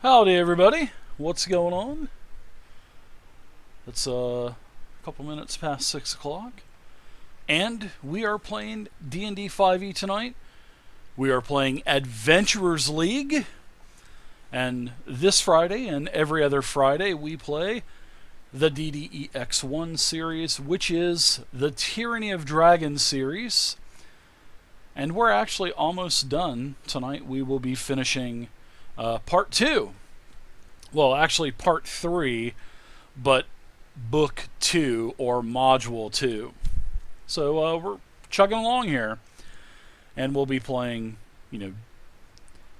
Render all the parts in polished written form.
Howdy, everybody. What's going on? It's a couple minutes past 6 o'clock, and we are playing D&D 5e tonight. We are playing Adventurers League, and this Friday and every other Friday we play the DDEX1 series, which is the Tyranny of Dragons series. And we're actually almost done. Tonight we will be finishing part 2. Well, actually part 3, but book 2 or module 2. So we're chugging along here. And we'll be playing,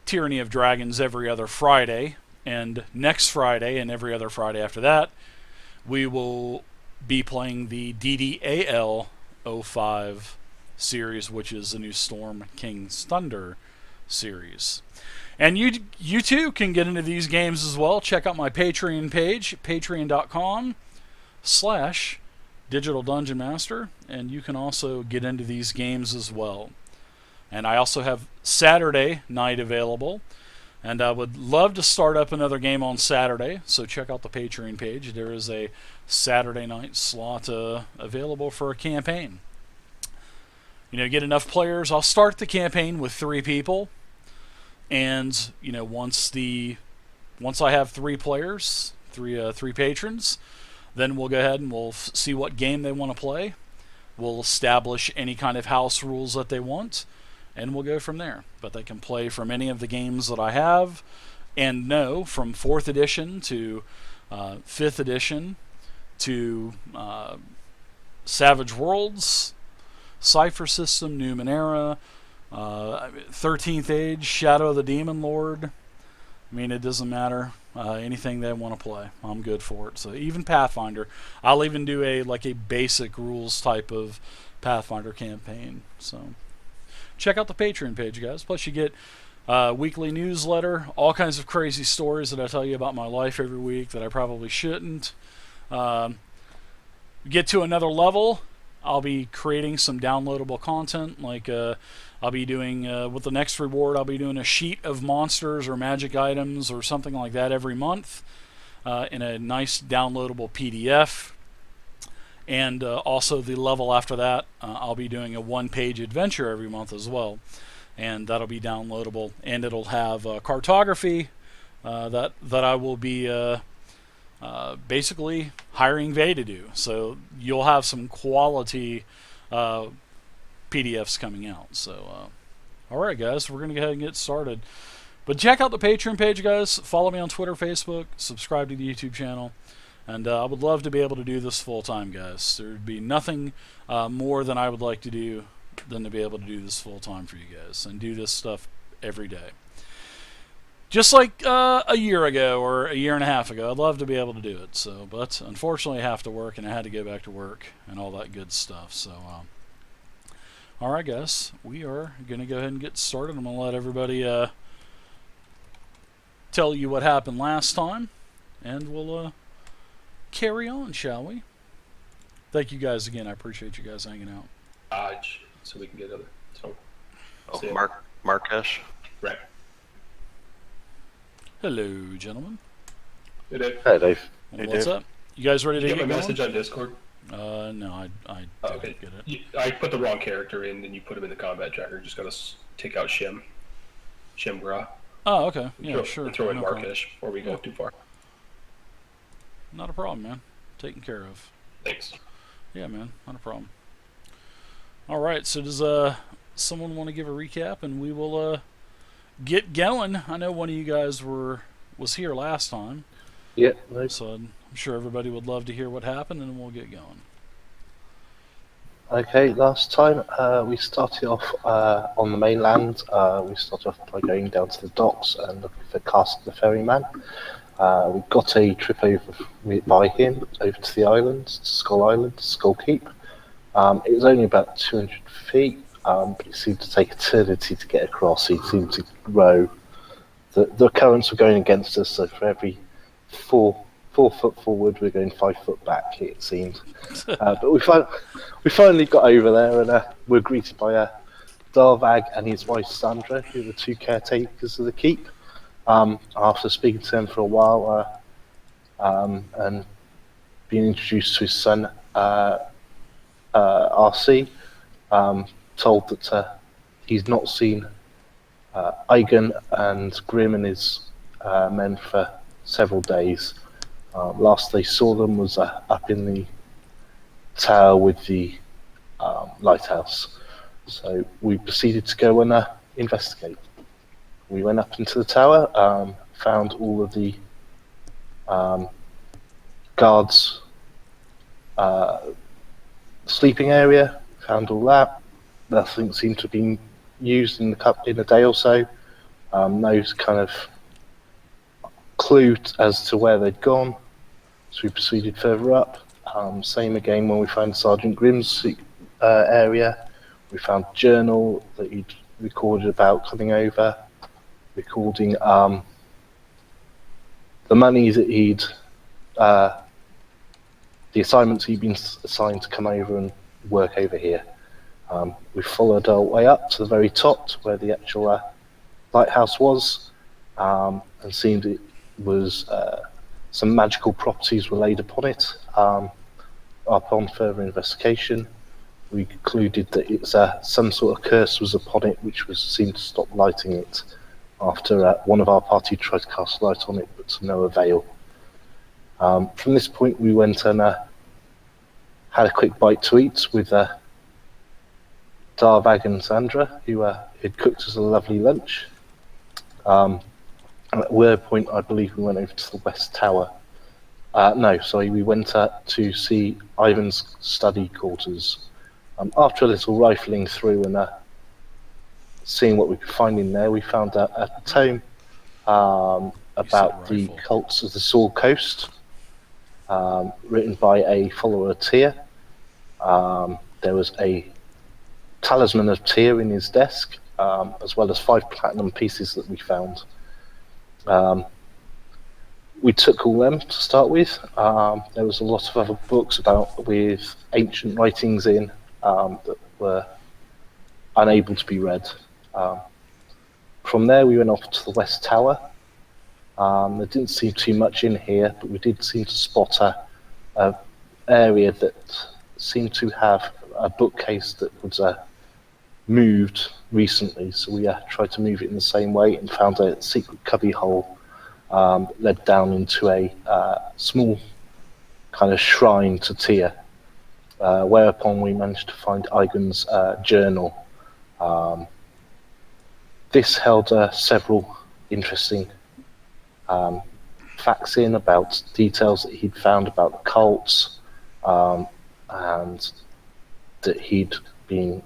Tyranny of Dragons every other Friday. And next Friday and every other Friday after that, we will be playing the DDAL-05 series, which is the new Storm King's Thunder series. And you too can get into these games as well. Check out my Patreon page, patreon.com/Digital Dungeon Master, and you can also get into these games as well. And I also have Saturday night available, and I would love to start up another game on Saturday, so check out the Patreon page. There is a Saturday night slot available for a campaign. Get enough players. I'll start the campaign with 3 people. And once I have 3 players, three patrons, then we'll go ahead and we'll see what game they want to play. We'll establish any kind of house rules that they want, and we'll go from there. But they can play from any of the games that I have, and from 4th edition to 5th edition to Savage Worlds, Cypher System, Numenera, 13th Age, Shadow of the Demon Lord. It doesn't matter. Anything they want to play, I'm good for it. So even Pathfinder, I'll even do a basic rules type of Pathfinder campaign. So check out the Patreon page, guys. Plus you get weekly newsletter, all kinds of crazy stories that I tell you about my life every week that I probably shouldn't. Get to another level, I'll be creating some downloadable content, I'll be doing, with the next reward, I'll be doing a sheet of monsters or magic items or something like that every month in a nice downloadable PDF. And also the level after that, I'll be doing a 1-page adventure every month as well. And that'll be downloadable. And it'll have cartography that I will be basically hiring Vay to do. So you'll have some quality PDFs coming out. So, alright guys, we're going to go ahead and get started. But check out the Patreon page, guys. Follow me on Twitter, Facebook. Subscribe to the YouTube channel. And I would love to be able to do this full time, guys. There'd be nothing more than I would like to do than to be able to do this full time for you guys. And do this stuff every day. Just like a year ago or a year and a half ago, I'd love to be able to do it. So, but unfortunately I have to work and I had to go back to work and all that good stuff. So, alright guys, we are going to go ahead and get started. I'm going to let everybody tell you what happened last time, and we'll carry on, shall we? Thank you guys again. I appreciate you guys hanging out. So we can get other. So, Markesh. Right. Hello, gentlemen. Hey, Dave. Hey, Dave. Hey, what's up? You guys ready to Did you get get my going? message on Discord? No, I didn't get it. I put the wrong character in, and you put him in the combat tracker. Just gotta take out Shimgra. Oh, okay. Yeah, throw, sure. And throw in No problem. Markesh before we go too far. Not a problem, man. Taken care of. Thanks. Yeah, man. Not a problem. Alright, so does someone want to give a recap, and we will get going? I know one of you guys was here last time. Yeah, So I'm sure everybody would love to hear what happened, and we'll get going. Okay, last time we started off on the mainland. We started off by going down to the docks and looking for Castle the Ferryman. We got a trip over by him over to the island, to Skull Island, Skull Keep. It was only about 200 feet, but it seemed to take eternity to get across. It seemed to grow. The currents were going against us, so for every 4 foot forward, we're going 5 foot back, it seemed. But we finally got over there, and we're greeted by Darvag and his wife Sandra, who are the 2 caretakers of the keep. After speaking to him for a while and being introduced to his son, RC, told that he's not seen Eigen and Grim and his men for several days. Last they saw them was up in the tower with the lighthouse. So we proceeded to go and investigate. We went up into the tower, found all of the guards' sleeping area, found all that. Nothing seemed to have been used in a day or so. No kind of clue as to where they'd gone. So we proceeded further up. Same again when we found Sergeant Grimm's area. We found a journal that he'd recorded about coming over, recording the money that he'd, the assignments he'd been assigned to come over and work over here. We followed our way up to the very top to where the actual lighthouse was, and seemed it was some magical properties were laid upon it. Upon further investigation, we concluded that it's some sort of curse was upon it, which seemed to stop lighting it after one of our party tried to cast light on it, but to no avail. From this point, we went and had a quick bite to eat with Darvag and Sandra, who had cooked us a lovely lunch. At that point, I believe we went over to the West Tower. We went to see Ivan's study quarters. After a little rifling through and seeing what we could find in there, we found a tome about the cults of the Sword Coast, written by a follower of Tyr. There was a talisman of Tyr in his desk, as well as 5 platinum pieces that we found. We took all them to start with. There was a lot of other books with ancient writings in that were unable to be read. From there, we went off to the West Tower. There didn't seem too much in here, but we did seem to spot a area that seemed to have a bookcase that was moved recently. So we tried to move it in the same way and found a secret cubby hole that led down into a small kind of shrine to Tyr, whereupon we managed to find Eigen's journal. This held several interesting facts in about details that he'd found about the cults, and that he'd been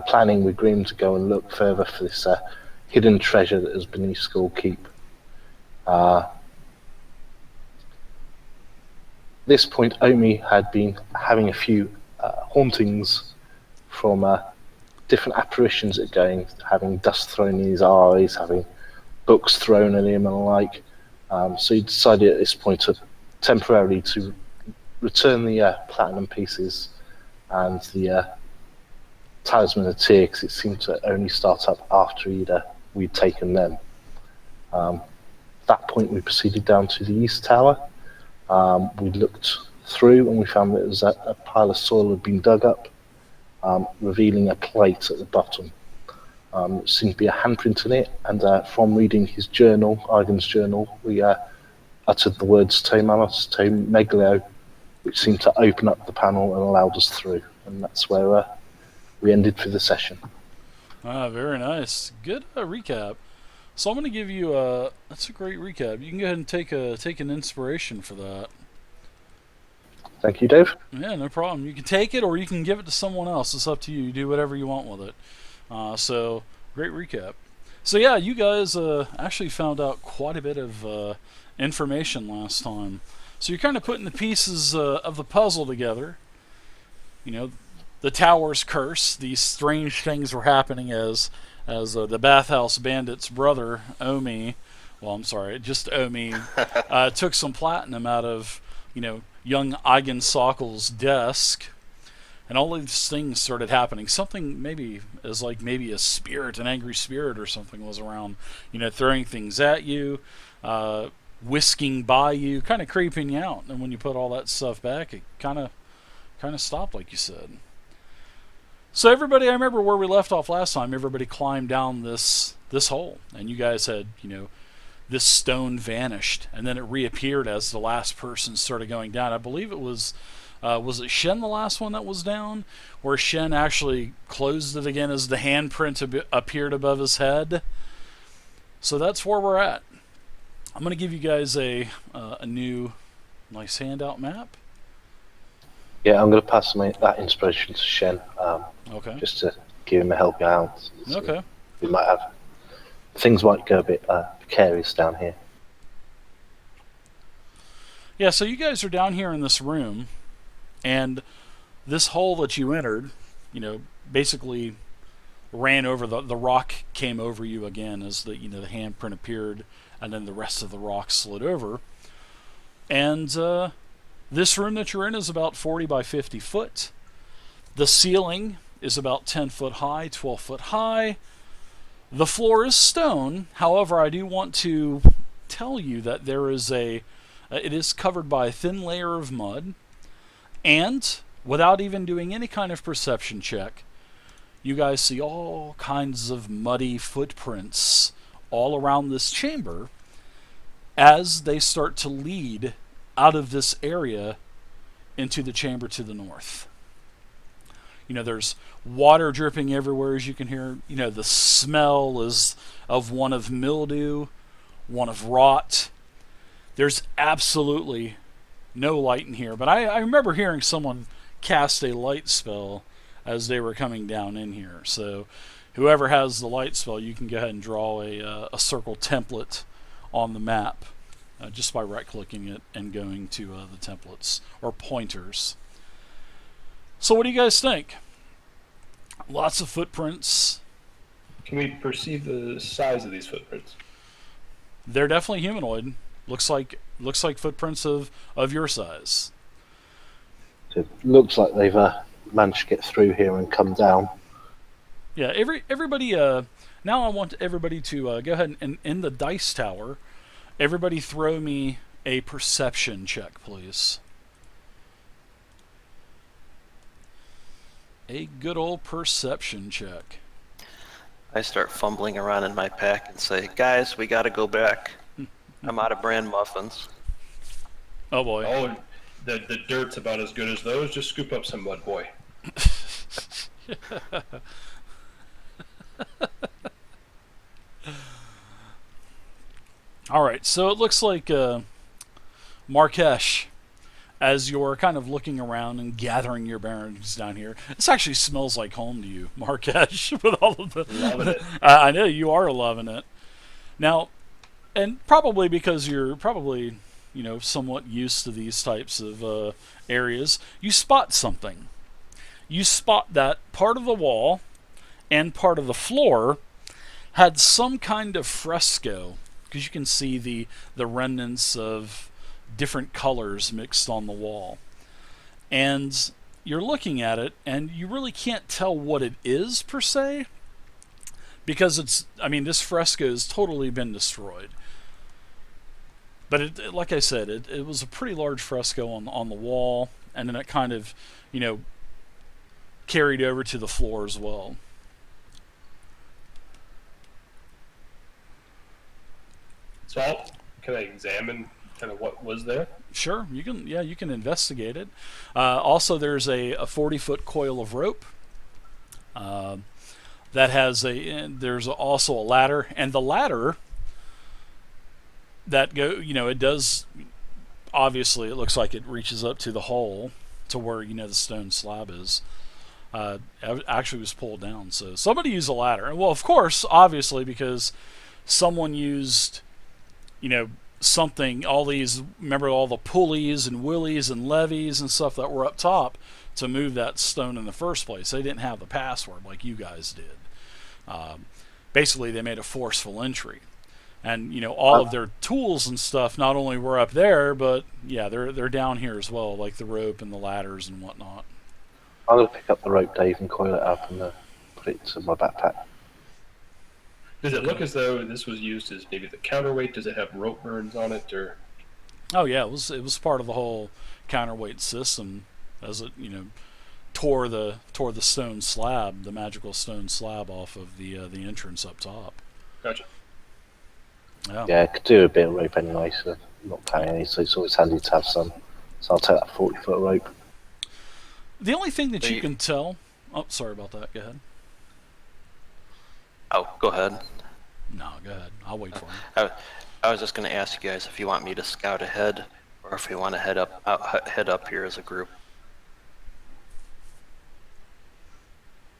planning with Grimm to go and look further for this hidden treasure that was beneath Skull Keep. This point, Omi had been having a few hauntings from different apparitions that going, having dust thrown in his eyes, having books thrown at him and the like. So he decided at this point to temporarily to return the platinum pieces and the talisman of Tyr, because it seemed to only start up after we'd taken them. At that point, we proceeded down to the East Tower. We looked through and we found that it was a pile of soil had been dug up, revealing a plate at the bottom. There seemed to be a handprint in it, and from reading his journal, Ivan's journal, we uttered the words "To Manos, to MacLeod," which seemed to open up the panel and allowed us through. And that's where we ended for the session. Very nice. Good recap. So I'm going to give you that's a great recap. You can go ahead and take an inspiration for that. Thank you, Dave. Yeah, no problem. You can take it or you can give it to someone else. It's up to you. You do whatever you want with it. So, great recap. So yeah, you guys actually found out quite a bit of information last time. So you're kind of putting the pieces of the puzzle together. You know, the tower's curse. These strange things were happening as the bathhouse bandit's brother, Omi, just Omi, took some platinum out of, young Eigen Sokkel's desk. And all these things started happening. Something maybe as like maybe a spirit, an angry spirit or something was around, throwing things at you, whisking by you, kind of creeping you out. And when you put all that stuff back, it kind of stopped, like you said. So everybody, I remember where we left off last time. Everybody climbed down this hole, and you guys had, this stone vanished, and then it reappeared as the last person started going down. I believe it was it Shen, the last one that was down, where Shen actually closed it again as the handprint appeared above his head. So that's where we're at. I'm going to give you guys a new nice handout map. Yeah, I'm going to pass that inspiration to Shen. Okay. Just to give him a helping hand. So Okay. we might have things might go a bit precarious down here. Yeah, so you guys are down here in this room, and this hole that you entered, basically ran over the rock came over you again as the the handprint appeared, and then the rest of the rock slid over. And this room that you're in is about 40 by 50 foot. The ceiling is about 10 foot high, 12 foot high. The floor is stone. However, I do want to tell you that there is it is covered by a thin layer of mud, and without even doing any kind of perception check, you guys see all kinds of muddy footprints all around this chamber as they start to lead out of this area into the chamber to the north. There's water dripping everywhere, as you can hear. The smell is of one of mildew, one of rot. There's absolutely no light in here. But I remember hearing someone cast a light spell as they were coming down in here. So whoever has the light spell, you can go ahead and draw a circle template on the map just by right-clicking it and going to the templates or pointers. So what do you guys think? Lots of footprints. Can we perceive the size of these footprints? They're definitely humanoid. Looks like footprints of your size. It looks like they've managed to get through here and come down. Yeah, everybody. Now I want everybody to go ahead and in the dice tower, everybody throw me a perception check, please. A good old perception check. I start fumbling around in my pack and say, guys, we gotta go back. I'm out of bran muffins. Oh boy. Oh, the dirt's about as good as those. Just scoop up some mud, boy. All right, so it looks like Markesh, as you're kind of looking around and gathering your bearings down here, this actually smells like home to you, Markesh, with all of the. Loving it. I know you are loving it. Now, and probably because you're probably somewhat used to these types of areas, you spot something. You spot that part of the wall and part of the floor had some kind of fresco, because you can see the remnants of different colors mixed on the wall. And you're looking at it, and you really can't tell what it is per se, because this fresco has totally been destroyed. But like I said, it was a pretty large fresco on the wall, and then it kind of, carried over to the floor as well. So can I examine kind of what was there? Sure, you can. Yeah, you can investigate it. Also, there's a 40-foot coil of rope. That has there's also a ladder, and the ladder that it does. Obviously, it looks like it reaches up to the hole to where the stone slab is. Actually was pulled down, so somebody used a ladder. Well, of course, obviously, because someone used something, remember all the pulleys and willies and levies and stuff that were up top to move that stone in the first place. They didn't have the password like you guys did. Basically, they made a forceful entry. And, all of their tools and stuff not only were up there, but, yeah, they're down here as well, like the rope and the ladders and whatnot. I'm going to pick up the rope, Dave, and coil it up and put it into my backpack. Does it look as though this was used as maybe the counterweight? Does it have rope burns on it, or? Oh yeah, it was part of the whole counterweight system, as it tore the stone slab, the magical stone slab, off of the entrance up top. Gotcha. Yeah, I could do a bit of rope anyway, so not carrying any, so it's always handy to have some. So I'll take that 40-foot rope. The only thing that you can tell... Oh, sorry about that. Go ahead. Oh, go ahead. No, go ahead. I'll wait for you. I was just going to ask you guys if you want me to scout ahead, or if you want to head up here as a group.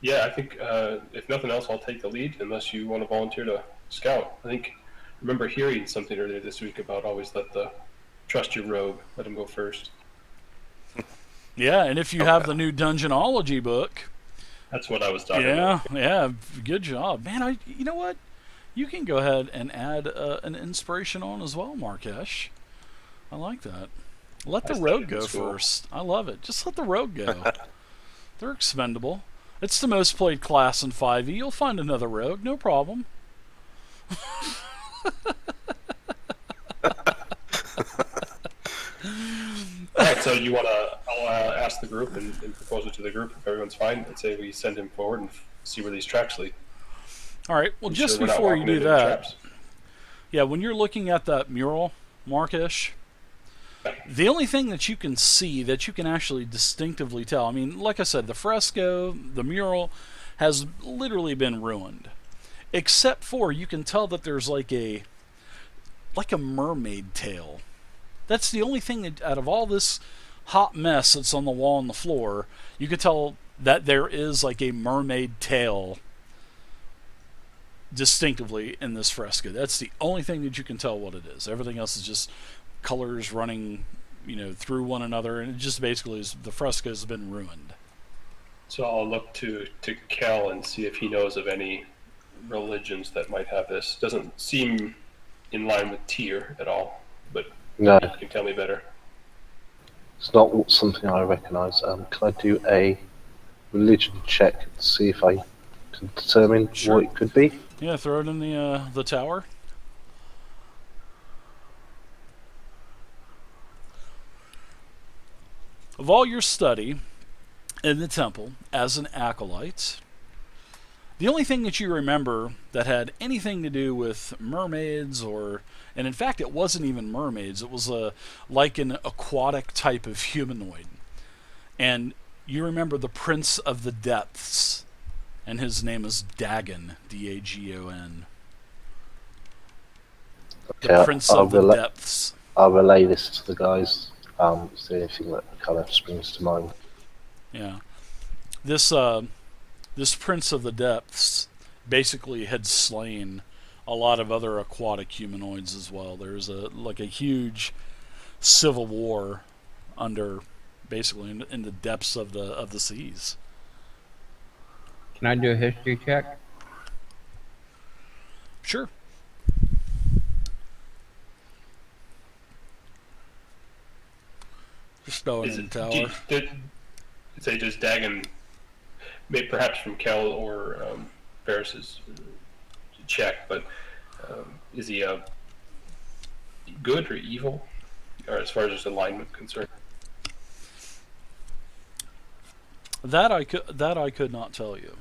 Yeah, I think if nothing else, I'll take the lead unless you want to volunteer to scout. I remember hearing something earlier this week about always trust your rogue, let him go first. Yeah, and if you have the new Dungeonology book... That's what I was talking about. Yeah, good job. Man, you know what? You can go ahead and add an inspiration on as well, Markesh. I like that. Let the rogue go first. I love it. Just let the rogue go. They're expendable. It's the most played class in 5e. You'll find another rogue, no problem. Alright, so I'll ask the group and propose it to the group if everyone's fine. I'd say we send him forward and see where these tracks lead. Alright, well, just before you do that, yeah, when you're looking at that mural, Markish, the only thing that you can see, that you can actually distinctively tell, I mean, like I said, the fresco, the mural, has literally been ruined. Except for, you can tell that there's like a mermaid tail. That's the only thing that, out of all this hot mess that's on the wall and the floor, you can tell that there is like a mermaid tail distinctively in this fresco. That's the only thing that you can tell what it is. Everything else is just colors running, through one another, and it just basically is, the fresco has been ruined. So I'll look to Kel and see if he knows of any religions that might have this. Doesn't seem in line with Tyr at all, but no, you can tell me better. It's not something I recognise. Can I do a religion check to see if I can determine what it could be? Yeah, throw it in the tower. Of all your study in the temple as an acolyte, the only thing that you remember that had anything to do with mermaids, and in fact it wasn't even mermaids, it was like an aquatic type of humanoid. And you remember the Prince of the Depths, and his name is Dagon, D-A-G-O-N. Okay, The Prince of the Depths. I'll relay this to the guys. It's the only thing that kind of springs to mind. Yeah. This Prince of the Depths basically had slain a lot of other aquatic humanoids as well. There's a huge civil war basically in the depths of the seas. Can I do a history check? Sure. Just throw it in the tower. Say just Dagon, maybe perhaps from Kel or Ferris's check, but is he good or evil, or as far as his alignment concerned? That I could not tell you.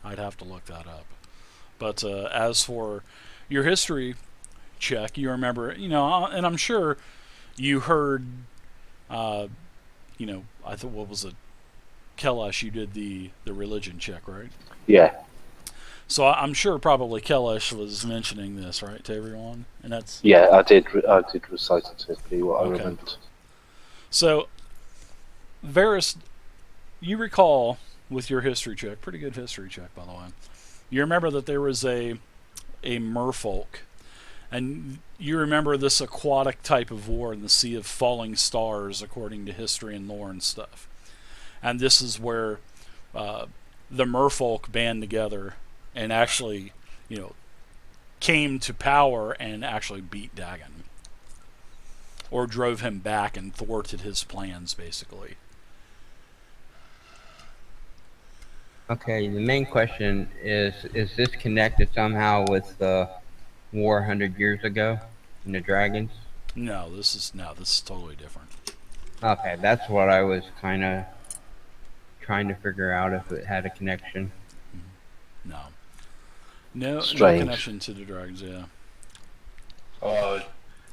I'd have to look that up. But as for your history check, you remember, and I'm sure you heard, I thought, what was it? Kelesh, you did the religion check, right? Yeah. So I'm sure probably Kelesh was mentioning this, right, to everyone, and that's... Yeah, I did recite it to be what I remembered. So, Varys, you recall with your history check, pretty good history check, by the way, you remember that there was a merfolk, and you remember this aquatic type of war in the Sea of Falling Stars, according to history and lore and stuff. And this is where the merfolk band together and actually, came to power and actually beat Dagon. Or drove him back and thwarted his plans, basically. Okay, the main question is this connected somehow with the war 100 years ago and the dragons? No, this is totally different. Okay, that's what I was kind of trying to figure out if it had a connection. No, no Strange. connection to the dragons. Yeah, Uh,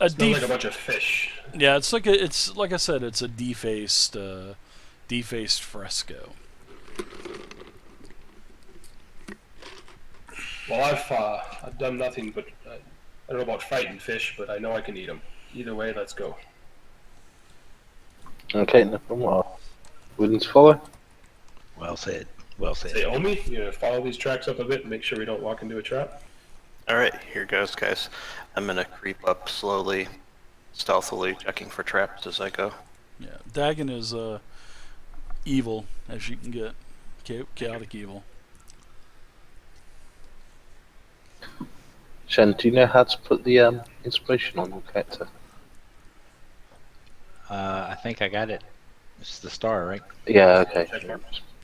a smells like a bunch of fish. yeah, it's like I said, it's a defaced fresco. Well, I've done nothing but I don't know about fighting fish, but I know I can eat them. Either way, let's go. Okay, no problem. Willing to follow? Well said. Well said. Say, Omi, you know, follow these tracks up a bit and make sure we don't walk into a trap. All right, here goes, guys. I'm gonna creep up slowly, stealthily, checking for traps as I go. Yeah, Dagon is evil as you can get, chaotic evil. Shen, do you know how to put the inspiration on your character? I think I got it. It's the star, right? Yeah, okay. Check mark.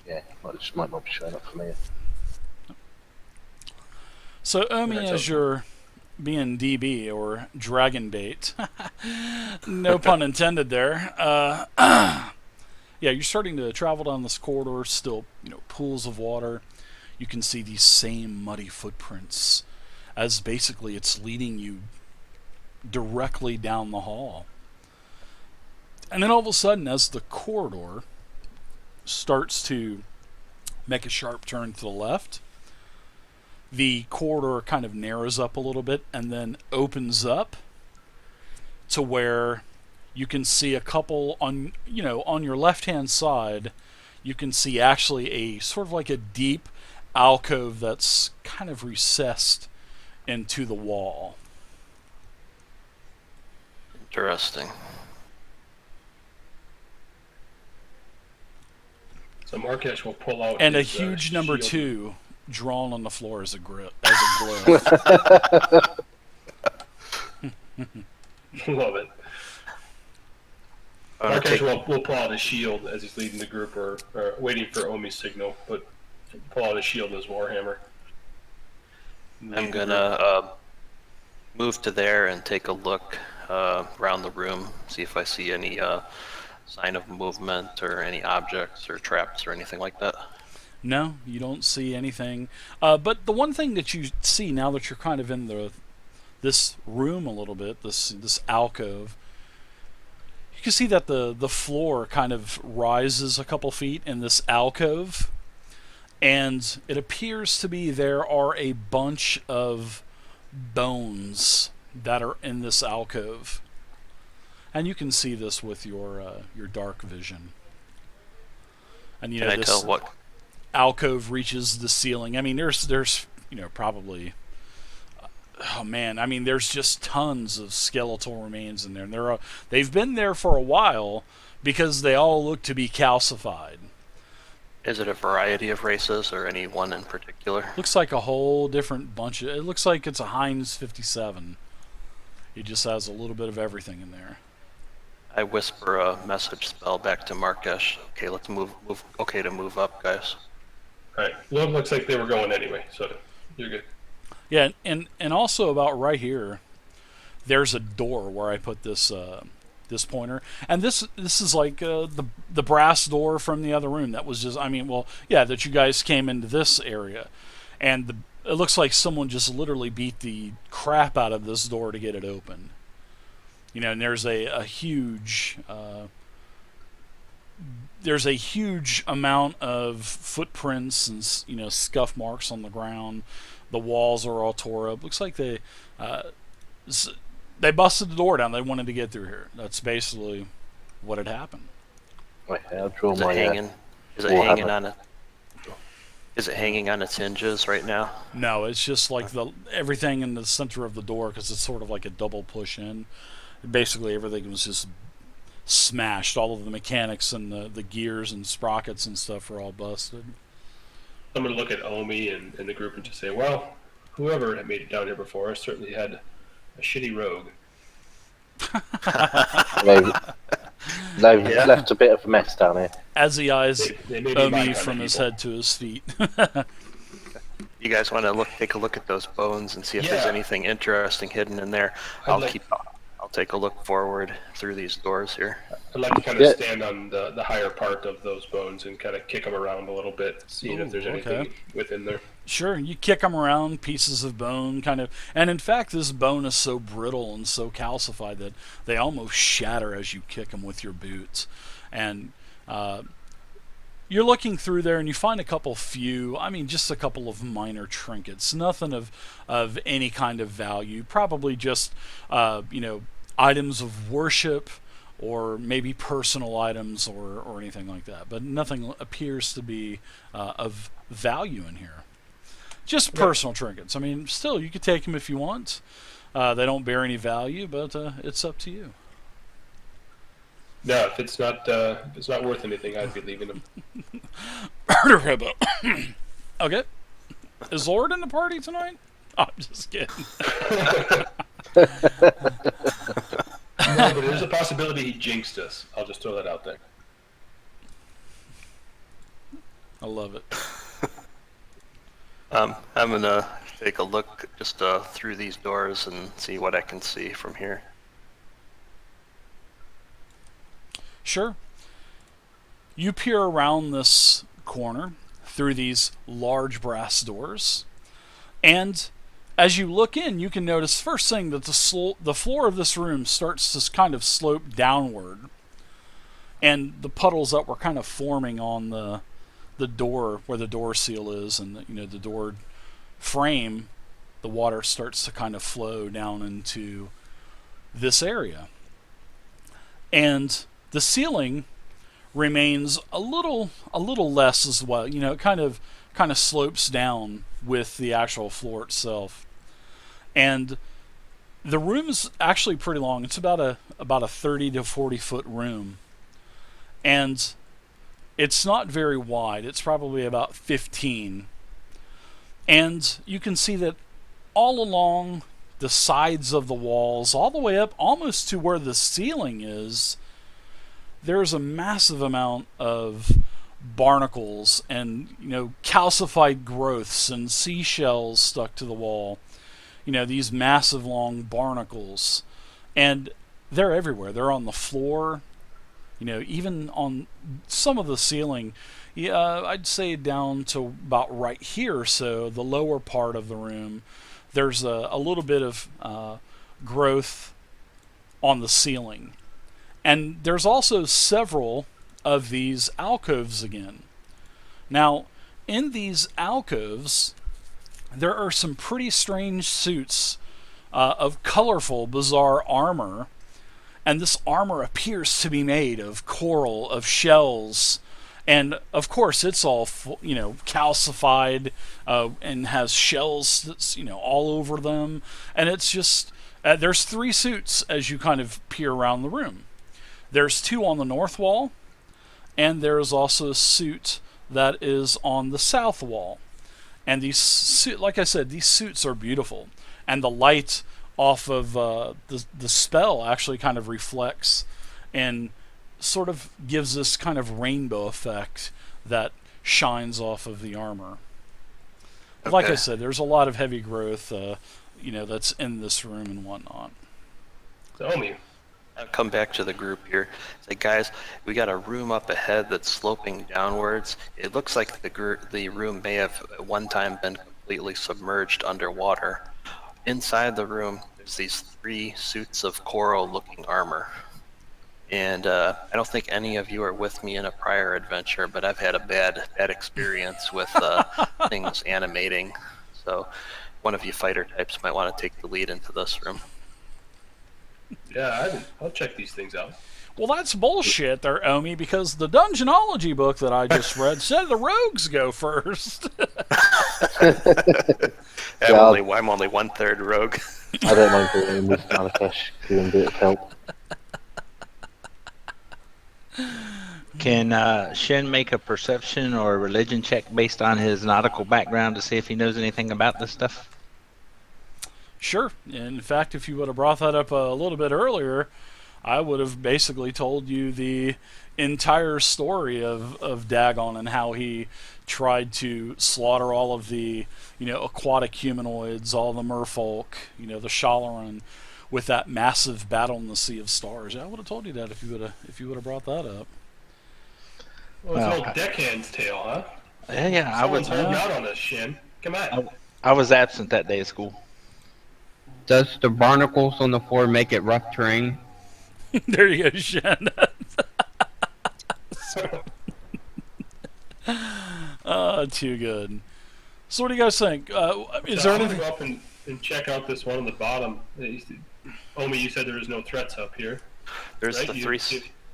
Yeah, well, it just might not be showing up for me. So Omi, That's as okay. your being DB or dragon bait, no pun intended there. Yeah, you're starting to travel down this corridor. Still, pools of water. You can see these same muddy footprints, as basically it's leading you directly down the hall. And then all of a sudden, as the corridor starts to make a sharp turn to the left, the corridor kind of narrows up a little bit and then opens up to where you can see a couple on your left-hand side. You can see actually a sort of like a deep alcove that's kind of recessed into the wall. Interesting. So Markesh will pull out And a his, huge number shield. 2 drawn on the floor as a glow. As Love it. Markesh will pull out his shield as he's leading the group or waiting for Omi's signal, but pull out his shield and his warhammer. I'm gonna move to there and take a look around the room, see if I see any sign of movement or any objects or traps or anything like that. No, you don't see anything. But the one thing that you see now that you're kind of in this room a little bit, this alcove, you can see that the floor kind of rises a couple feet in this alcove, and it appears to be there are a bunch of bones that are in this alcove, and you can see this with your dark vision. And Can I this tell what? alcove reaches the ceiling. I mean, there's probably, oh man, I mean, there's just tons of skeletal remains in there, and they've been there for a while because they all look to be calcified. Is it a variety of races or any one in particular? Looks like a whole different bunch of. It looks like it's a Heinz 57. It just has a little bit of everything in there. I whisper a message spell back to Markesh. Okay, let's move. Okay, to move up, guys. All right. Well, it looks like they were going anyway, so you're good. Yeah, and also about right here, there's a door where I put this this pointer, and this is like the brass door from the other room that was just, that you guys came into this area, and it looks like someone just literally beat the crap out of this door to get it open. And there's a huge amount of footprints and scuff marks on the ground. The walls are all tore up. Looks like they busted the door down. They wanted to get through here. That's basically what had happened. Okay, I'll draw Is it my. hanging? Is it Warhammer. hanging on it? Is it hanging on its hinges right now? No, it's just like everything in the center of the door, because it's sort of like a double push in. Basically, everything was just smashed. All of the mechanics and the gears and sprockets and stuff are all busted. I'm going to look at Omi and the group and just say, well, whoever had made it down here before us certainly had a shitty rogue. Maybe, They've Yeah. left a bit of a mess down here. As he eyes They may be Omi mind-hunting from his people. head to his feet. You guys want to take a look at those bones and see if there's Yeah. anything interesting hidden in there? I'll take a look forward through these doors here. I'd like to kind of stand on the higher part of those bones and kind of kick them around a little bit, seeing if there's Ooh, anything okay. within there. Sure, you kick them around, pieces of bone, kind of, and in fact, this bone is so brittle and so calcified that they almost shatter as you kick them with your boots. And you're looking through there, and you find just a couple of minor trinkets, nothing of any kind of value. Probably just items of worship, or maybe personal items, or anything like that. But nothing appears to be of value in here. Just personal trinkets. I mean, still, you could take them if you want. They don't bear any value, but it's up to you. No, if it's not worth anything, I'd be leaving them. Murder Hippo. Okay. Is Lord in the party tonight? Oh, I'm just kidding. No, but there's a possibility he jinxed us. I'll just throw that out there. I love it. I'm gonna take a look just through these doors and see what I can see from here. Sure. You peer around this corner through these large brass doors, and as you look in, you can notice first thing that the floor of this room starts to kind of slope downward, and the puddles that were kind of forming on the door where the door seal is, and the door frame, the water starts to kind of flow down into this area, and the ceiling remains a little less as well. It kind of slopes down with the actual floor itself, and the room is actually pretty long. It's about a 30 to 40 foot room, and it's not very wide. It's probably about 15, and you can see that all along the sides of the walls, all the way up almost to where the ceiling is, there's a massive amount of barnacles and calcified growths and seashells stuck to the wall. These massive long barnacles, and they're everywhere. They're on the floor, even on some of the ceiling. I'd say down to about right here, so the lower part of the room, there's a little bit of growth on the ceiling. And there's also several of these alcoves again. Now, in these alcoves, there are some pretty strange suits of colorful, bizarre armor. And this armor appears to be made of coral, of shells. And, of course, it's all, calcified and has shells that's, all over them. And it's just, there's 3 suits as you kind of peer around the room. There's 2 on the north wall, and there's also a suit that is on the south wall. And like I said, these suits are beautiful, and the light off of the spell actually kind of reflects and sort of gives this kind of rainbow effect that shines off of the armor. Okay. Like I said, there's a lot of heavy growth, that's in this room and whatnot. Tell me. I'll come back to the group here. Say, guys, we got a room up ahead that's sloping downwards. It looks like the room may have at one time been completely submerged underwater. Inside the room, there's these 3 suits of coral-looking armor. And I don't think any of you are with me in a prior adventure, but I've had a bad experience with things animating. So one of you fighter types might want to take the lead into this room. Yeah, I'll check these things out. Well, that's bullshit there, Omi, because the Dungeonology book that I just read said the rogues go first. I'm only 1/3 rogue. I don't mind going in with Malakesh, doing a bit of help. Can Shin make a perception or a religion check based on his nautical background to see if he knows anything about this stuff? Sure. In fact, if you would have brought that up a little bit earlier, I would have basically told you the entire story of Dagon and how he tried to slaughter all of the, aquatic humanoids, all the merfolk, the Shalaran, with that massive battle in the Sea of Stars. Yeah, I would have told you that if you would have brought that up. Well, it's an old deckhand's tale, huh? Yeah, Someone's holding out on us, Shin. Come on. I was absent that day of school. Does the barnacles on the floor make it rough terrain? There you go, Shen. Too good. So what do you guys think? Is there I'm anything? gonna go up and check out this one on the bottom. Omi, you said there was no threats up here. There's right? the You three.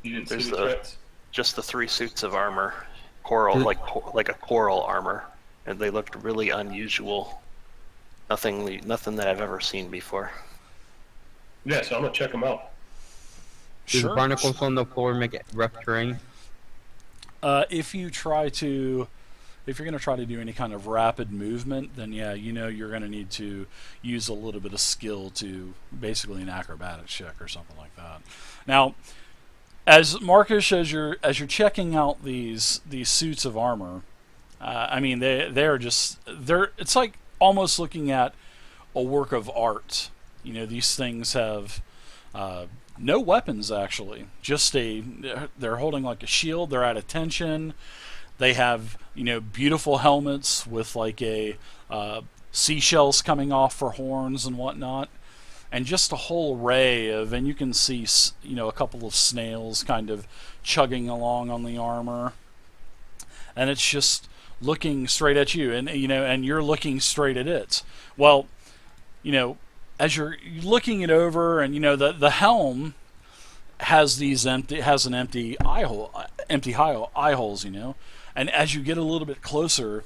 didn't There's see the any threats? just the 3 suits of armor, coral like a coral armor, and they looked really unusual. Nothing that I've ever seen before. Yeah, so I'm gonna check them out. Do the Sure. barnacles on the floor make it rough terrain? If you're going to try to do any kind of rapid movement, then yeah, you're going to need to use a little bit of skill to basically an acrobatics check or something like that. Now, as Marcus, as you're checking out these suits of armor, I mean they're it's like almost looking at a work of art. These things have no weapons actually. They're holding like a shield. They're at attention. They have beautiful helmets with like a seashells coming off for horns and whatnot, and just a whole array of. And you can see a couple of snails kind of chugging along on the armor, and it's just looking straight at you, and and you're looking straight at it. Well, as you're looking it over, and the helm has an empty eye holes, and as you get a little bit closer,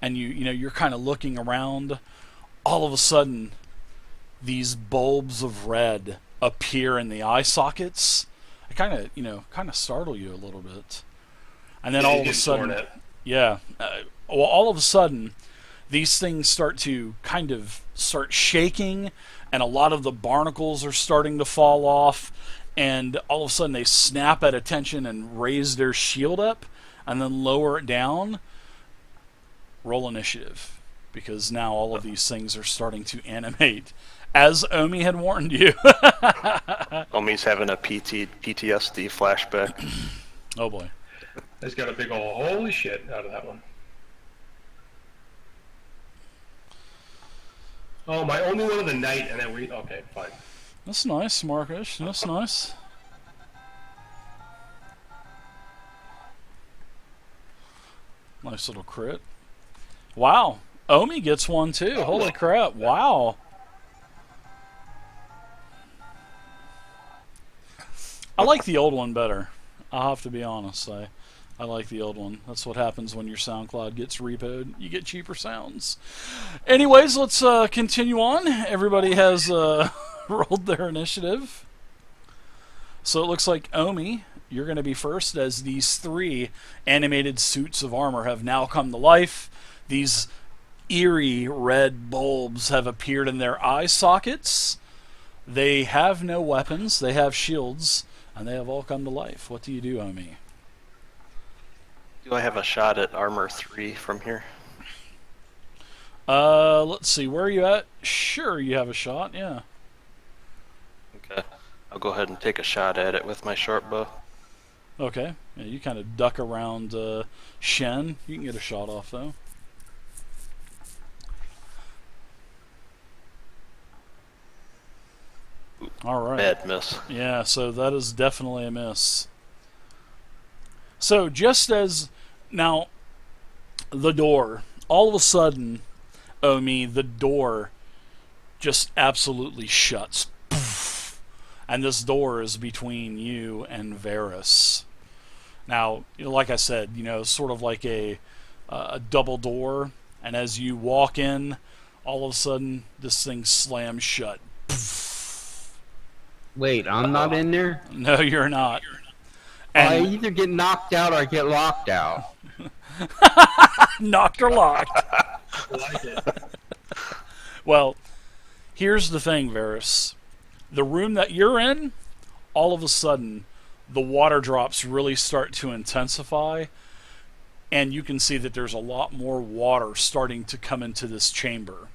and you're kind of looking around, all of a sudden, these bulbs of red appear in the eye sockets. It kind of startle you a little bit, and then all of a sudden, all of a sudden, these things start shaking, and a lot of the barnacles are starting to fall off, and all of a sudden they snap at attention and raise their shield up, and then lower it down. Roll initiative, because now all of these things are starting to animate, as Omi had warned you. Omi's having a PTSD flashback. Oh boy. He's got a big old holy shit out of that one. Oh, my only one of the night, and then okay, fine. That's nice, Marcus. That's nice. Nice little crit. Wow. Omi gets one too. Holy crap. Wow. I like the old one better. I'll have to be honest. I like the old one. That's what happens when your SoundCloud gets repoed. You get cheaper sounds. Anyways, let's continue on. Everybody has rolled their initiative. So it looks like Omi, you're going to be first, as these 3 animated suits of armor have now come to life. These eerie red bulbs have appeared in their eye sockets. They have no weapons. They have shields, and they have all come to life. What do you do, Omi? Do I have a shot at armor 3 from here? Let's see. Where are you at? Sure, you have a shot. Yeah. Okay. I'll go ahead and take a shot at it with my short bow. Okay. Yeah, you kind of duck around Shen. You can get a shot off though. All right. Bad miss. Yeah. So that is definitely a miss. So just as now, the door. All of a sudden, Omi, the door just absolutely shuts. Poof. And this door is between you and Varys. Now, like I said, sort of like a double door. And as you walk in, all of a sudden, this thing slams shut. Poof. Wait, I'm not in there? No, you're not. I either get knocked out or get locked out. Knocked or locked. I like it. Well, here's the thing, Varys. The room that you're in, all of a sudden the water drops really start to intensify, and you can see that there's a lot more water starting to come into this chamber.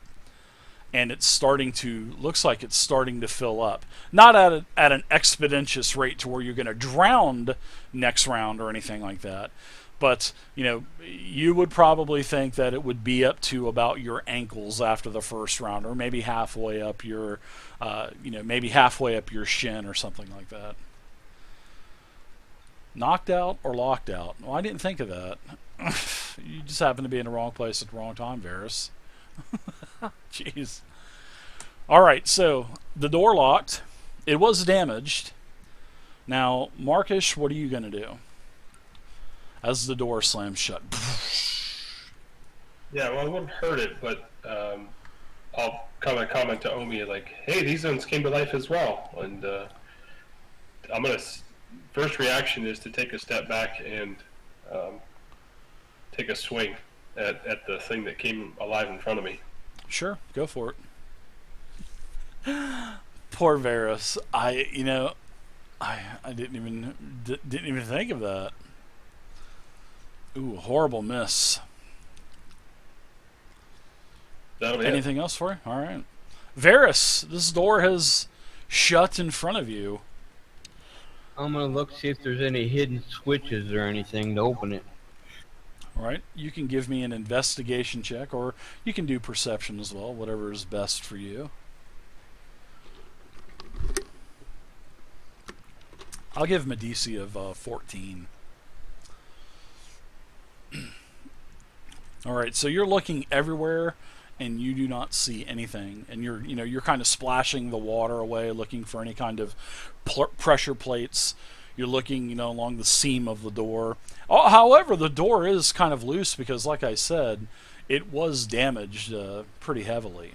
And it's starting to, looks like it's starting to fill up. Not at an expeditious rate to where you're going to drown next round or anything like that. But, you would probably think that it would be up to about your ankles after the first round, or maybe halfway up your, maybe halfway up your shin or something like that. Knocked out or locked out? Well, I didn't think of that. You just happen to be in the wrong place at the wrong time, Varys. Jeez. Alright, so the door locked. It was damaged. Now, Markish, what are you going to do? As the door slams shut. Yeah, well, I wouldn't hurt it, but I'll comment to Omi like, hey, these zones came to life as well. And I'm going to... First reaction is to take a step back and take a swing at the thing that came alive in front of me. Sure, go for it. Poor Varys. I didn't even think of that. Ooh, horrible miss. Anything else for you? All right, Varys. This door has shut in front of you. I'm gonna look, see if there's any hidden switches or anything to open it. All right, you can give me an investigation check, or you can do perception as well, whatever is best for you. I'll give him a DC of 14. All right, so you're looking everywhere, and you do not see anything, and you're kind of splashing the water away, looking for any kind of pressure plates. You're looking, along the seam of the door. However, the door is kind of loose because, like I said, it was damaged pretty heavily.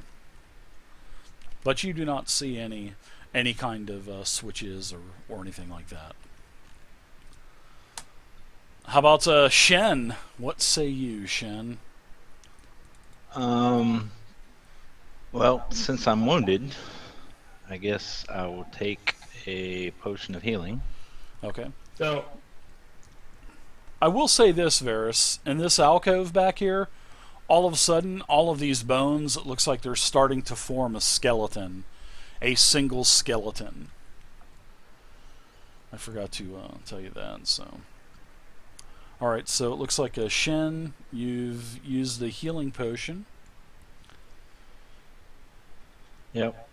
But you do not see any kind of switches or anything like that. How about Shen? What say you, Shen? Well, since I'm wounded, I guess I will take a potion of healing. Okay. So, I will say this, Varys. In this alcove back here, all of a sudden, all of these bones, it looks like they're starting to form a skeleton. A single skeleton. I forgot to tell you that, so... Alright, so it looks like a Shen, you've used the healing potion. Yep.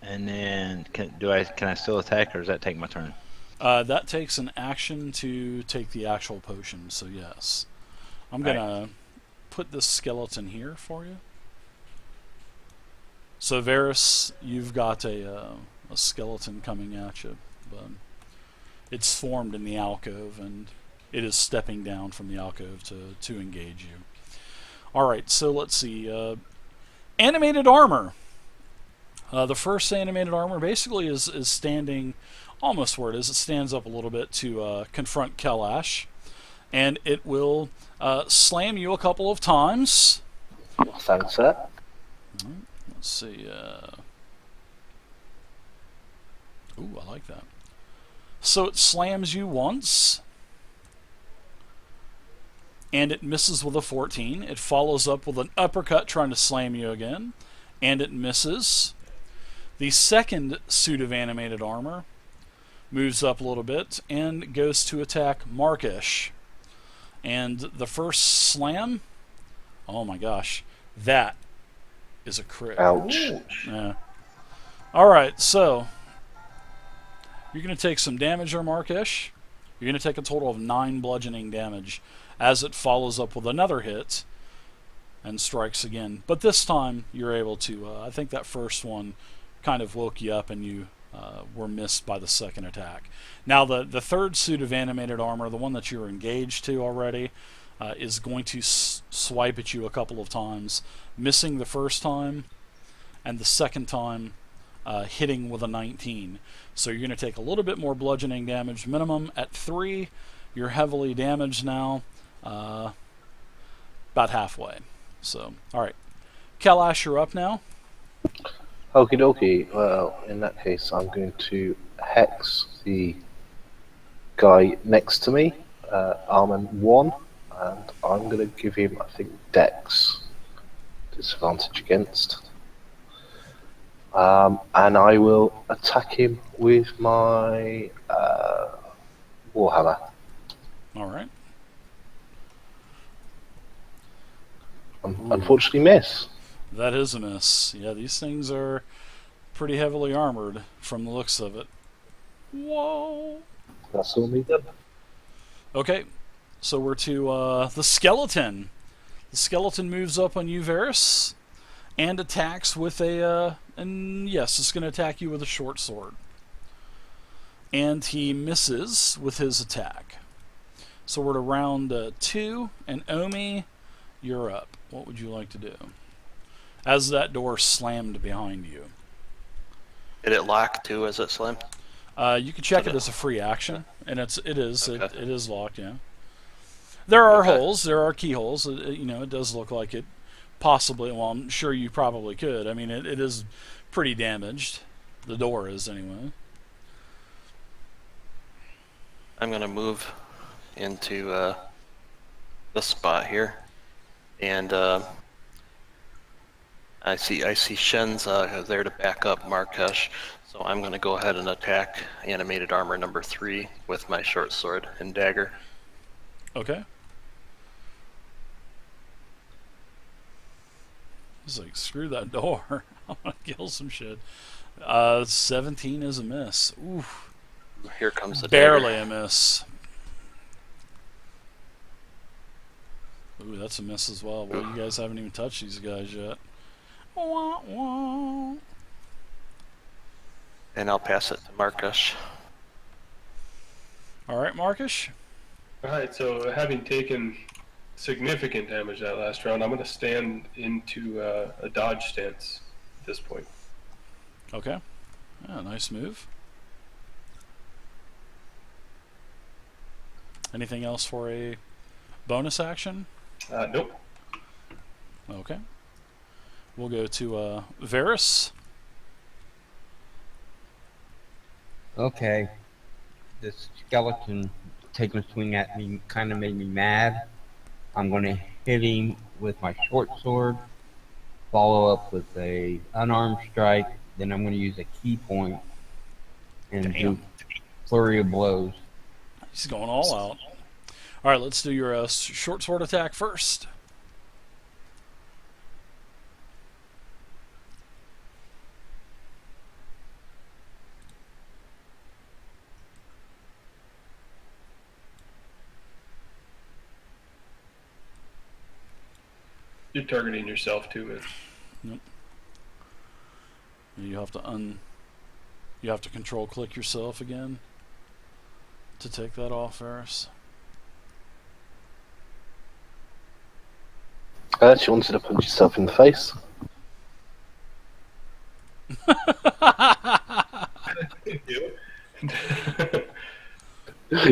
And then can I still attack, or does that take my turn? That takes an action to take the actual potion, so yes. I'm gonna put this skeleton here for you. So Varys, you've got a skeleton coming at you. But it's formed in the alcove, and it is stepping down from the alcove to engage you. Alright, so let's see. Animated armor. The first animated armor basically is standing almost where it is. It stands up a little bit to confront Kalash, and it will slam you a couple of times. Thanks, sir. Let's see. Ooh, I like that. So it slams you once, and it misses with a 14. It follows up with an uppercut trying to slam you again, and it misses. The second suit of animated armor moves up a little bit and goes to attack Markish. And the first slam, oh my gosh, that is a crit. Ouch. Yeah. Alright, so you're going to take some damage there, Markish. You're going to take a total of 9 bludgeoning damage as it follows up with another hit and strikes again. But this time, you're able to, I think that first one kind of woke you up and you were missed by the second attack. Now, the third suit of animated armor, the one that you're engaged to already, is going to swipe at you a couple of times, missing the first time, and the second time hitting with a 19. So you're going to take a little bit more bludgeoning damage, minimum at 3. You're heavily damaged now, about halfway. So, alright. Kalash, you're up now. Okie dokie. Well, in that case, I'm going to hex the guy next to me, armor 1, and I'm going to give him, I think, Dex disadvantage against. And I will attack him with my Warhammer. All right. Unfortunately, miss. That is a miss. Yeah, these things are pretty heavily armored from the looks of it. Whoa. That's all me done. Okay, so we're to the skeleton. The skeleton moves up on you, Varys, and attacks with a, and yes, it's going to attack you with a short sword. And he misses with his attack. So we're to round 2, and Omi, you're up. What would you like to do? As that door slammed behind you. Did it lock too as it slammed? You can check it as a free action, and it is locked. Yeah. There are holes. There are keyholes. It does look like it possibly. Well, I'm sure you probably could. I mean, it is pretty damaged. The door is anyway. I'm gonna move into this spot here, and I see Shen's there to back up Markesh, so I'm gonna go ahead and attack animated armor number 3 with my short sword and dagger. Okay. He's like, screw that door. I want to kill some shit. 17 is a miss. Oof. Here comes the Barely dagger. a miss. Ooh, that's a miss as well. Well, you guys haven't even touched these guys yet. Wah, wah. And I'll pass it to Markesh. All right, Marcus. Alright, so having taken significant damage that last round, I'm going to stand into a dodge stance at this point. Okay. Yeah, nice move. Anything else for a bonus action? Nope. Okay. We'll go to Varys. Okay. This skeleton taking a swing at me kind of made me mad. I'm going to hit him with my short sword, follow up with a unarmed strike, then I'm going to use a key point and do flurry of blows. He's going all out. All right, let's do your short sword attack first. You're targeting yourself too, man. Yep. You have to You have to control click yourself again to take that off, Varys. I actually wanted to punch yourself in the face.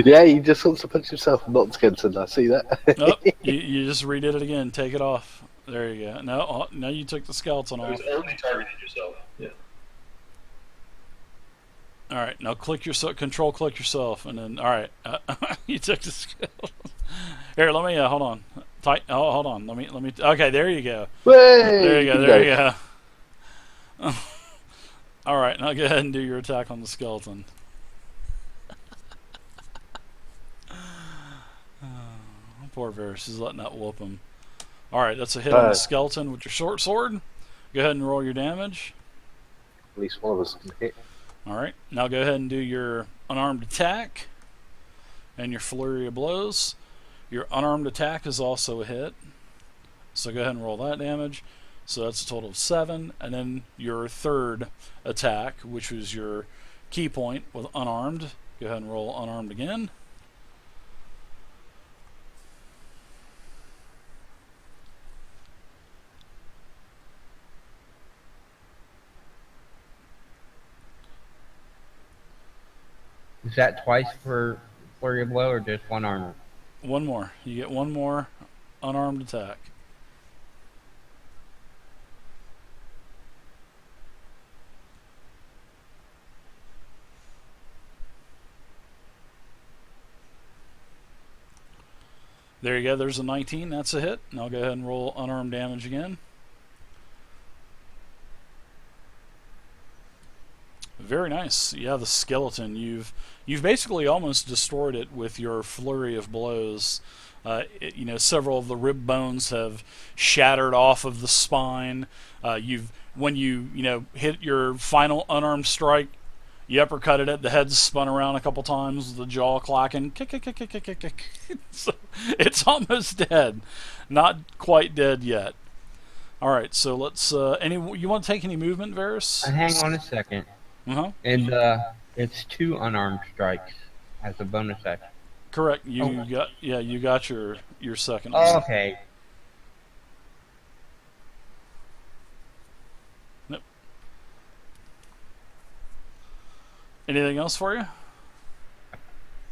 Yeah, he just wants to punch himself, not Skenton. I see that. Oh, you just redid it again. Take it off. There you go. No, now you took the skeleton I off. was only targeting yourself. Yeah. All right, now click yourself. Control click yourself, and then all right, you took the skeleton. Here, let me hold on. Hold on. Let me. Okay, there you go. There you go. There you go. All right, now go ahead and do your attack on the skeleton. Poor Varys, he's letting that whoop him. All right, that's a hit on the skeleton with your short sword. Go ahead and roll your damage. At least one of us can hit. All right, now go ahead and do your unarmed attack and your flurry of blows. Your unarmed attack is also a hit, so go ahead and roll that damage. So that's a total of 7, and then your third attack, which was your key point with unarmed. Go ahead and roll unarmed again. Is that twice for flurry of blow or just one armor? One more. You get one more unarmed attack. There you go. There's a 19. That's a hit. And I'll go ahead and roll unarmed damage again. Very nice. Yeah, the skeleton. You've basically almost destroyed it with your flurry of blows. Several of the rib bones have shattered off of the spine. When you hit your final unarmed strike, you uppercutted it. The head spun around a couple times, the jaw clacking. Kick, kick, kick, kick, kick, kick, kick. So it's almost dead. Not quite dead yet. All right, so let's. You want to take any movement, Varus? Hang on a second. And it's 2 unarmed strikes as a bonus action. Correct. You got your second. Oh, okay. Nope. Anything else for you?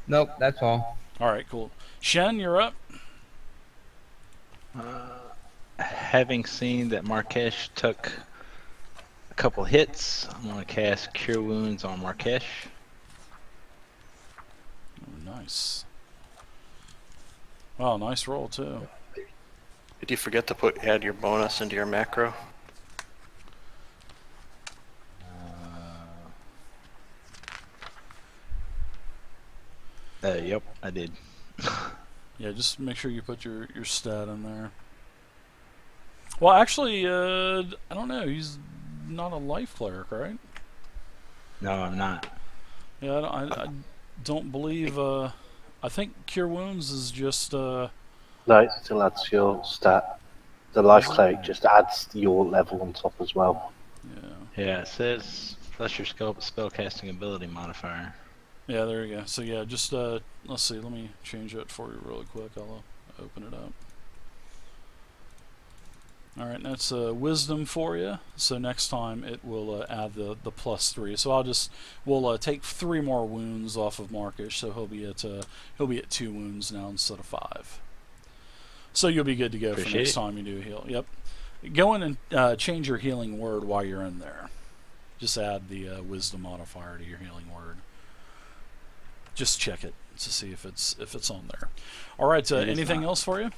Nope, that's all. All right, cool. Shen, you're up. Having seen that Markesh took a couple hits, I'm going to cast Cure Wounds on Markesh. Oh, nice. Wow, nice roll too. Did you forget to add your bonus into your macro? Yep, I did. Yeah, just make sure you put your stat in there. Well, actually, I don't know. He's not a life cleric, right? No, I'm not. Yeah, I don't believe. I think Cure Wounds is just. No, it still adds your stat. The life cleric just adds your level on top as well. Yeah. Yeah, it says plus your spellcasting ability modifier. Yeah, there you go. So yeah, just let's see. Let me change it for you really quick. I'll open it up. All right, that's wisdom for you. So next time it will add the +3. So we'll take 3 more wounds off of Markish. So he'll be at 2 wounds now instead of 5. So you'll be good to go for next time you do heal. Yep. Go in and change your healing word while you're in there. Just add the wisdom modifier to your healing word. Just check it to see if it's on there. All right. Anything else for you?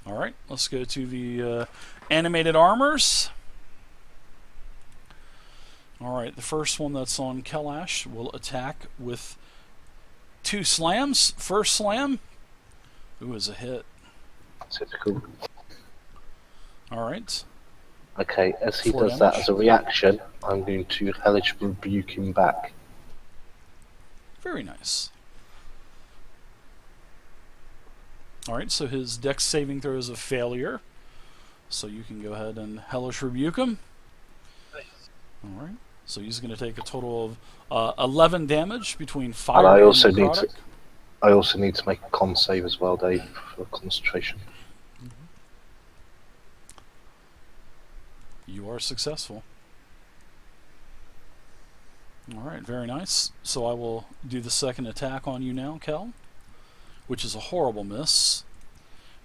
All right. Let's go to the animated armors. All right. The first one that's on Kalash will attack with 2 slams. First slam. Ooh, is a hit. Typical. All right. Okay, as he 4 does that damage. as a reaction, I'm going to hellish rebuke him back. Very nice. All right, so his dex saving throw is a failure. So you can go ahead and hellish rebuke him. Nice. All right. So he's going to take a total of 11 damage between fire And I and also necrotic. need to make a con save as well, Dave, for concentration. You are successful. All right, very nice. So I will do the second attack on you now, Kel, which is a horrible miss.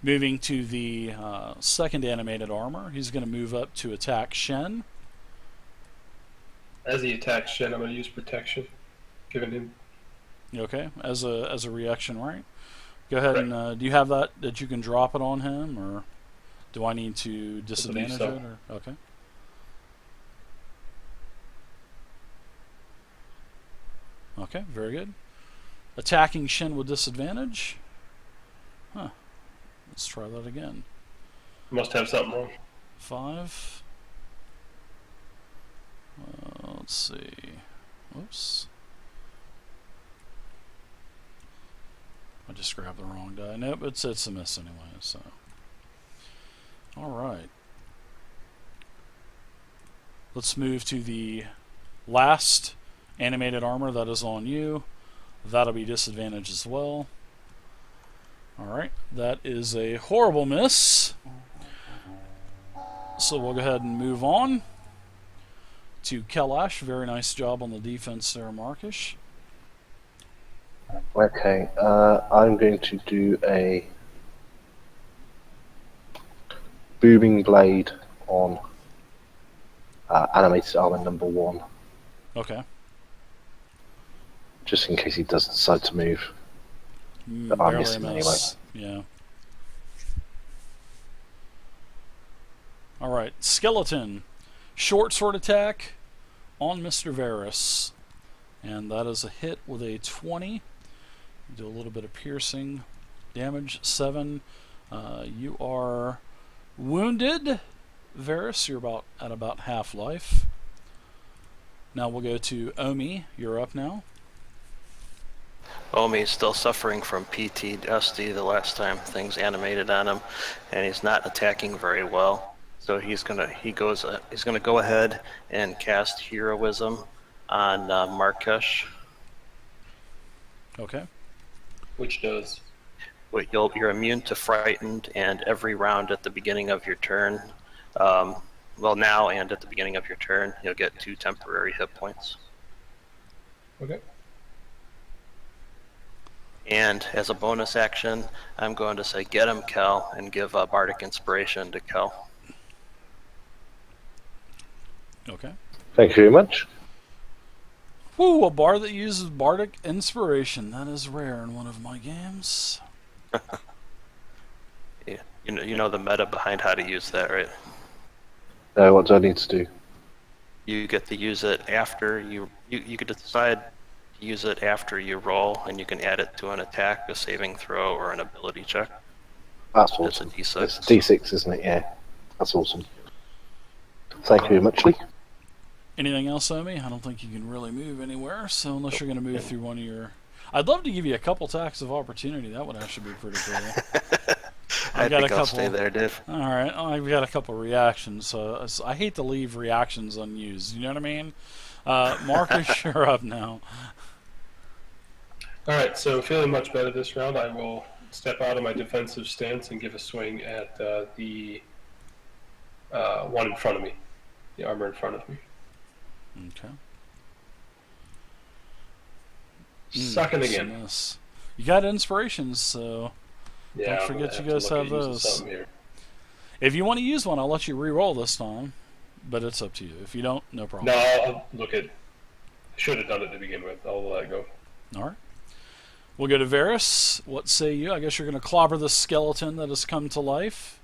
Moving to the second animated armor, he's going to move up to attack Shen. As he attacks Shen, I'm going to use protection, giving him. Okay, as a reaction, right? Go ahead and do you have that you can drop it on him, or do I need to disadvantage so. it? Or okay. Okay, very good. Attacking Shen with disadvantage. Huh. Let's try that again. Must have something wrong. 5. Let's see. Oops. I just grabbed the wrong die. Nope, it's a miss anyway, so. Alright. Let's move to the last animated armor that is on you. That'll be disadvantage as well. Alright, that is a horrible miss. So we'll go ahead and move on to Kalash. Very nice job on the defense there, Markish. Okay, I'm going to do a booming blade on animated armor number 1, Okay. just in case he does decide to move. But I miss Barely him anyway. miss. Yeah. All right. Skeleton. Short sword attack on Mr. Varus. And that is a hit with a 20. Do a little bit of piercing damage. 7. You are wounded, Varus. You're at about half life. Now we'll go to Omi. You're up now. Omi is still suffering from PTSD the last time things animated on him, and he's not attacking very well. So he's gonna go ahead and cast Heroism on Markesh. Okay. Which does. Wait, you're immune to frightened, and every round at the beginning of your turn, now and at the beginning of your turn, you'll get 2 temporary hit points. Okay. And as a bonus action, I'm going to say get him, Kel, and give Bardic Inspiration to Kel. Okay. Thank you very much. Woo, a bard that uses Bardic Inspiration. That is rare in one of my games. Yeah. You know the meta behind how to use that, right? What do I need to do? You get to use it after you get to decide to use it after you roll, and you can add it to an attack, a saving throw, or an ability check. That's It's a awesome. D6. It's D6, isn't it? Yeah. That's awesome. Thank you very much, Lee. Anything else, Omi? I don't think you can really move anywhere, so unless you're going to move through one of your... I'd love to give you a couple attacks of opportunity. That would actually be pretty cool. I think I'll stay there, Dave. All right, I've got a couple reactions. So I hate to leave reactions unused. You know what I mean? Marcus, you're up now. All right, so feeling much better this round, I will step out of my defensive stance and give a swing at the one in front of me, the armor in front of me. Okay. Sucking again. Miss. You got inspirations, so Yeah, don't I'm forget gonna you guys to look have at using those. something here. If you want to use one, I'll let you re-roll this time, but it's up to you. If you don't, no problem. No, I'll look at. I should have done it to begin with. I'll let it go. All right. We'll go to Varus. What say you? I guess you're going to clobber the skeleton that has come to life.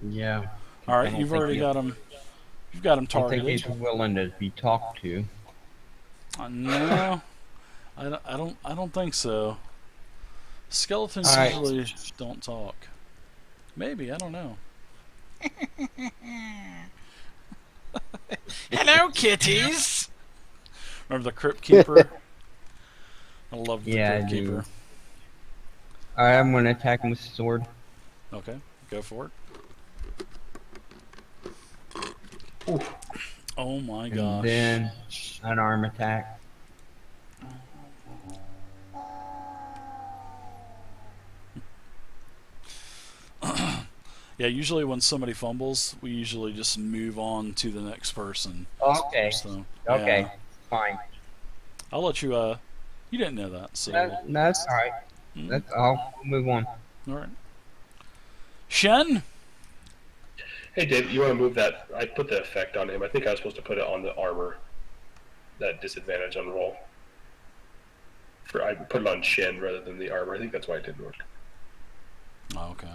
Yeah. All right, I don't you've think already he- got him. You've got him I don't think targeted. he's willing to be talked to. No, I don't think so. Skeletons All right. usually don't talk. Maybe, I don't know. Hello, kitties. Remember the Crypt Keeper? I love the Yeah, I Crypt do. Keeper. Alright, I'm gonna attack him with the sword. Okay, go for it. Oof. Oh my And gosh. then an arm attack. Yeah, usually when somebody fumbles, we usually just move on to the next person. Okay. So, Okay. yeah. Fine. I'll let you, you didn't know that, so. That's alright. I'll move on. Alright. Shen? Hey, Dave, you want to move that? I put the effect on him. I think I was supposed to put it on the armor. That disadvantage on roll. I put it on Shin rather than the armor. I think that's why it didn't work. Oh, okay.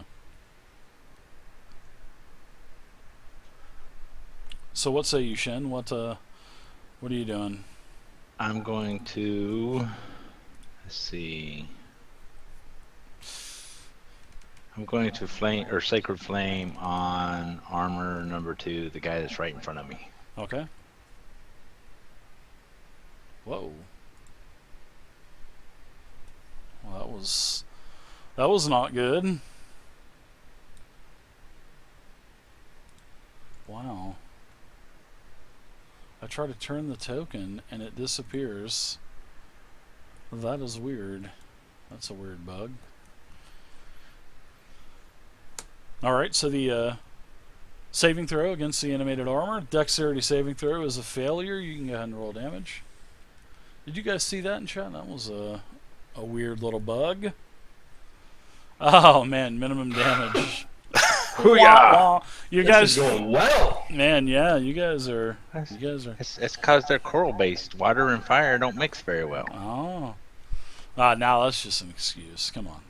So what say you, Shen? What are you doing? I'm going to, let's see. I'm going to flame or sacred flame on armor number 2, the guy that's right in front of me. Okay. Whoa. Well, that was not good. Wow. I try to turn the token and it disappears. That is weird. That's a weird bug. Alright, so the saving throw against the animated armor. Dexterity saving throw is a failure. You can go ahead and roll damage. Did you guys see that in chat? That was a weird little bug. Oh man, minimum damage. Hoo-yah! Wah, wah. You This guys, is going well. man, yeah, you guys are. It's because they're coral based. Water and fire don't mix very well. Oh. Now that's just an excuse. Come on.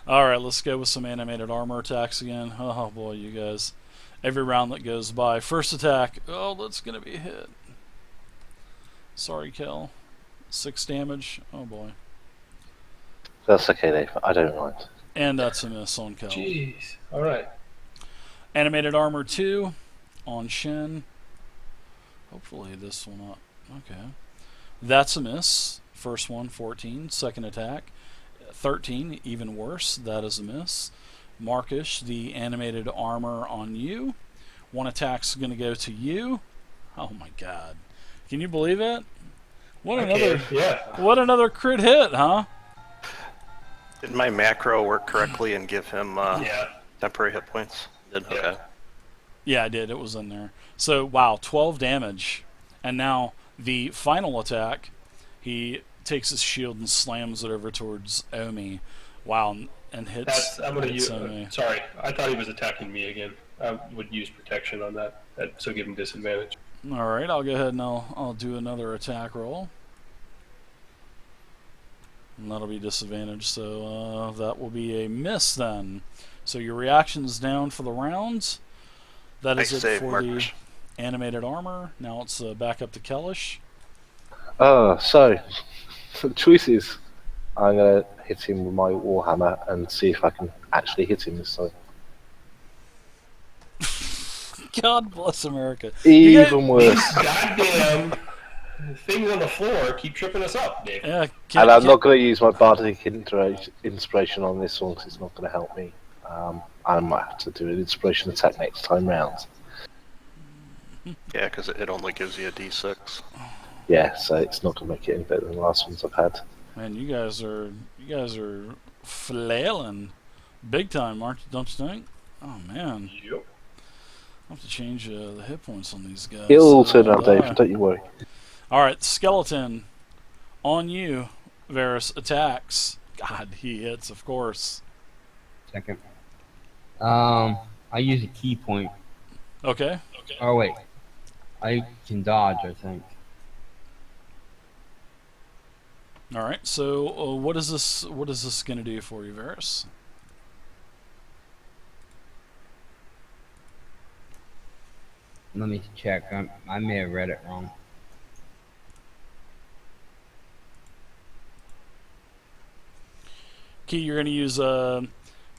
All right, let's go with some animated armor attacks again. Oh boy, you guys. Every round that goes by. First attack. Oh, that's going to be a hit. Sorry, Kel. 6 damage. Oh boy. That's okay, Dave. I don't mind. And that's a miss on Kel. Jeez. All right. Animated armor 2 on Shin. Hopefully this will not. Okay. That's a miss. First one, 14. Second attack, 13. Even worse. That is a miss. Markish, the animated armor on you. One attack's going to go to you. Oh my god. Can you believe it? What another crit hit, huh? Did my macro work correctly and give him temporary hit points? Did? Yeah. Okay. Yeah, I did. It was in there. So, wow, 12 damage. And now the final attack, he takes his shield and slams it over towards Omi. Wow, and hits. I'm going to use. Omi. Sorry, I thought he was attacking me again. I would use protection on that, so give him disadvantage. All right, I'll go ahead and I'll do another attack roll. And that'll be disadvantage, so that will be a miss then. So your reaction's down for the rounds. That is Nice it save, for Marcus. the animated armor. Now it's back up to Kellish. So the choice is I'm going to hit him with my Warhammer and see if I can actually hit him this time. God bless America. Even worse. Goddamn things on the floor keep tripping us up, Dave. Yeah, And I'm not going to use my bardic inspiration on this one because it's not going to help me. I might have to do an inspiration attack next time round. Yeah, because it only gives you a D6. Yeah, so it's not going to make it any better than the last ones I've had. Man, you guys are flailing big time, don't you think? Oh man, Yep. I have to change the hit points on these guys. It'll all turn I'll out, Dave. die. Don't you worry. All right, skeleton on you. Varus attacks. God, he hits, of course. Second. I use a key point. Okay. Oh wait, I can dodge. I think. All right. So, what is this? What is this going to do for you, Varus? Let me check. I may have read it wrong. Key, you're going to use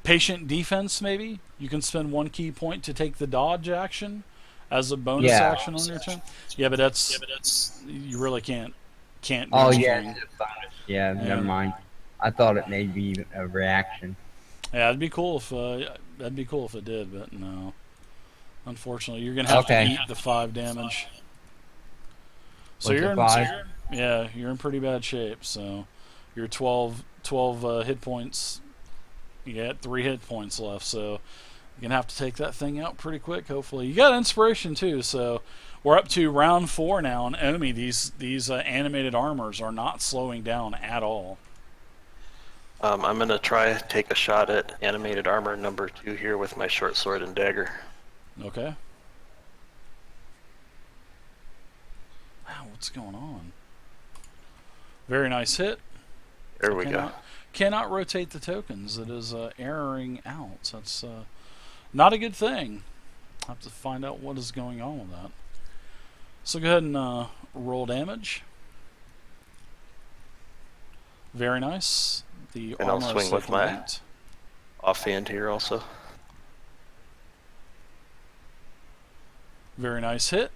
patient defense, maybe? You can spend 1 key point to take the dodge action as a bonus action on your turn. Yeah, but that's you really can't do Oh anything. yeah, it's a bonus. Yeah, never mind. I thought it may be a reaction. Yeah, it'd be cool if it did, but no. Unfortunately, you're going to have to eat the 5 damage. So What's you're it, in 5? yeah, you're in pretty bad shape. So you're 12 hit points. You got 3 hit points left, so you're gonna have to take that thing out pretty quick. Hopefully, you got inspiration too. So we're up to round 4 now, and Omi, these animated armors are not slowing down at all. I'm gonna try take a shot at animated armor number 2 here with my short sword and dagger. Okay. Wow, what's going on? Very nice hit. There we go. Cannot rotate the tokens. It is erroring out. That's not a good thing. I'll have to find out what is going on with that. So go ahead and roll damage. Very nice. The And I'll armor swing is with taken my 8. offhand here also. Very nice hit.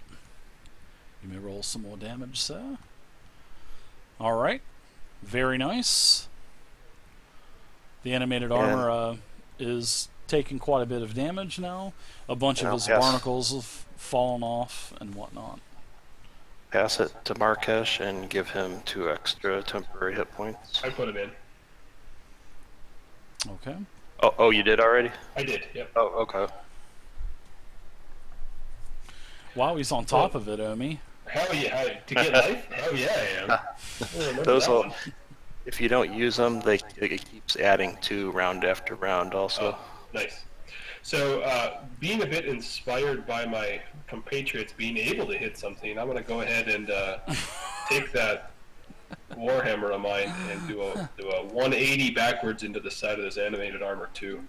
You may roll some more damage, sir. Alright. Very nice. The animated armor is taking quite a bit of damage now. A bunch of his barnacles have fallen off and whatnot. Pass it to Markesh and give him 2 extra temporary hit points. I put him in. Okay. Oh, you did already? I did, yep. Oh, okay. Wow, he's on top of it, Omi. Hell yeah. To get life? Hell yeah, I am. If you don't use them, it keeps adding 2 round after round also. Oh, nice. So, being a bit inspired by my compatriots being able to hit something, I'm going to go ahead and take that Warhammer of mine and do a 180 backwards into the side of this animated armor too.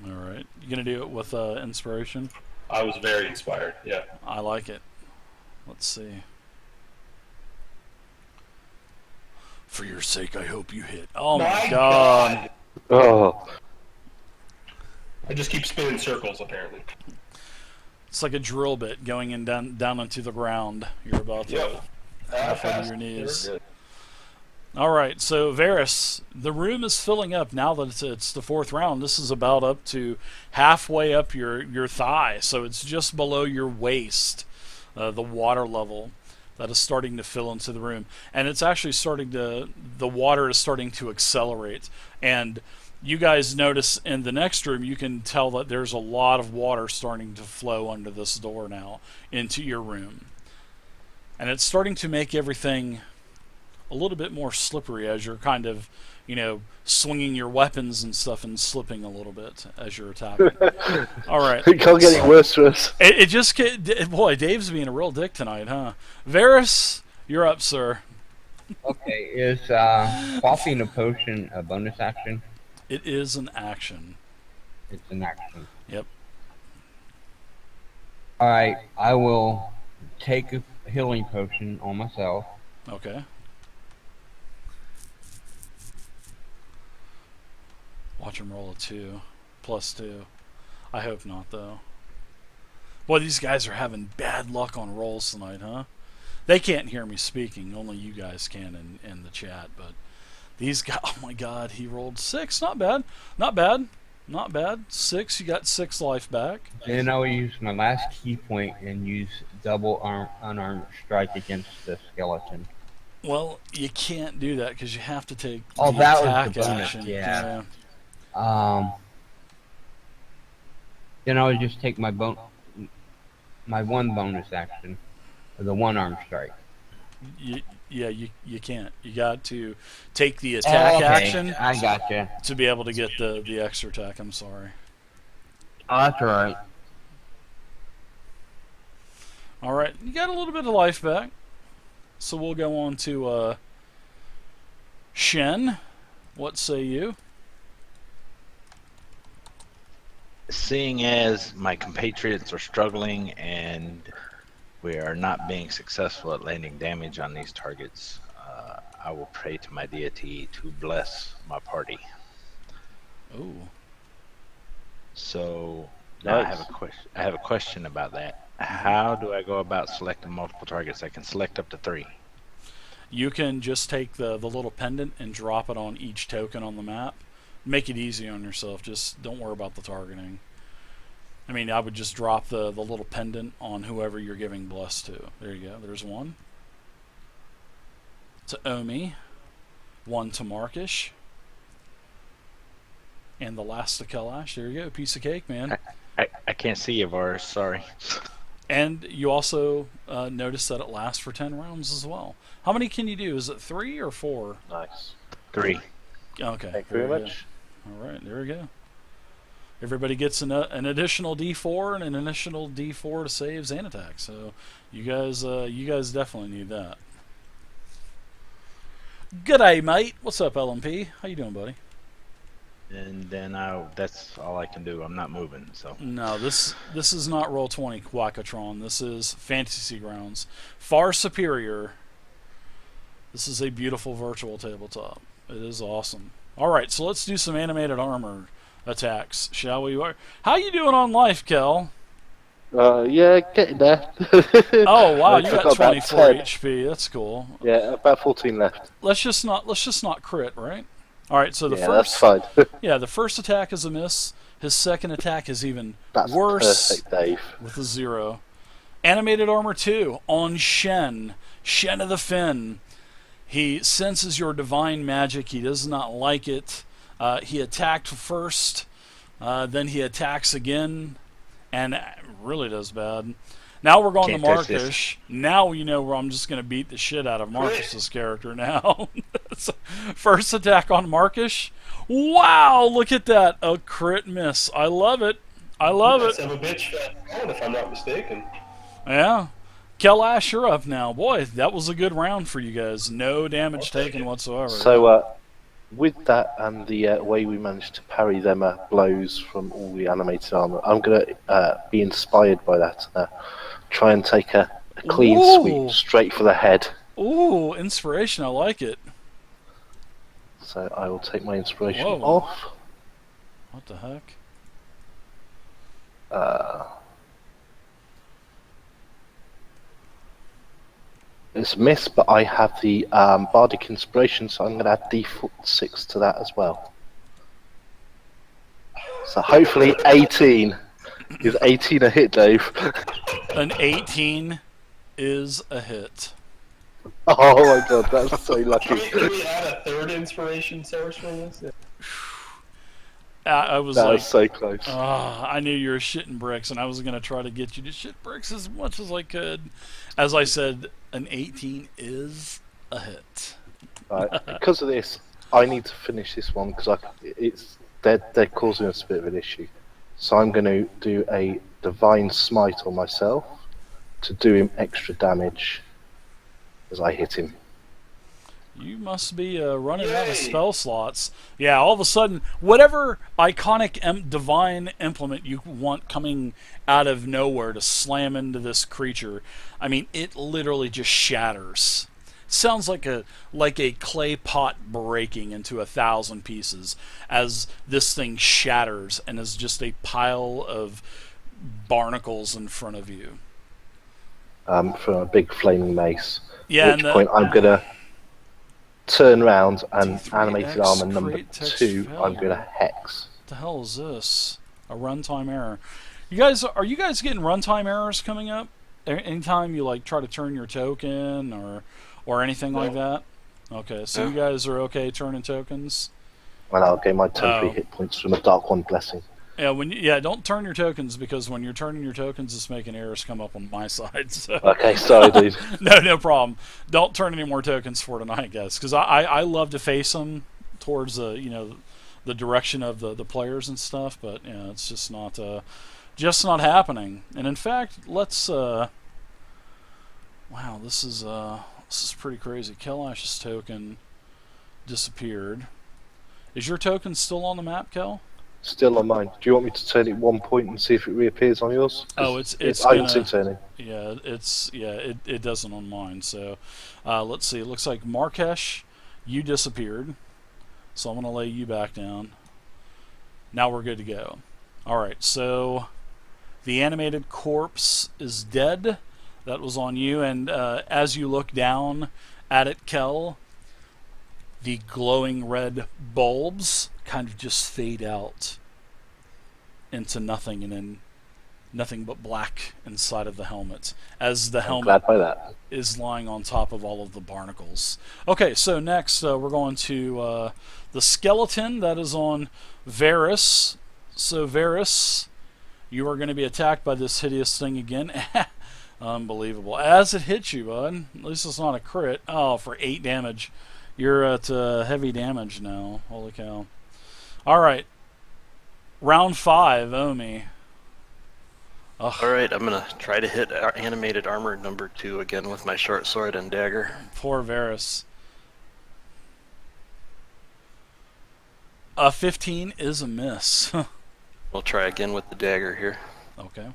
All right. You going to do it with inspiration? I was very inspired, yeah. I like it. Let's see. For your sake, I hope you hit. Oh my god. Oh, I just keep spinning circles, apparently. It's like a drill bit going in down into the ground. You're about to Yep. half over your knees. All right, so Varys, the room is filling up now that it's the 4th round. This is about up to halfway up your thigh, so it's just below your waist, the water level that is starting to fill into the room, and it's actually the water is starting to accelerate. And you guys notice in the next room, you can tell that there's a lot of water starting to flow under this door now into your room, and it's starting to make everything a little bit more slippery as you're kind of, swinging your weapons and stuff and slipping a little bit as you're attacking. All right. it can't get any worse for us. It just boy, Dave's being a real dick tonight, huh? Varys, you're up, sir. Okay, is popping a potion a bonus action? It is an action. It's an action. Yep. Alright, I will take a healing potion on myself. Okay. Watch him roll a 2. +2. I hope not, though. Boy, these guys are having bad luck on rolls tonight, huh? They can't hear me speaking. Only you guys can in the chat. But these guys, oh my god, he rolled 6. Not bad. Not bad. Not bad. 6. You got 6 life back. Then I'll use my last key point and use double unarmed strike against the skeleton. Well, you can't do that because you have to take Oh, the that was attack the bonus, action. yeah. Then I'll just take my one bonus action, the one arm strike. You can't. You got to take the attack action I gotcha. to be able to get the extra attack. I'm sorry. Oh, that's alright. All right, you got a little bit of life back, so we'll go on to Shen. What say you? Seeing as my compatriots are struggling and we are not being successful at landing damage on these targets, I will pray to my deity to bless my party. Oh. So Nice. I have a question about that. How do I go about selecting multiple targets? I can select up to 3. You can just take the little pendant and drop it on each token on the map. Make it easy on yourself. Just don't worry about the targeting. I mean, I would just drop the little pendant on whoever you're giving bless to. There you go. There's 1. To Omi. 1 to Markish. And the last to Kalash. There you go. Piece of cake, man. I can't see you, Varys. Sorry. And you also notice that it lasts for 10 rounds as well. How many can you do? Is it 3 or 4? Nice. 3. Okay. Thank you very good. much. All right, there we go. Everybody gets an additional D4 and an additional D4 to saves and attacks. So you guys definitely need that. G'day, mate. What's up, LMP? How you doing, buddy? And then that's all I can do. I'm not moving, so. No, this is not Roll20 Quackatron. This is Fantasy Grounds. Far superior. This is a beautiful virtual tabletop. It is awesome. All right, so let's do some animated armor attacks, shall we? How you doing on life, Kel? Yeah, getting there. Oh wow, I've you got about 24 10. HP. That's cool. Yeah, about 14 left. Let's just not crit, right? All right. So the Yeah, first, that's fine. yeah, the first attack is a miss. His second attack is even That's worse perfect, Dave. with a 0. Animated armor 2 on Shen. Shen of the Fin. He senses your divine magic. He does not like it. He attacked first, then he attacks again, and really does bad. Now we're going Can't to touch this. Markish. Now you know where I'm just going to beat the shit out of Marcus's character now. First attack on Markish. Wow, look at that. A crit miss. I love it. I love it. Son of a bitch, if I'm not mistaken. Yeah. Kelash, you're up now. Boy, that was a good round for you guys. No damage taken whatsoever. So, with that and the way we managed to parry them blows from all the animated armor, I'm going to be inspired by that. Try and take a clean sweep straight for the head. Ooh, inspiration. I like it. So I will take my inspiration Whoa. off. What the heck? It's a miss, but I have the Bardic Inspiration, so I'm going to add D6 to that as well. So hopefully 18. Is 18 a hit, Dave? An 18 is a hit. Oh my god, that's so lucky. Can we add a third inspiration source from this? I was That like, was so close. I knew you were shitting bricks, and I was going to try to get you to shit bricks as much as I could. As I said, an 18 is a hit. Right. Because of this, I need to finish this one because they're causing us a bit of an issue. So I'm going to do a Divine Smite on myself to do him extra damage as I hit him. You must be running out of spell slots. Yeah, all of a sudden, whatever iconic divine implement you want coming out of nowhere to slam into this creature, I mean, it literally just shatters. Sounds like a clay pot breaking into 1,000 pieces as this thing shatters and is just a pile of barnacles in front of you. From a big flaming mace. Yeah, At which point I'm going to turn around and D3X animated armor number create text 2, failure. I'm going to hex. What the hell is this? A runtime error. Are you guys getting runtime errors coming up? Anytime you like try to turn your token or anything like that? Okay, so you guys are okay turning tokens? And I'll gain my temporary hit points from a Dark One Blessing. Yeah, don't turn your tokens, because when you're turning your tokens, it's making errors come up on my side. So. Okay, sorry, dude. No problem. Don't turn any more tokens for tonight, guys, because I love to face them towards the direction of the players and stuff, but it's just not happening. And in fact, let's wow, this is pretty crazy. Kelash's token disappeared. Is your token still on the map, Kel? Still on mine. Do you want me to turn it 1 point and see if it reappears on yours? Oh, it's item turning. Yeah, it doesn't on mine. So let's see. It looks like Markesh, you disappeared. So I'm gonna lay you back down. Now we're good to go. All right. So the animated corpse is dead. That was on you. And as you look down at it, Kel, the glowing red bulbs kind of just fade out into nothing, and then nothing but black inside of the helmet, as the helmet is lying on top of all of the barnacles. Okay, so next we're going to the skeleton that is on Varys. So Varys, you are going to be attacked by this hideous thing again. Unbelievable. As it hits you, bud. At least it's not a crit. Oh, for 8 damage. You're at heavy damage now. Holy cow. Alright. Round 5, Omi. Alright, I'm going to try to hit animated armor number 2 again with my short sword and dagger. Poor Varys. A 15 is a miss. We'll try again with the dagger here. Okay.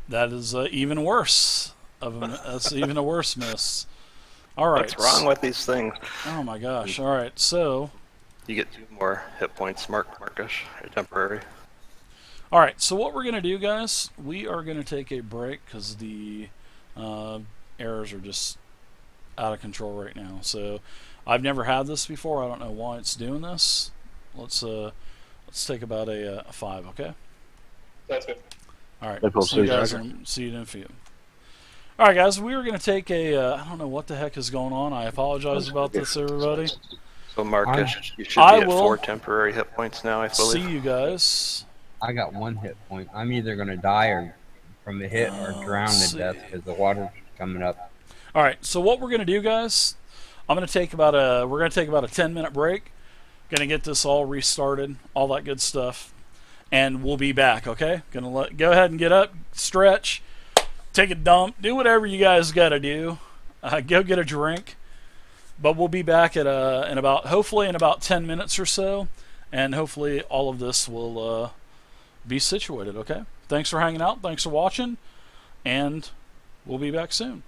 That is even worse. That's even a worse miss. Alright. What's wrong with these things? Oh my gosh. Alright, so... You get 2 more hit points, Markish, temporary. Alright, so what we're going to do, guys, we are going to take a break because the errors are just out of control right now. So I've never had this before. I don't know why it's doing this. Let's take about a 5, okay? That's good. Alright, No problem, see you in a few. Alright guys, we are going to take a, I don't know what the heck is going on. I apologize about this, everybody. So Marcus, you should be at 4 temporary hit points now, I believe. See you guys. I got 1 hit point. I'm either going to die or from the hit or drown to death because the water's coming up. All right. So what we're gonna do, guys? We're gonna take about a 10-minute break. Gonna get this all restarted, all that good stuff, and we'll be back. Okay? Go ahead and get up, stretch, take a dump, do whatever you guys gotta do. Go get a drink. But we'll be back at hopefully in about 10 minutes or so, and hopefully all of this will be situated. Okay? Thanks for hanging out. Thanks for watching, and we'll be back soon.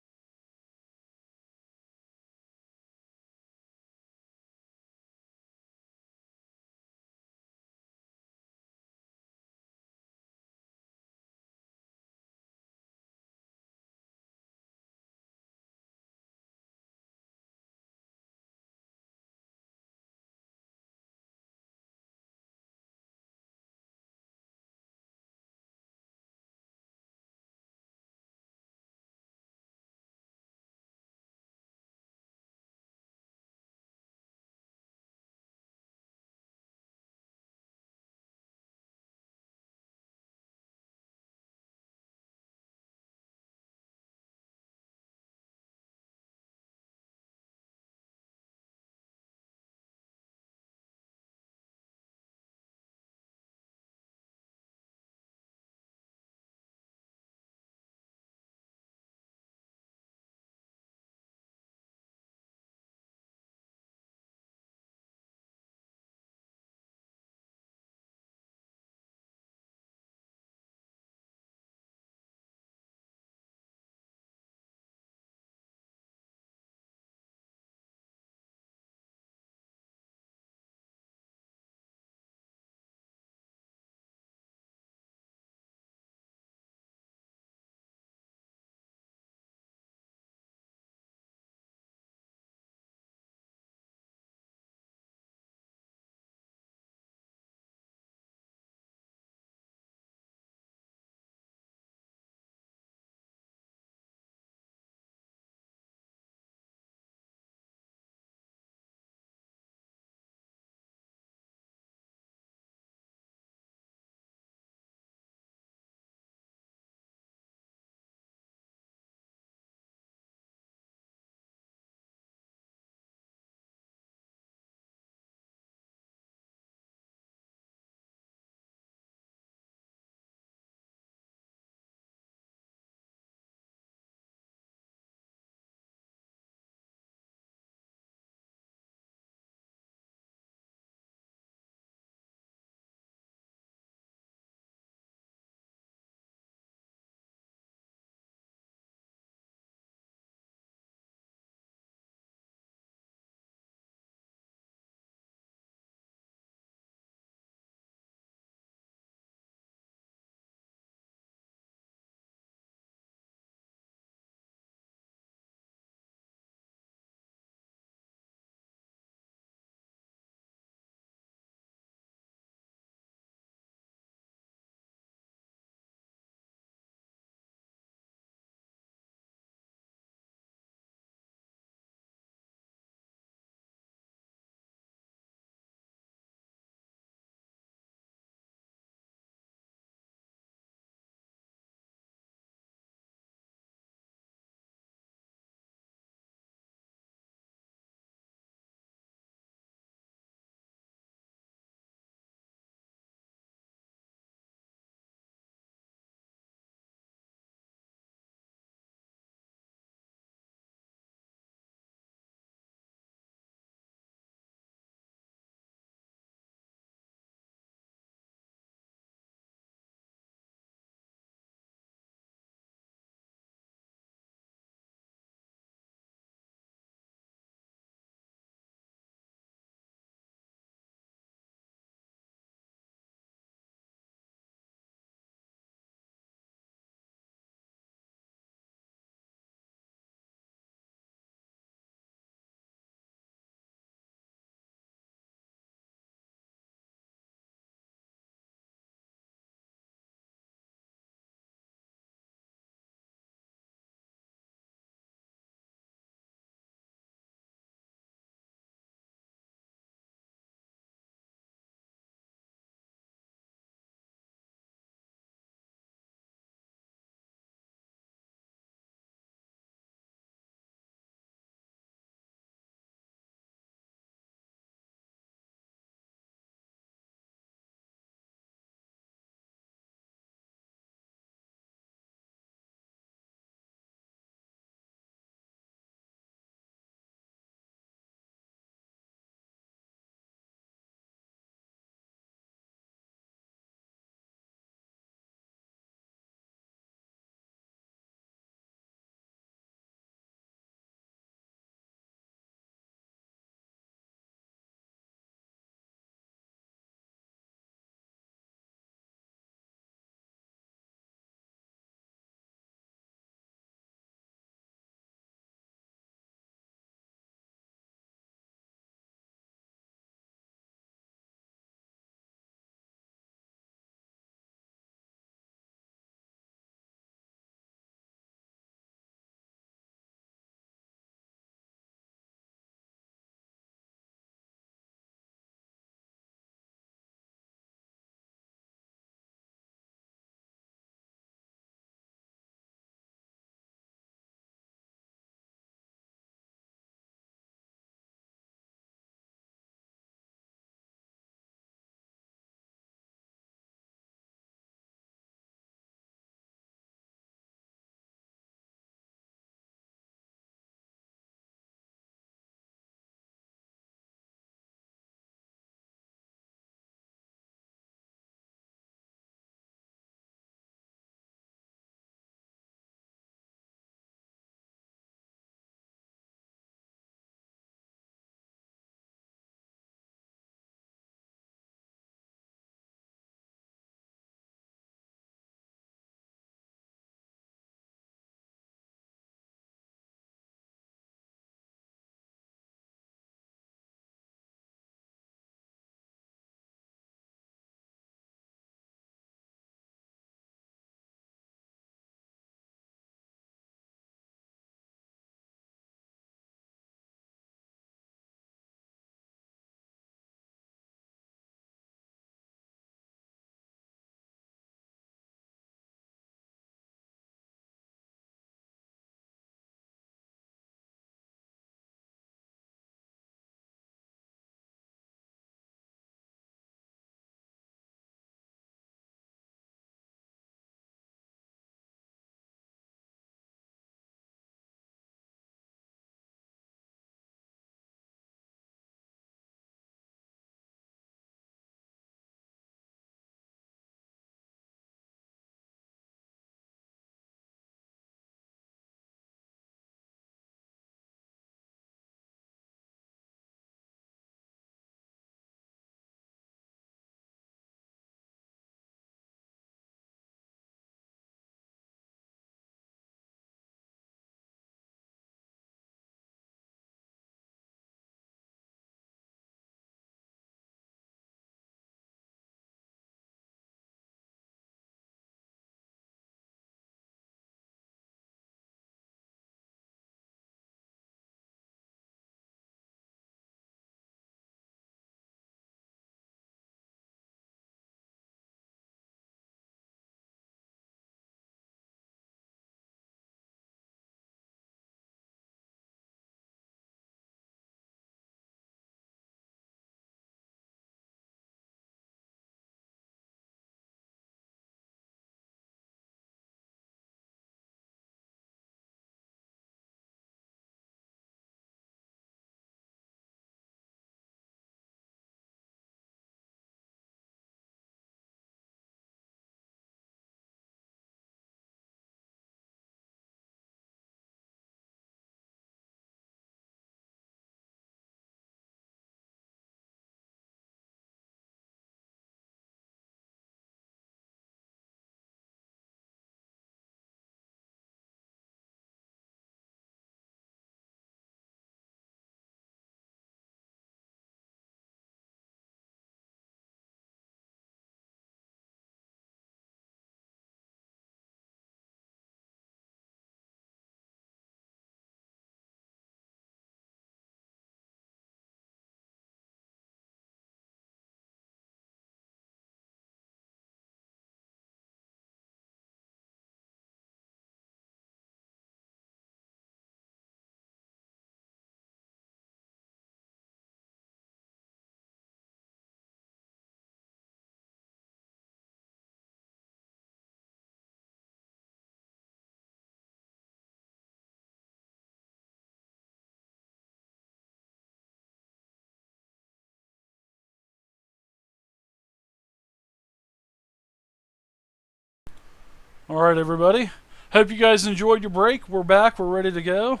All right, everybody. Hope you guys enjoyed your break. We're back. We're ready to go.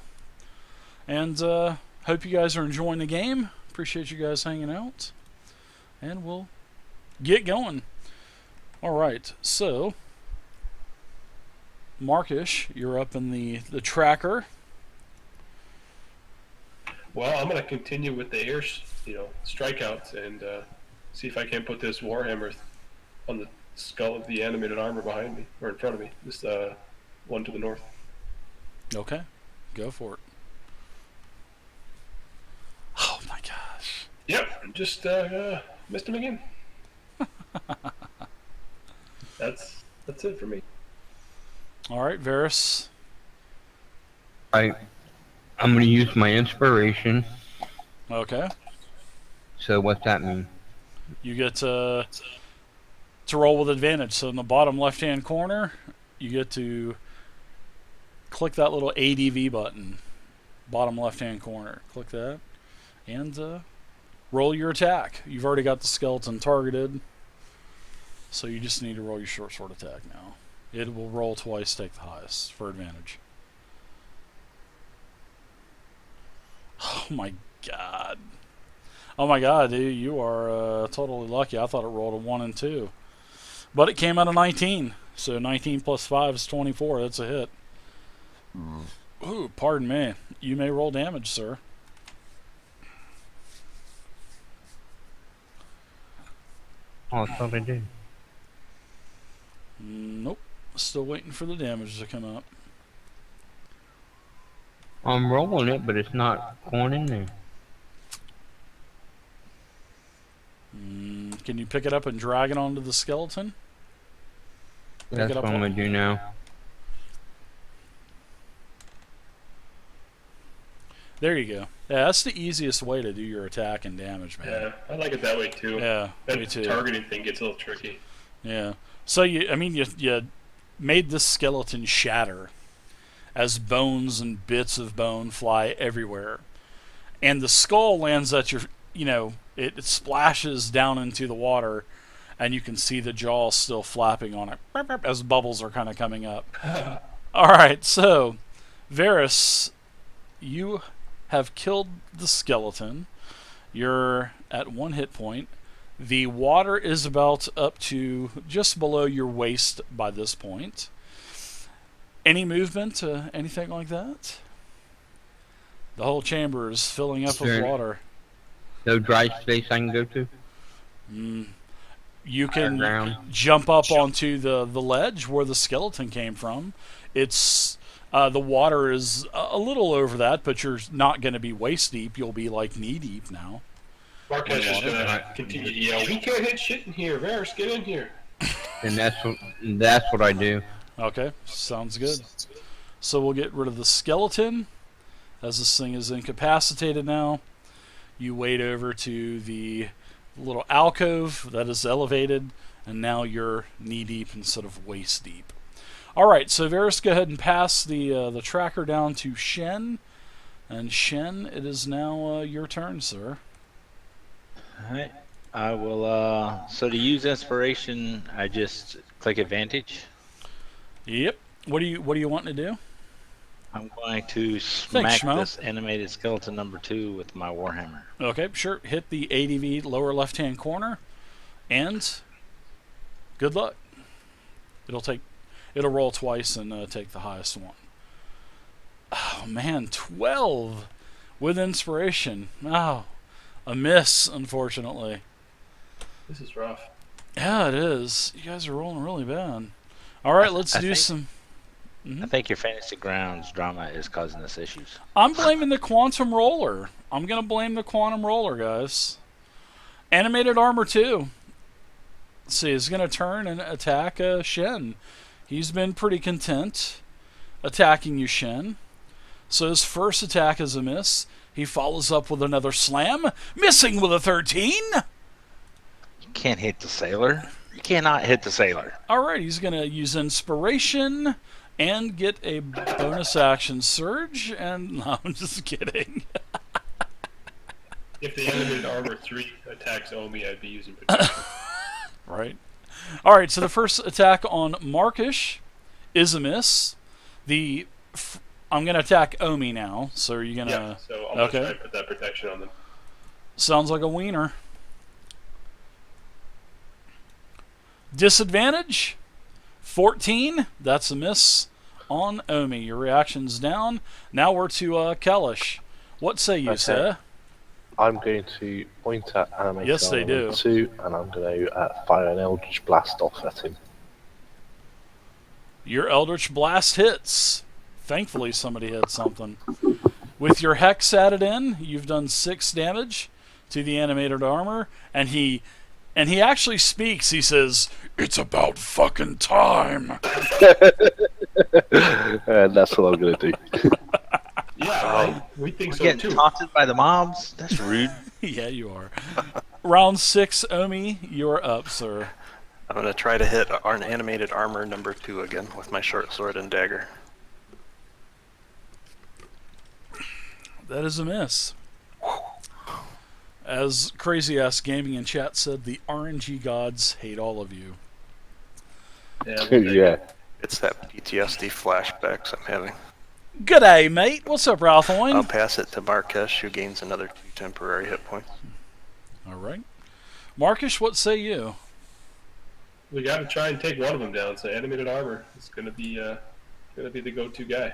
And hope you guys are enjoying the game. Appreciate you guys hanging out. And we'll get going. All right. So, Markish, you're up in the tracker. Well, I'm going to continue with the air, strikeouts and see if I can put this Warhammer on the skull of the animated armor behind me, or in front of me. This one to the north. Okay. Go for it. Oh, my gosh. Yep, just missed him again. That's it for me. All right, Varys. I'm going to use my inspiration. Okay. So what's that mean? You get to roll with advantage. So in the bottom left-hand corner, you get to click that little ADV button. Bottom left-hand corner. Click that. And roll your attack. You've already got the skeleton targeted. So you just need to roll your short sword attack now. It will roll twice, take the highest for advantage. Oh my god. Oh my god, dude, you are totally lucky. I thought it rolled a 1 and 2. But it came out of 19. So 19 plus 5 is 24. That's a hit. Ooh, pardon me. You may roll damage, sir. Oh, that's what I did. Nope. Still waiting for the damage to come up. I'm rolling it, but it's not going in there. Can you pick it up and drag it onto the skeleton? That's it up what I'm going to do now. There you go. Yeah, that's the easiest way to do your attack and damage, man. Yeah, I like it that way too. Yeah, that me too. targeting thing gets a little tricky. Yeah. So you made this skeleton shatter as bones and bits of bone fly everywhere, and the skull lands at your, it splashes down into the water, and you can see the jaw still flapping on it as bubbles are kind of coming up. All right, so Varys, you have killed the skeleton. You're at 1 hit point. The water is about up to just below your waist by this point. Any movement, anything like that? The whole chamber is filling up with water. No dry space I can go to? You can jump up onto the ledge where the skeleton came from. It's the water is a little over that, but you're not going to be waist deep. You'll be like knee deep now. Marquez is going to continue to yell, "We can't hit shit in here. Varys, get in here." And that's what I do. Okay, sounds good. So we'll get rid of the skeleton, as this thing is incapacitated now. You wade over to the little alcove that is elevated, and now you're knee deep instead of waist deep. All right, so Varys, go ahead and pass the tracker down to Shen, and Shen, it is now your turn, sir. All right. I will. So to use inspiration, I just click advantage. Yep. What do you want to do? I'm going to smack this animated skeleton number 2 with my warhammer. Okay, sure. Hit the ADV lower left-hand corner, and good luck. It'll roll twice and take the highest one. Oh man, 12 with inspiration. Oh, a miss, unfortunately. This is rough. Yeah, it is. You guys are rolling really bad. All right, let's do some. I think your Fantasy Grounds drama is causing us issues. I'm blaming the Quantum Roller. I'm going to blame the Quantum Roller, guys. Animated Armor 2. Let's see, is going to turn and attack Shen. He's been pretty content attacking you, Shen. So his first attack is a miss. He follows up with another slam, missing with a 13. You can't hit the sailor. You cannot hit the sailor. All right, he's going to use Inspiration and get a bonus action surge. And no, I'm just kidding. If the animated armor 3 attacks Omi, I'd be using protection. Right. All right, so the first attack on Markish is a miss. I'm going to attack Omi now. So are you going to... Yeah, so I'm going to try and put that protection on them. Sounds like a wiener. Disadvantage, 14. That's a miss on Omi. Your reaction's down. Now we're to Kelish. What say you, sir? I'm going to point at animated Yes, they do. armor 2, and I'm going to fire an Eldritch Blast off at him. Your Eldritch Blast hits. Thankfully, somebody had something. With your Hex added in, you've done 6 damage to the animated armor, and he actually speaks. He says, "It's about fucking time." And that's what I'm going to do. Yeah, we think We're so getting too. taunted by the mobs? That's rude. Yeah, you are. Round 6, Omi, you're up, sir. I'm going to try to hit our animated armor number 2 again with my short sword and dagger. That is a miss. As Crazy Ass Gaming in chat said, the RNG gods hate all of you. Yeah. It's that PTSD flashbacks I'm having. G'day, mate. What's up, Ralphoin? I'll pass it to Markesh, who gains another 2 temporary hit points. All right. Marcus, what say you? We got to try and take one of them down. So animated armor is going to be the go-to guy.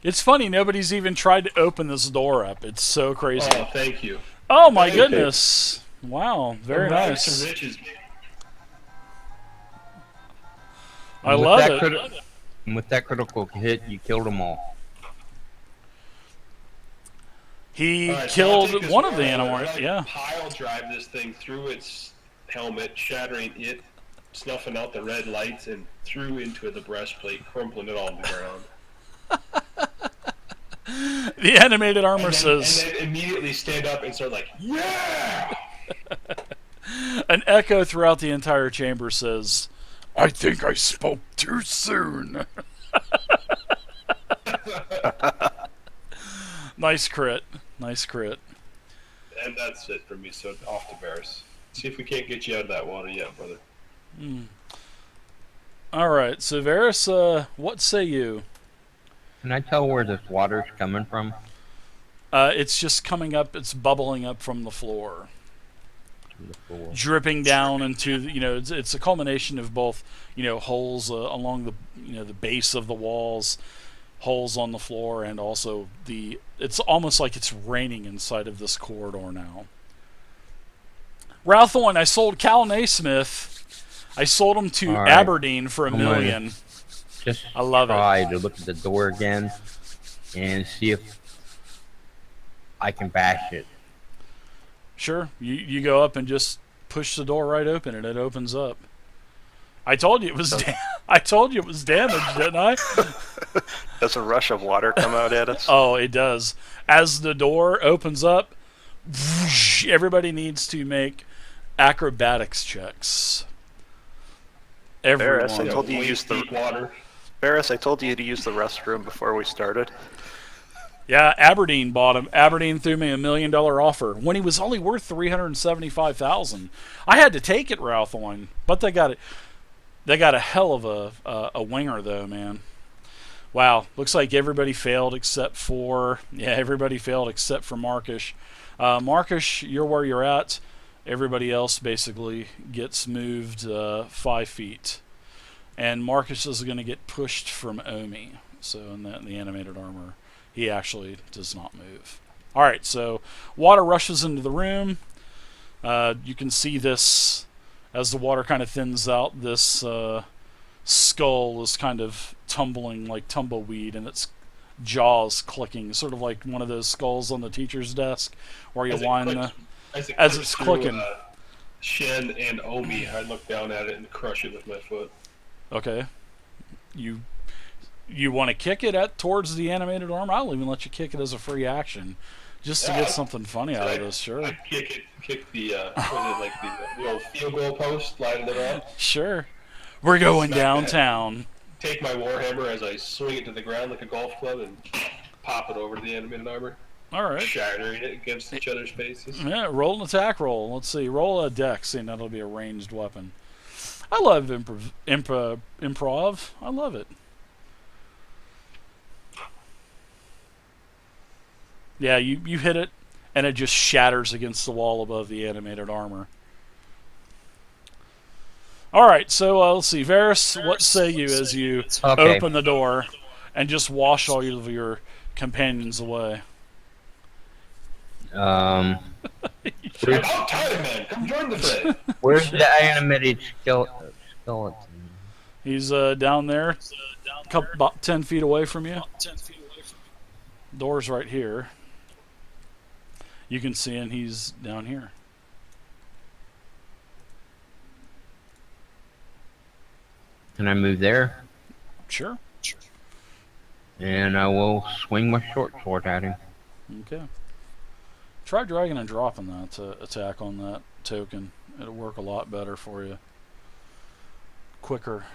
It's funny, nobody's even tried to open this door up. It's so crazy. Oh, thank you. Oh my Thank you. goodness. Wow, very Rags nice. to riches. I love it. And with that critical hit, you killed them all. He All right, so I'll killed take this one of the armor, animals. like, Yeah. Pile drive this thing through its helmet, shattering it, snuffing out the red lights, and through into the breastplate, crumpling it all on the ground. The animated armor And says, then immediately stand up and start like, yeah! an echo throughout the entire chamber says, "I think I spoke too soon." Nice crit. Nice crit. And that's it for me, so off to Varys. See if we can't get you out of that water yet, brother. All right, so Varys, what say you? Can I tell where this water's coming from? It's just coming up. It's bubbling up from the floor, dripping down into it's a culmination of both holes along the base of the walls, holes on the floor, and also it's almost like it's raining inside of this corridor now. Ralph, I sold Cal Naismith. I sold him to All right. Aberdeen for $1 I'm gonna- million. Just I love it. try to look at the door again and see if I can bash it. Sure, you go up and just push the door right open, and it opens up. I told you it was. I told you it was damaged, didn't I? Does a rush of water come out at us? Oh, it does. As the door opens up, whoosh, everybody needs to make acrobatics checks. Everyone. Varys, I told you to use the Waist-deep water. Varys, I told you to use the restroom before we started. Yeah, Aberdeen bought him. Aberdeen threw me $1 million offer when he was only worth $375,000. I had to take it, Ralph on, but they got it. They got a hell of a winger though, man. Wow, looks like everybody failed except for Marcus. Marcus, you're where you're at. Everybody else basically gets moved 5 feet, and Marcus is going to get pushed from Omi. So in the animated armor, he actually does not move. All right, so water rushes into the room. You can see this as the water kind of thins out. This skull is kind of tumbling like tumbleweed, and its jaws clicking, sort of like one of those skulls on the teacher's desk where you wind the. As it's clicking. Shen and Omi, I look down at it and crush it with my foot. Okay. You want to kick it towards the animated arm? I'll even let you kick it as a free action, just to get something funny out of this. Sure. I kick the was it like the old field goal post, lighting it up. Sure. We're going Smack downtown. Take my warhammer as I swing it to the ground like a golf club and pop it over to the animated armor. All right. Shattering it against each other's faces. Yeah, roll an attack roll. Let's see. Roll a dex, and that'll be a ranged weapon. I love improv. I love it. Yeah, you hit it, and it just shatters against the wall above the animated armor. All right, so let's see, Varys. What say you as you Okay. open the door and just wash all of your companions away? Where's, About time, man. Come join the fray. Where's the animated skeleton? He's down there, about 10 feet away from you. Door's right here. You can see him. He's down here. Can I move there? Sure. And I will swing my short sword at him. Okay. Try dragging and dropping that attack on that token. It'll work a lot better for you. Quicker.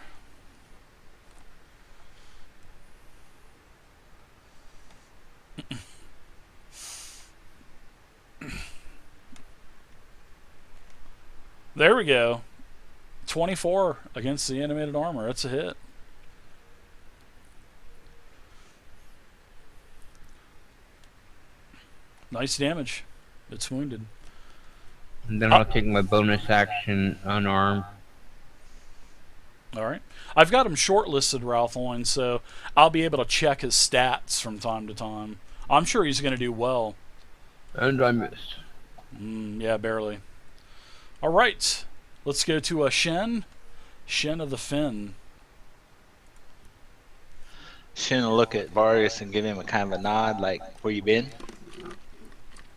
There we go. 24 against the animated armor. That's a hit. Nice damage. It's wounded. And then I'll take my bonus action unarmed. All right. I've got him shortlisted, Ralphoin, so I'll be able to check his stats from time to time. I'm sure he's going to do well. And I missed. Yeah, barely. All right. Let's go to Shen. Shen of the Finn. Shin will look at Vargas and give him a kind of a nod, like, where you been?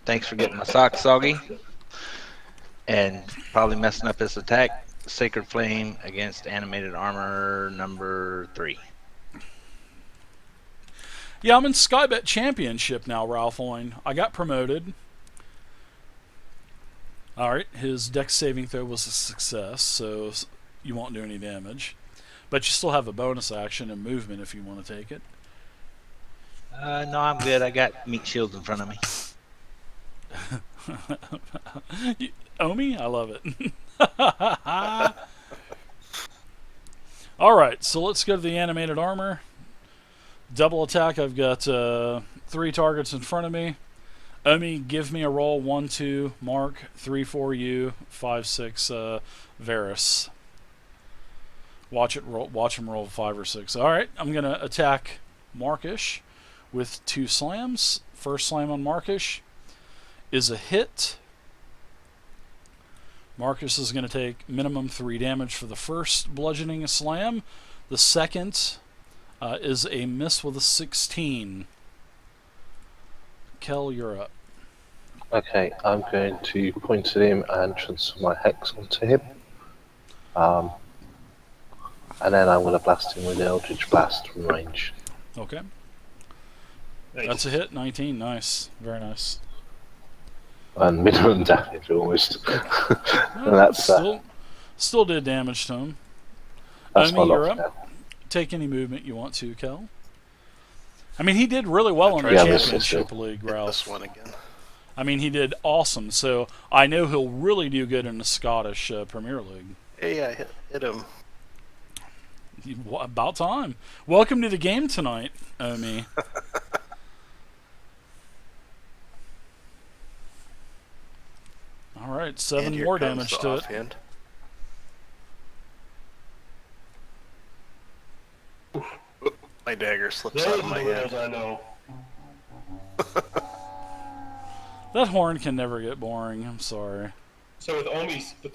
Thanks for getting my socks soggy. And probably messing up his attack. Sacred Flame against animated armor number 3. Yeah, I'm in Skybet Championship now, Ralphoin. I got promoted. All right, his dex saving throw was a success, so you won't do any damage. But you still have a bonus action and movement if you want to take it. No, I'm good. I got meat shields in front of me. Omi? I love it. All right, so let's go to the animated armor. Double attack. I've got 3 targets in front of me. Omi, give me a roll. 1, 2, Mark. 3, 4, you. 5, 6, Varys. Watch him roll 5 or 6. All right, I'm gonna attack Markish with 2 slams. First slam on Markish is a hit. Marcus is going to take minimum 3 damage for the first bludgeoning slam. The second is a miss with a 16. Kel, you're up. okay, I'm going to point at him and transfer my hex onto him. And then I'm going to blast him with the Eldritch Blast from range. Okay. Nice. That's a hit. 19. Nice. Very nice. And minimum damage almost. And that's still did damage to him. that's Omi, my you're loss up. now. Take any movement you want to, Kel. I mean, he did really well in the Yeah, this is championship good. league, Hit Ralph. this one again. I mean, he did awesome. So I know he'll really do good in the Scottish Premier League. Hey, I hit him. About time. Welcome to the game tonight, Omi. All right, 7 And here more comes damage the to it. offhand. My dagger slips out Those of are my the hand. rules I know. That horn can never get boring. I'm sorry. So with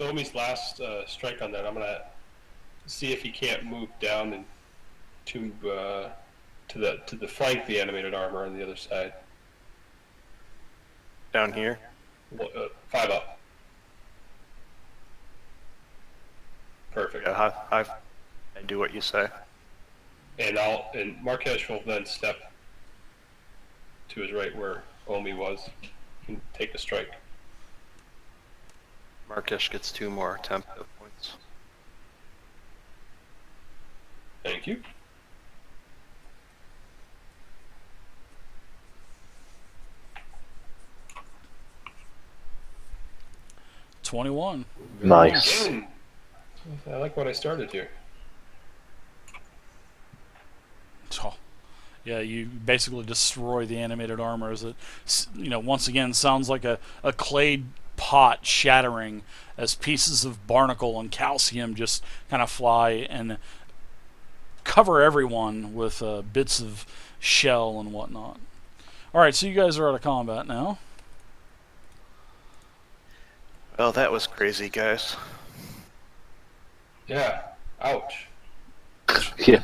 Omi's last strike on that, I'm gonna see if he can't move down and to the flank the animated armor on the other side. Down here. 5 up. Perfect. Yeah, I do what you say. And Marquez will then step to his right where Omi was and take the strike. Markish gets 2 more temp hit points. Thank you. '21. Nice. Again, I like what I started here. Oh, yeah, you basically destroy the animated armor as it, once again sounds like a clay pot shattering as pieces of barnacle and calcium just kind of fly and cover everyone with bits of shell and whatnot. All right, so you guys are out of combat now. Well, that was crazy, guys. Yeah. Ouch. Yeah.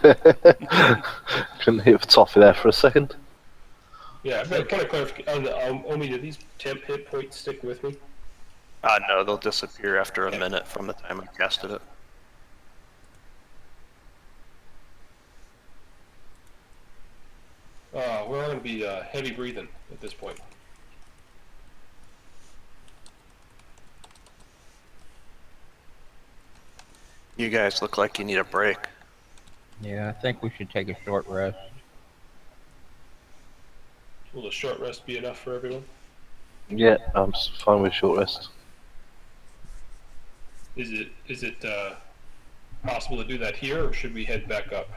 Couldn't hit the toffee there for a second. Yeah, I've got a kind of clarification. Omi, do these temp hit points stick with me? No, they'll disappear after a minute from the time I casted it. We're all going to be heavy breathing at this point. You guys look like you need a break. Yeah, I think we should take a short rest. Will a short rest be enough for everyone? Yeah, I'm fine with short rest. Is it possible to do that here, or should we head back up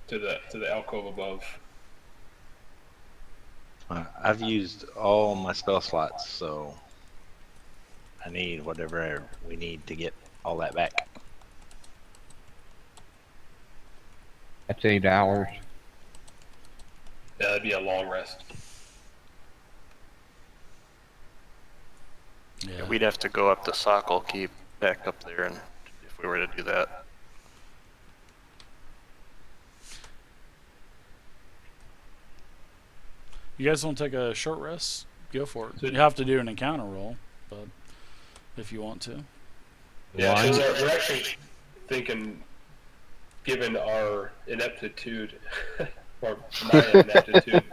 to the alcove above? I've used all my spell slots, so I need whatever we need to get all that back. That's 8 hours. Yeah, that'd be a long rest. Yeah. We'd have to go up to Sokol Keep back up there, and if we were to do that. You guys want to take a short rest? Go for it. So- You have to do an encounter roll, but if you want to. Yeah, One. so we're actually thinking, given our ineptitude, or my ineptitude,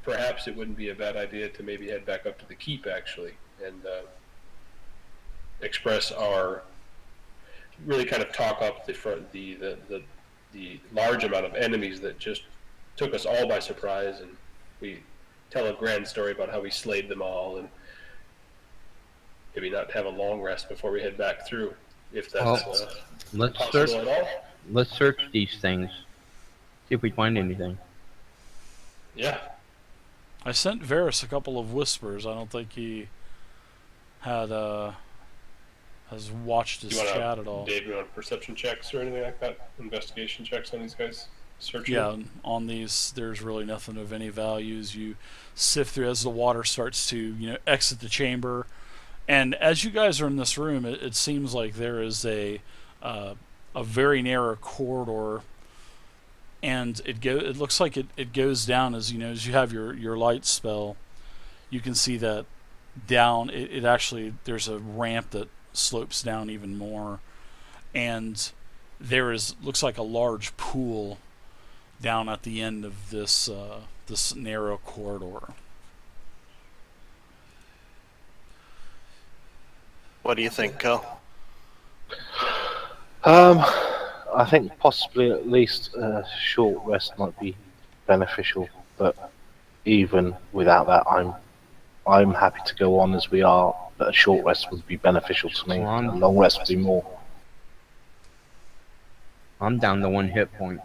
perhaps it wouldn't be a bad idea to maybe head back up to the keep actually, and express our, really kind of talk up the large amount of enemies that just took us all by surprise, and we tell a grand story about how we slayed them all, and maybe not have a long rest before we head back through, if that's Well, Let's possible search. at all. Let's search these things. See if we find anything. Yeah. I sent Varys a couple of whispers. I don't think he had has watched his Do you want chat at all. Dave, you want perception checks or anything like that? Investigation checks on these guys? Searching? Yeah, on these, there's really nothing of any values. You sift through as the water starts to, exit the chamber, and as you guys are in this room, it seems like there is a very narrow corridor, and it looks like it goes down as as you have your light spell. You can see that down. It actually, there's a ramp that slopes down even more, and looks like a large pool down at the end of this narrow corridor. What do you think, Kel? I think possibly at least a short rest might be beneficial, but even without that, I'm happy to go on as we are. But a short rest would be beneficial to me. Well, A long rest would be more. I'm down to 1 hit point.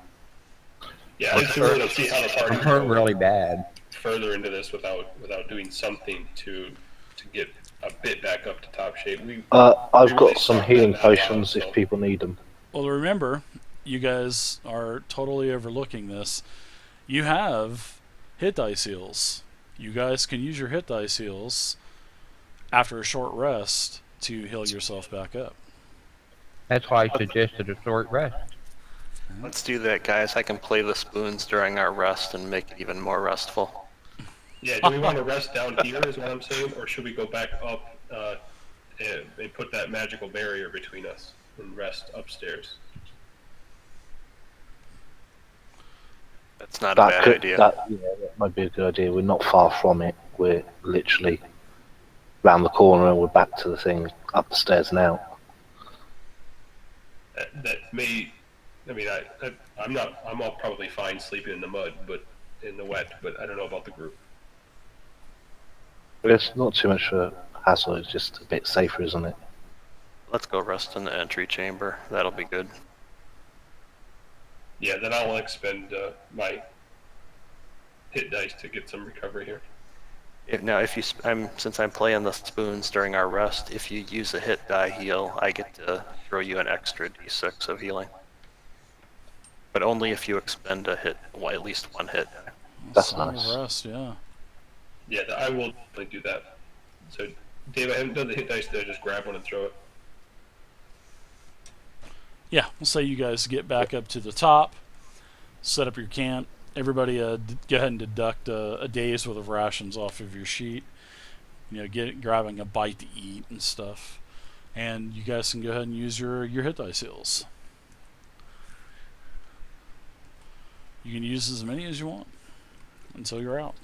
Yeah, I just really don't see how the party I'm hurt really bad. further into this without doing something to get a bit back up to top shape. I've got some healing potions if people need them. Well, remember, you guys are totally overlooking this. You have hit dice heals. You guys can use your hit dice heals after a short rest to heal yourself back up. That's why I suggested a short rest. Let's do that, guys. I can play the spoons during our rest and make it even more restful. Yeah, do we want to rest down here is what I'm saying, or should we go back up and put that magical barrier between us and rest upstairs? That's not a bad idea. That might be a good idea. We're not far from it. We're literally round the corner and we're back to the thing up the stairs now. That may, I mean, I'm all probably fine sleeping in the mud, but in the wet, but I don't know about the group. It's not too much of a hassle. It's just a bit safer, isn't it? let's go rest in the entry chamber. That'll be good. Yeah, then I'll expend my hit dice to get some recovery here. Now, if you, since I'm playing the spoons during our rest, if you use a hit die heal, I get to throw you an extra d6 of healing. But only if you expend a hit, well, at least one hit. That's Song nice. of Rest, yeah. Yeah, I will definitely do that. So, Dave, I haven't done the hit dice there. Just grab one and throw it. Yeah, we'll say you guys get back up to the top, set up your camp. Everybody go ahead and deduct a day's worth of rations off of your sheet. You know, grabbing a bite to eat and stuff. And you guys can go ahead and use your hit dice heals. You can use as many as you want until you're out.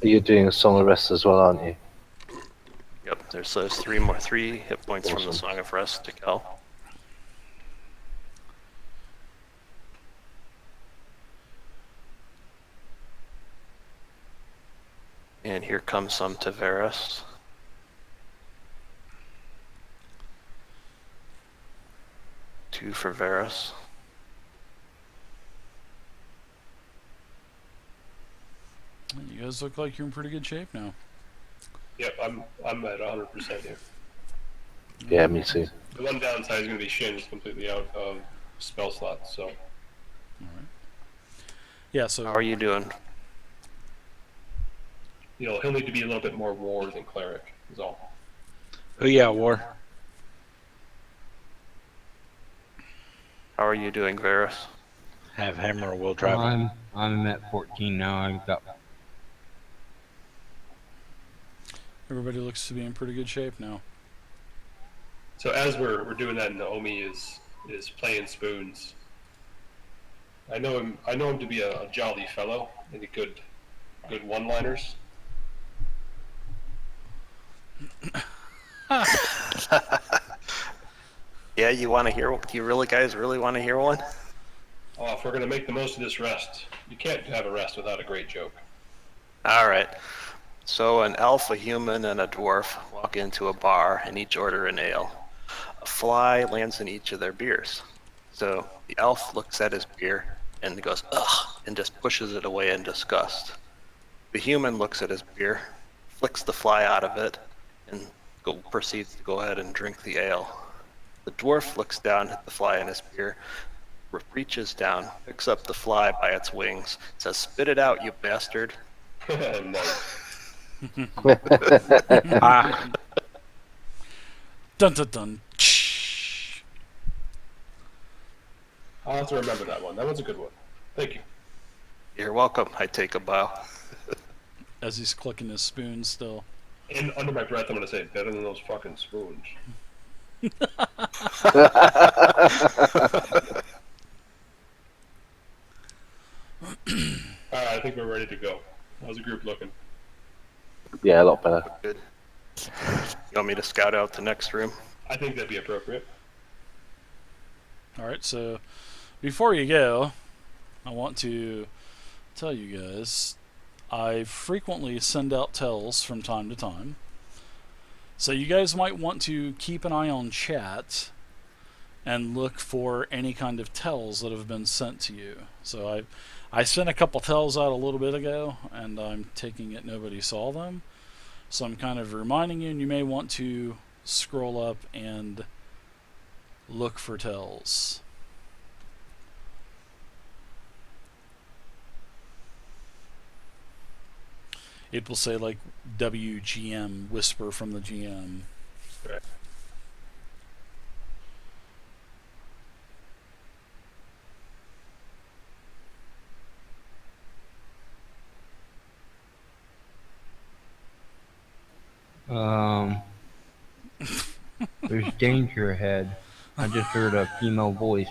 You're doing a Song of Rest as well, aren't you? Yep, there's those three hit points from the Awesome. Song of Rest to Cal. And here comes some to Varus. Two for Varus. You guys look like you're in pretty good shape now. Yep, I'm at 100% here. Yeah, me too. The one downside is going to be Shin's completely out of spell slots, so. Yeah, so How are you doing? You know, he'll need to be a little bit more war than cleric, is all. Who you at war? How are you doing, Varus? Have hammer or will drive. I'm at 14 now. I've got. everybody looks to be in pretty good shape now. So as we're doing that, Naomi is playing spoons. I know him to be a jolly fellow, and good one-liners. Yeah, you want to hear? Do you guys really want to hear one? Oh, if we're gonna make the most of this rest, you can't have a rest without a great joke. All right. So an elf, a human, and a dwarf walk into a bar and each order an ale. A fly lands in each of their beers. So the elf looks at his beer and goes, ugh, and just pushes it away in disgust. The human looks at his beer, flicks the fly out of it, and proceeds to go ahead and drink the ale. The dwarf looks down at the fly in his beer, reaches down, picks up the fly by its wings, says, "Spit it out, you bastard." Nice. Ah, Dun dun dun. I'll have to remember that one. That was a good one. Thank you. You're welcome. I take a bow. As he's clicking his spoon still. And under my breath, I'm gonna say better than those fucking spoons. All right, I think we're ready to go. How's the group looking? Yeah, a lot better. Good. You want me to scout out the next room? I think that'd be appropriate. Alright, so before you go, I want to tell you guys I frequently send out tells from time to time. So you guys might want to keep an eye on chat and look for any kind of tells that have been sent to you. So I sent a couple tells out a little bit ago, and I'm taking it nobody saw them. So I'm kind of reminding you, and you may want to scroll up and look for tells. It will say like WGM, whisper from the GM. Right. There's danger ahead. I just heard a female voice.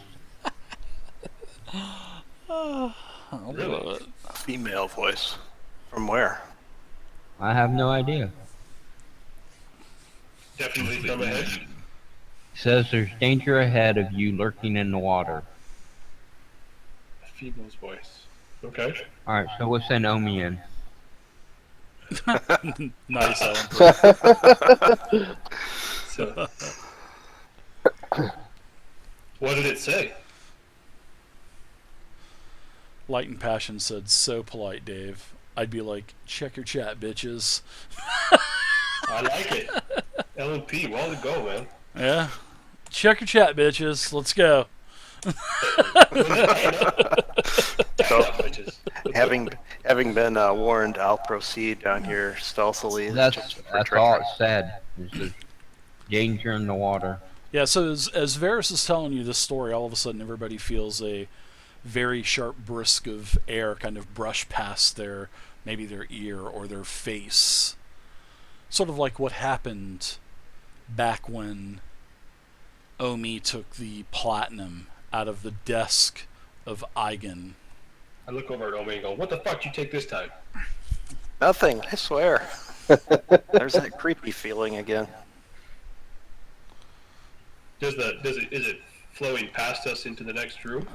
I Really? love it. A female voice. From where? I have no idea. Definitely come ahead. Says there's danger ahead of you lurking in the water. A female's voice. Okay. Alright, so we'll send Omi in. Nice, Ellen. So, What did it say? Light and Passion said, "So polite, Dave." I'd be like, "Check your chat, bitches." I like it. LMP, well to go, man. Yeah. Check your chat, bitches. Let's go. So, Bitches. having been warned, I'll proceed down here stealthily. That's just for that's trickery. all it said. There's just danger in the water. Yeah, so as Varys is telling you this story, all of a sudden everybody feels a very sharp brisk of air kind of brush past maybe their ear or their face. Sort of like what happened back when Omi took the platinum out of the desk of Eigen. I look over at Omi and go, "What the fuck did you take this time?" Nothing, I swear. There's that creepy feeling again. Is it flowing past us into the next room?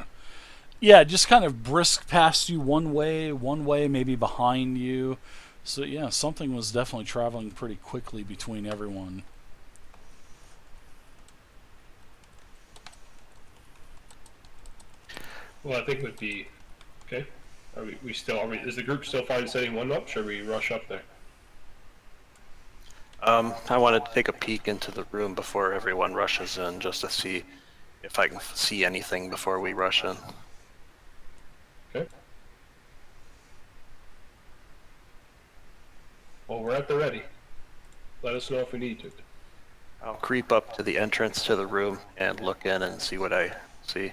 Yeah, just kind of brisk past you one way maybe behind you. So yeah, something was definitely traveling pretty quickly between everyone. Well, I think it would be okay. Is the group still fine setting one up? Should we rush up there? I wanted to take a peek into the room before everyone rushes in, just to see if I can see anything before we rush in. Okay. Well, we're at the ready. Let us know if we need to. I'll creep up to the entrance to the room and look in and see what I see.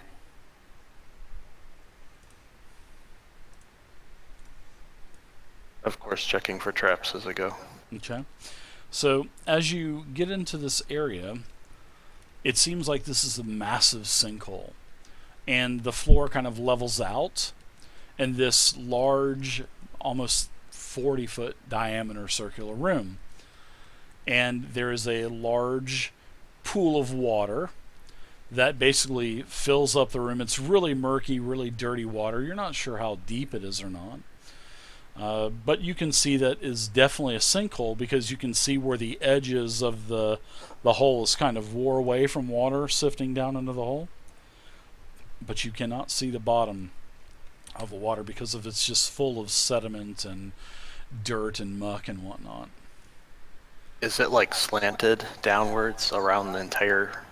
Of course, checking for traps as I go. Okay. So as you get into this area, it seems like this is a massive sinkhole. And the floor kind of levels out, and this large, almost 40-foot diameter circular room. And there is a large pool of water that basically fills up the room. It's really murky, really dirty water. You're not sure how deep it is or not. But you can see that is definitely a sinkhole because you can see where the edges of the hole is kind of wore away from water sifting down into the hole. But you cannot see the bottom of the water because of it's just full of sediment and dirt and muck and whatnot. Is it like slanted downwards around the entire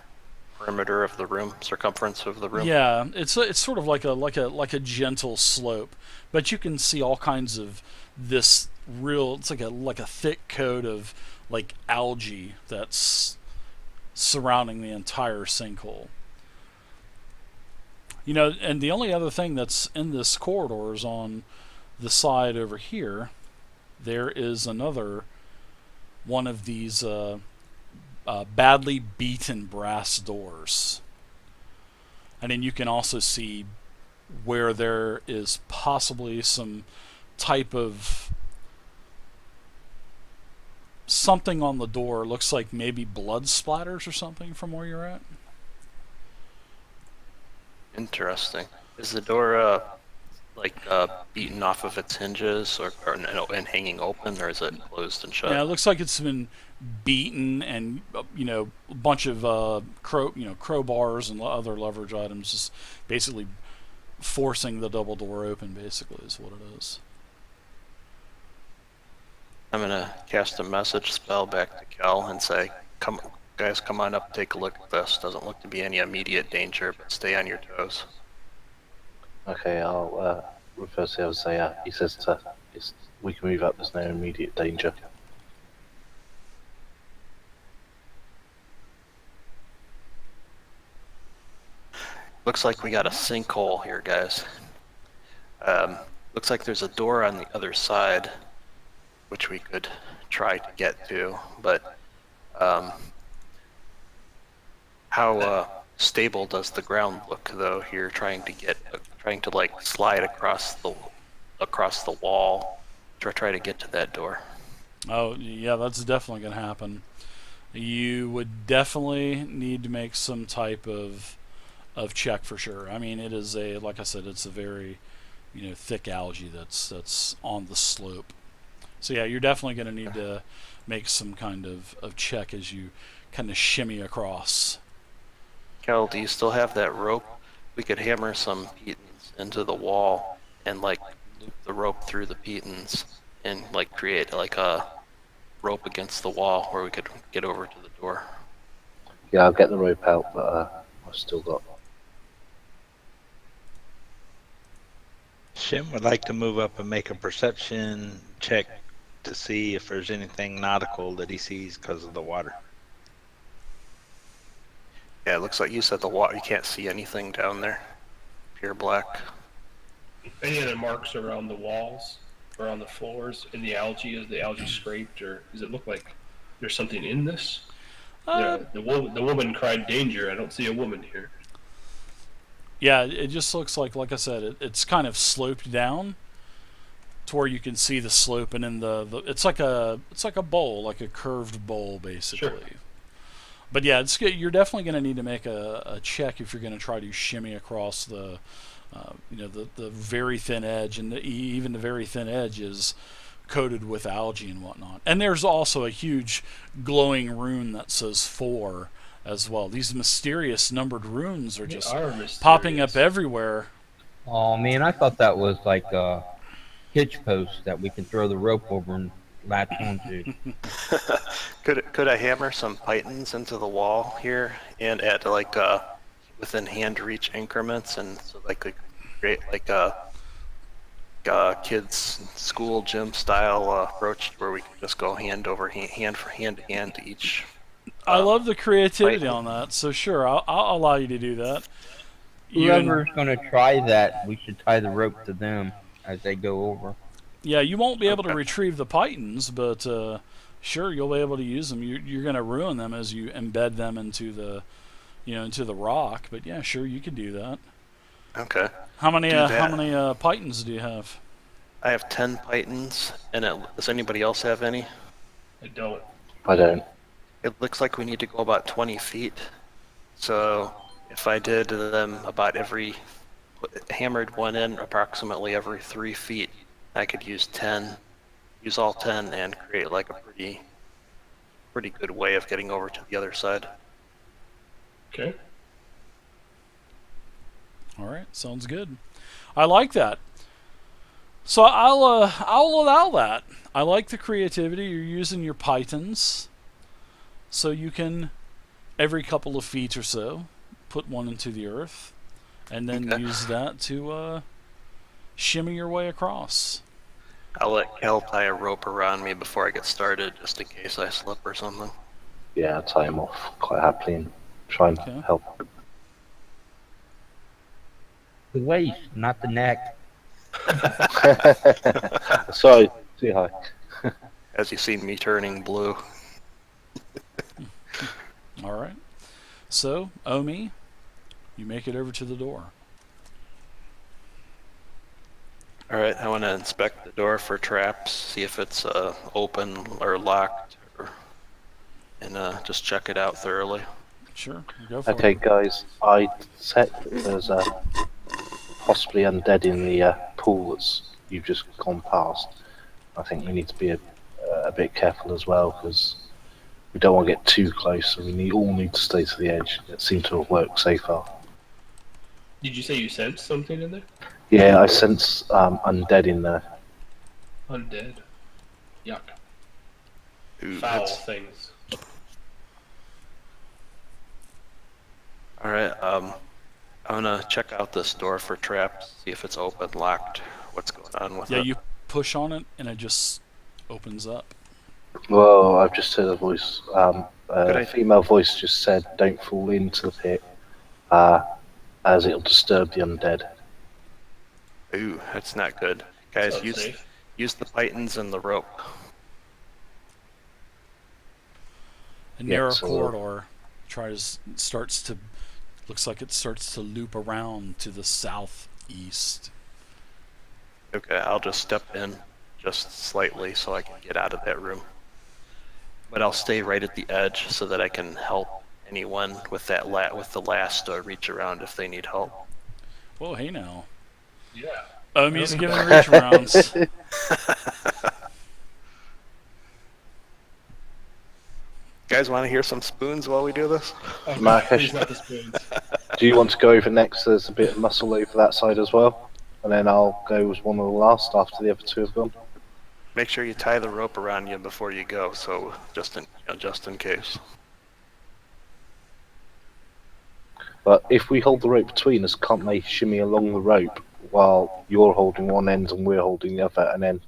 perimeter of the room, circumference of the room? Yeah, it's sort of like a gentle slope, but you can see all kinds of this real. It's like a thick coat of like algae that's surrounding the entire sinkhole. You know, and the only other thing that's in this corridor is on the side over here. There is another one of these badly beaten brass doors. And then you can also see where there is possibly some type of something on the door. Looks like maybe blood splatters or something from where you're at. Interesting. Is the door beaten off of its hinges and hanging open, or is it closed and shut? Yeah, it looks like it's been beaten, and a bunch of crowbars and other leverage items, just basically forcing the double door open. Basically, is what it is. I'm gonna cast a message spell back to Kel and say, "Come, guys, come on up, take a look at this. Doesn't look to be any immediate danger, but stay on your toes." Okay, I'll reverse the other say, he says we can move up, there's no immediate danger. Looks like we got a sinkhole here, guys. Looks like there's a door on the other side, which we could try to get to, but how stable does the ground look though here, trying to like slide across the wall to try to get to that door? Oh yeah, that's definitely going to happen. You would definitely need to make some type of check for sure. I mean, it is like I said, it's a very thick algae that's on the slope. So yeah, you're definitely going to need to make some kind of check as you kind of shimmy across. Kel, do you still have that rope? We could hammer some pitons into the wall and like loop the rope through the pitons and like create like a rope against the wall where we could get over to the door. Yeah, I'll get the rope out, but I've still got. Shim would like to move up and make a perception check to see if there's anything nautical that he sees because of the water. Yeah, it looks like you said the water. You can't see anything down there. Pure black. Any other marks around the walls or on the floors in the algae? Is the algae scraped, or does it look like there's something in this? The woman cried danger. I don't see a woman here. Yeah, it just looks like I said, it's kind of sloped down to where you can see the slope, and in it's like a bowl, like a curved bowl, basically. Sure. But yeah, you're definitely going to need to make a check if you're going to try to shimmy across the very thin edge, and even the very thin edge is coated with algae and whatnot. And there's also a huge glowing rune that says 4 as well. These mysterious numbered runes are just popping up everywhere. Oh man, I thought that was like a hitch post that we can throw the rope over and latch onto. Could I hammer some pitons into the wall here and at like within hand reach increments, and so they could create like a kids school gym style approach where we can just go hand for hand to hand to each. I love the creativity python. on that, so sure, I'll allow you to do that. Whoever's going to try that, we should tie the rope to them as they go over. Yeah, you won't be able to retrieve the pitons, but sure, you'll be able to use them. You're going to ruin them as you embed them into the rock. But yeah, sure, you could do that. Okay. How many pitons do you have? I have 10 pitons, and does anybody else have any? I don't. I don't. It looks like we need to go about 20 feet. So if I did them hammered one in approximately every 3 feet, I could use all 10 and create like a pretty good way of getting over to the other side. Okay. All right, sounds good. I like that. So I'll allow that. I like the creativity. You're using your pitons, so you can every couple of feet or so put one into the earth, and then use that to shimmy your way across. I'll let Kel tie a rope around me before I get started, just in case I slip or something. Yeah, I'll tie him off quite happily and try and help. The waist, not the neck. Sorry, too high. As you see me turning blue. All right. So, Omi, you make it over to the door. All right, I want to inspect the door for traps, see if it's open or locked, and just check it out thoroughly. Sure, go for Okay, it. guys, I detect that there's possibly undead in the pool that's you've just gone past. I think we need to be a bit careful as well, because we don't want to get too close, so we all need to stay to the edge. It seemed to have worked so far. Did you say you sensed something in there? Yeah, I sense undead in there. Undead. Yuck. Ooh, Foul that's- things. All right, I'm gonna check out this door for traps, see if it's open, locked, what's going on with Yeah, it. you push on it, and it just opens up. Well, I've just heard a voice. Good A idea. female voice just said, "Don't fall into the pit, as it'll disturb the undead." Ooh, that's not good. Guys, Sounds safe. use the pitons and the rope. A Yeah, narrow so- corridor looks like it starts to loop around to the southeast. Okay, I'll just step in just slightly so I can get out of that room. But I'll stay right at the edge so that I can help anyone with the last reach around if they need help. Whoa, hey now. Yeah. Omi's giving reach rounds. Guys, want to hear some spoons while we do this? Oh, Marcus. please not the spoons. Do you want to go over next? There's a bit of muscle over that side as well. And then I'll go as one of the last after the other two have gone. Make sure you tie the rope around you before you go, so just in case. But if we hold the rope between us, can't they shimmy along the rope while you're holding one end and we're holding the other, and then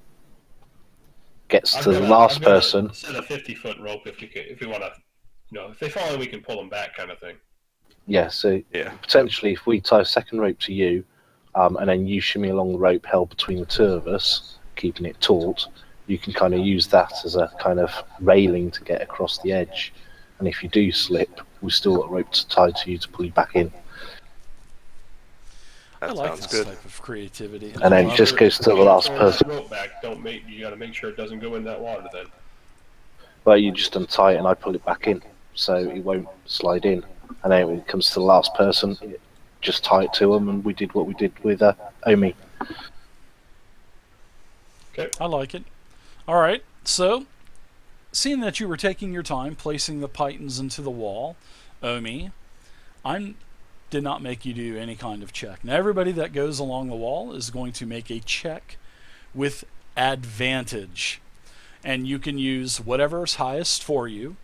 gets to the last person? Set a 50-foot rope if we want to, if they fall in, we can pull them back, kind of thing. Yeah, so Yeah. potentially if we tie a second rope to you, and then you shimmy along the rope held between the two of us, keeping it taut, you can kind of use that as a kind of railing to get across the edge. And if you do slip, we've still got ropes tied to you to pull you back in. I That like sounds this good. type of creativity. And then it just goes to the last Throw person. that rope back. You got to make sure it doesn't go in that water then. Well, you just untie it and I pull it back in, so it won't slide in. And then when it comes to the last person, just tie it to them, and we did what we did with Omi. Okay. I like it. All right, so seeing that you were taking your time placing the pythons into the wall, Omi, I did not make you do any kind of check. Now everybody that goes along the wall is going to make a check with advantage. And you can use whatever's highest for you,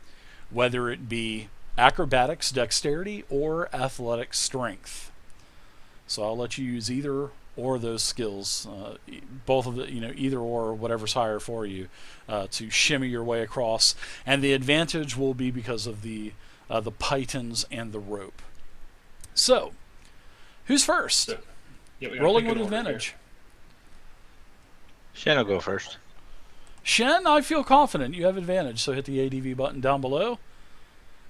whether it be acrobatics, dexterity, or athletic strength. So I'll let you use either or those skills, both of the, either or, whatever's higher for you, to shimmy your way across. And the advantage will be because of the pythons and the rope. So, who's first? Yeah, we gotta Rolling pick with an order advantage. Shen will go first. Shen, I feel confident you have advantage, so hit the ADV button down below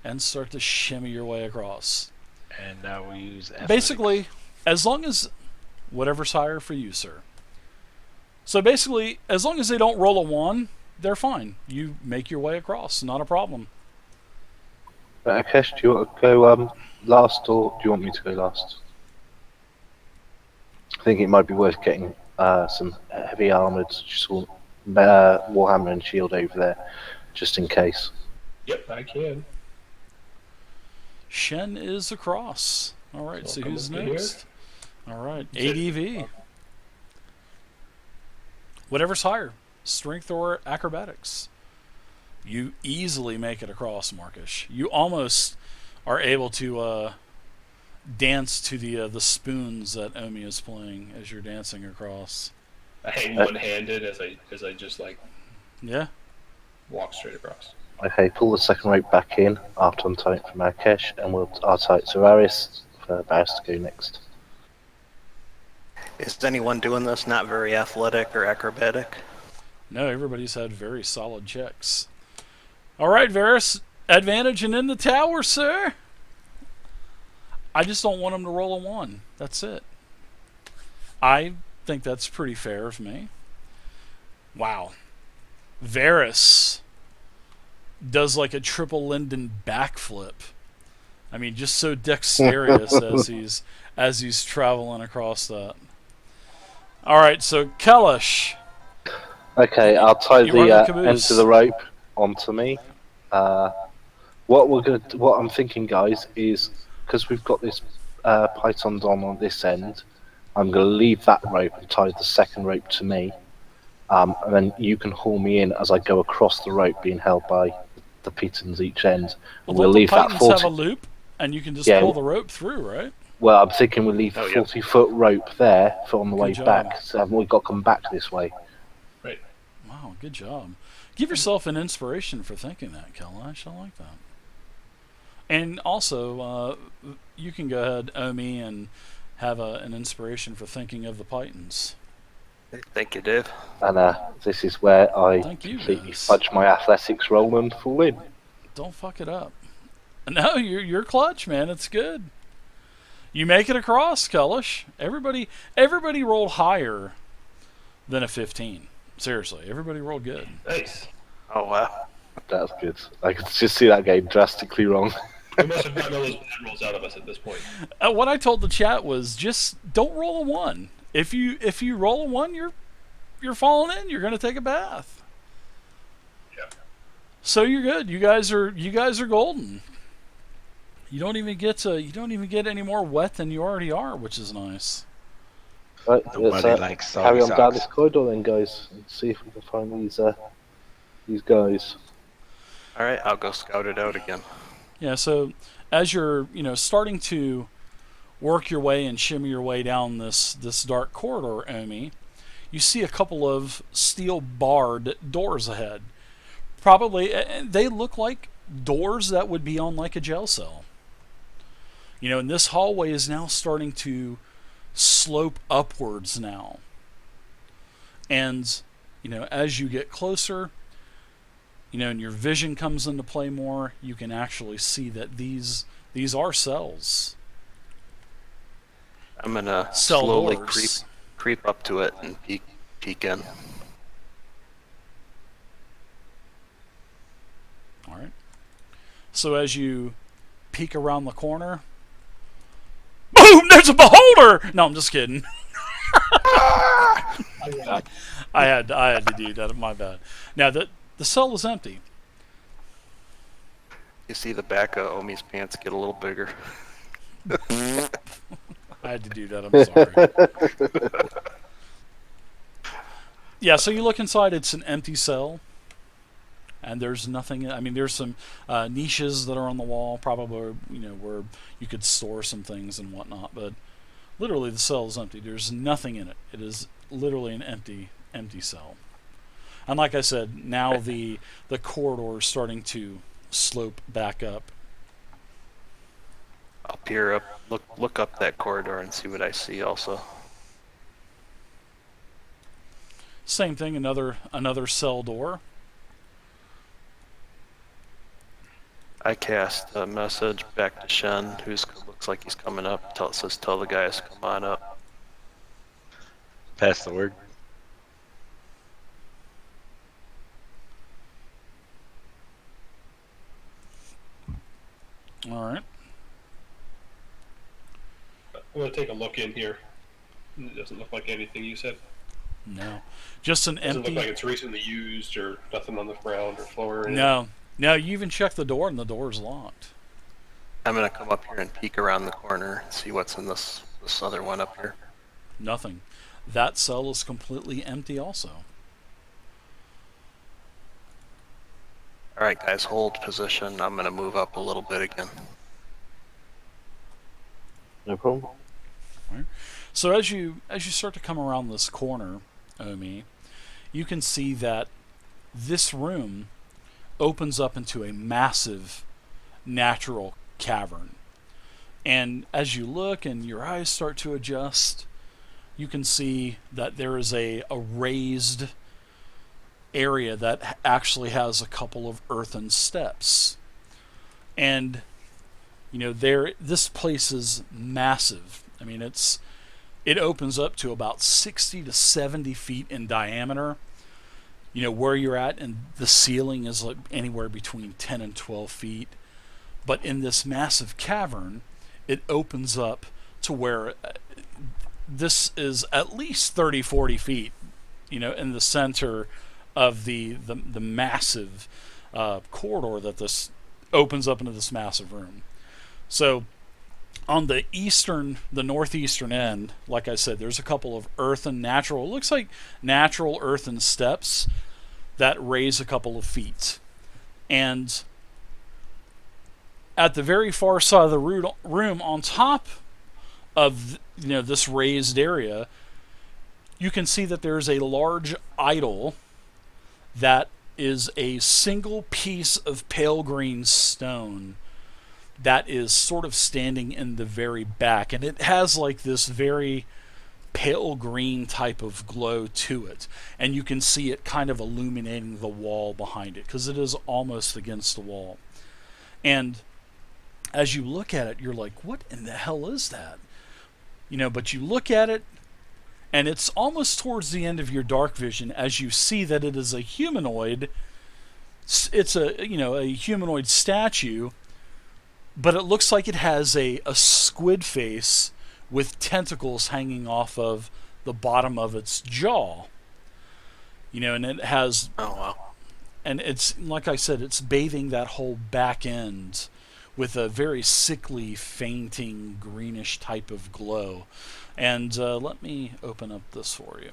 and start to shimmy your way across. And I will use athletics. Basically, as long as whatever's higher for you, sir. So basically, as long as they don't roll a 1, they're fine. You make your way across, not a problem. Akesh, do you want to go last, or do you want me to go last? I think it might be worth getting some heavy armoured Warhammer and shield over there, just in case. Yep, I can. Shen is across. All right, so I'll come who's up here. next? All right, That's it. ADV. Whatever's higher, strength or acrobatics. You easily make it across, Marcus. You almost are able to dance to the spoons that Omi is playing as you're dancing across. I hang one-handed as I just Yeah. walk straight across. Okay, pull the second rope back in after untying it from Akesh, and I'll tie it to Varys for Varys to go next. Is anyone doing this not very athletic or acrobatic? No, everybody's had very solid checks. All right, Varys, advantage and in the tower, sir. I just don't want him to roll a 1. That's it. I think that's pretty fair of me. Wow. Varys does like a triple Linden backflip. I mean, just so dexterous as he's traveling across that. All right, so Kalash. Okay, I'll tie You run the the caboose. end of the rope onto me. What I'm thinking, guys, is because we've got this python on this end, I'm going to leave that rope and tie the second rope to me, and then you can haul me in as I go across the rope, being held by the pythons each end. And we'll Don't leave the that Pythons have 40. a loop, and you can just Yeah. pull the rope through, right? Well, I'm thinking we'll leave Oh, a yeah. 40-foot rope there for on the Good way job. back, so we've got to come back this way. Right. Wow, good job. Give yourself an inspiration for thinking that, Kalash. I like that. And also, you can go ahead, Omi, and have an inspiration for thinking of the Pythons. Thank you, Dave. And this is where I Thank you, completely guys. fudge my athletics roll and fall in. Don't fuck it up. No, you're clutch, man. It's good. You make it across, Kalash. Everybody rolled higher than a 15. Seriously, everybody rolled good. Nice. Oh, wow. That's good. I could just see that going drastically wrong. We must have gotten all those bad rolls out of us at this point. What I told the chat was just don't roll a 1. If you roll a 1, you're falling in. You're going to take a bath. Yeah. So you're good. You guys are golden. You don't even get any more wet than you already are, which is nice. Right, Nobody let's likes carry soggy on down socks. this corridor then, guys, and see if we can find these guys. All right, I'll go scout it out again. Yeah. So as you're starting to work your way and shimmy your way down this dark corridor, Omi, you see a couple of steel barred doors ahead. Probably they look like doors that would be on like a jail cell. And this hallway is now starting to slope upwards now. And as you get closer, and your vision comes into play more, you can actually see that these are cells. I'm gonna Cell slowly doors. creep up to it and peek in. All right. So as you peek around the corner, boom! There's a beholder. No, I'm just kidding. I had to do that. My bad. Now the cell is empty. You see the back of Omi's pants get a little bigger. I had to do that. I'm sorry. Yeah. So you look inside. It's an empty cell. And there's nothing. I mean, there's some niches that are on the wall, probably where you could store some things and whatnot. But literally, the cell is empty. There's nothing in it. It is literally an empty cell. And like I said, now the corridor is starting to slope back up. I'll peer up, look up that corridor and see what I see. Also, Same thing. Another cell door. I cast a message back to Shen, who looks like he's coming up. Tell the guys come on up. Pass the word. All right. I'm gonna take a look in here. It doesn't look like anything you said. No, just an Doesn't empty. look like it's recently used or nothing on the ground or floor. Or anything. No. No, you even checked the door and the door's locked. I'm gonna come up here and peek around the corner and see what's in this other one up here. Nothing. That cell is completely empty also. All right, guys, hold position. I'm gonna move up a little bit again. No problem. So as you start to come around this corner, Omi, you can see that this room opens up into a massive natural cavern. And as you look and your eyes start to adjust, you can see that there is a raised area that actually has a couple of earthen steps. And this place is massive. I mean, it opens up to about 60 to 70 feet in diameter. Where you're at, and the ceiling is like anywhere between 10 and 12 feet. But in this massive cavern, it opens up to where this is at least 30, 40 feet, in the center of the massive corridor that this opens up into this massive room. So on the northeastern end, like I said, there's a couple of it looks like natural earthen steps that raise a couple of feet. And at the very far side of the room, on top of this raised area, you can see that there's a large idol that is a single piece of pale green stone that is sort of standing in the very back, and it has like this very pale green type of glow to it, and you can see it kind of illuminating the wall behind it because it is almost against the wall. And as you look at it, you're like, what in the hell is that? But you look at it, and it's almost towards the end of your dark vision as you see that it is a humanoid. It's a humanoid statue, but it looks like it has a squid face with tentacles hanging off of the bottom of its jaw. And it has Oh wow! and it's like I said, it's bathing that whole back end with a very sickly, fainting, greenish type of glow. And let me open up this for you.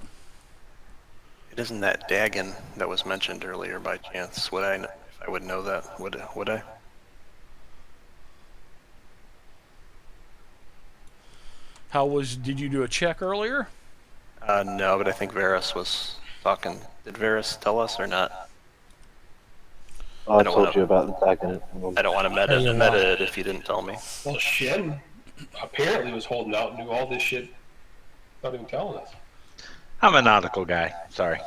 It isn't that Dagon that was mentioned earlier by chance. Would I, if I would know that, would I? Did you do a check earlier? No, but I think Varus was talking. Did Varus tell us or not? I don't told wanna- you about the dragon. I don't want to meta it if you didn't tell me. Well, Shen apparently was holding out and knew all this shit, not even telling us. I'm a nautical guy. Sorry.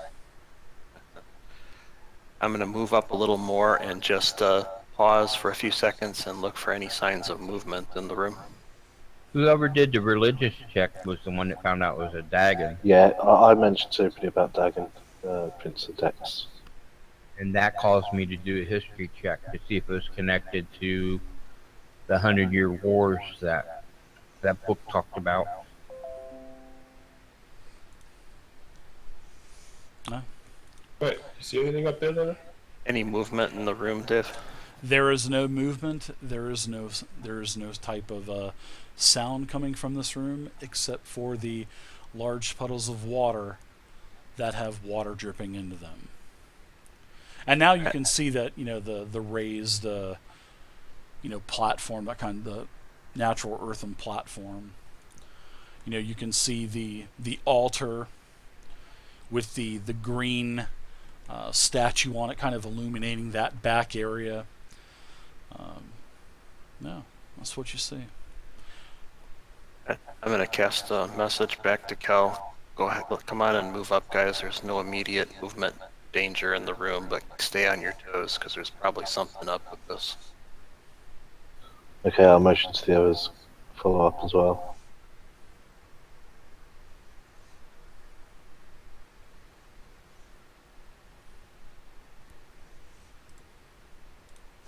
I'm going to move up a little more and just pause for a few seconds and look for any signs of movement in the room. Whoever did the religious check was the one that found out it was a Dagon, Yeah, I mentioned somebody about Dagon, Prince of Dex. and that caused me to do a history check to see if it was connected to the 100-Year Wars that book talked about. Wait, you see anything up there, then? Any movement in the room, Dave? There is no movement. There is no type of sound coming from this room except for the large puddles of water that have water dripping into them. And now you can see that the raised platform, that kind of the natural earthen platform. You can see the altar with the green statue on it, kind of illuminating that back area. No, that's what you see. I'm going to cast a message back to Cal. Go ahead, come on and move up, guys. There's no immediate movement danger in the room, but stay on your toes because there's probably something up with this. Okay, I'll motion to the others follow up as well.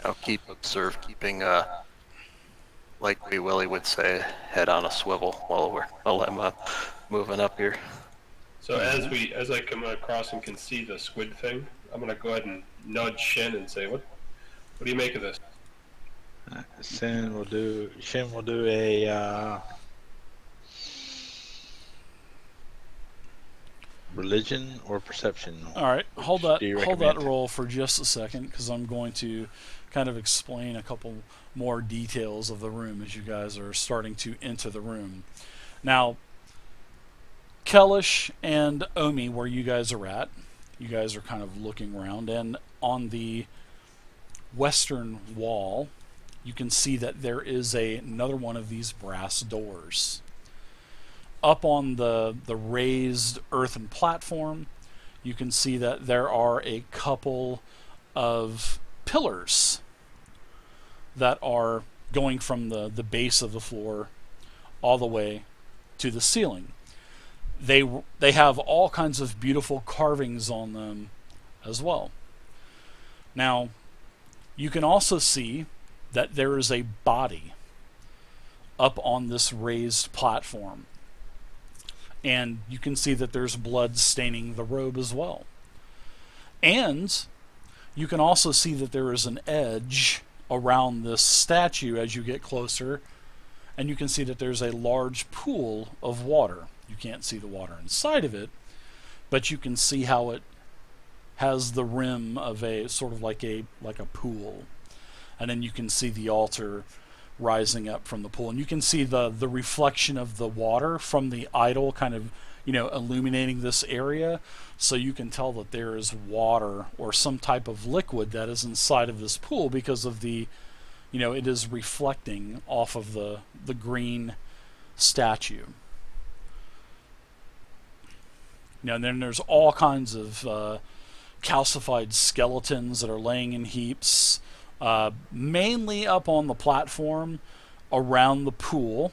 I'll keeping like Wee Willie would say, head on a swivel while I'm moving up here. So as I come across and can see the squid thing, I'm gonna go ahead and nudge Shen and say, what do you make of this? Shen will do a religion or perception. All right, hold Which do you that recommend? roll for just a second, because I'm going to kind of explain a couple more details of the room as you guys are starting to enter the room. Now, Kellish and Omi, where you guys are at, you guys are kind of looking around, and on the western wall, you can see that there is another one of these brass doors. Up on the raised earthen platform, you can see that there are a couple of pillars that are going from the base of the floor all the way to the ceiling. They have all kinds of beautiful carvings on them as well. Now, you can also see that there is a body up on this raised platform. And you can see that there's blood staining the robe as well. And you can also see that there is an edge around this statue as you get closer. And you can see that there's a large pool of water. You can't see the water inside of it, but you can see how it has the rim of a sort of like a pool. And then you can see the altar rising up from the pool, and you can see the reflection of the water from the idol kind of illuminating this area, so you can tell that there is water or some type of liquid that is inside of this pool because of the it is reflecting off of the green statue. And then there's all kinds of calcified skeletons that are laying in heaps, mainly up on the platform around the pool.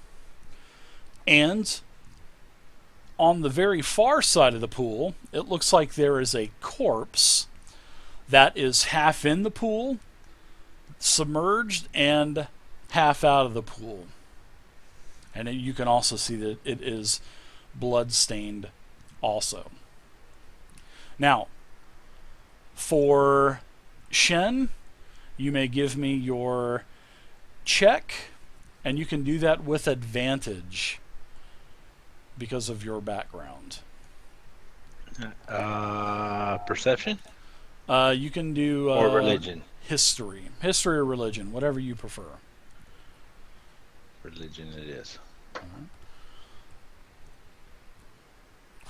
And on the very far side of the pool, it looks like there is a corpse that is half in the pool, submerged, and half out of the pool. And you can also see that it is blood-stained also. Now, for Shen, you may give me your check, and you can do that with advantage because of your background. Perception You can do or religion? history or religion, whatever you prefer. Religion it is.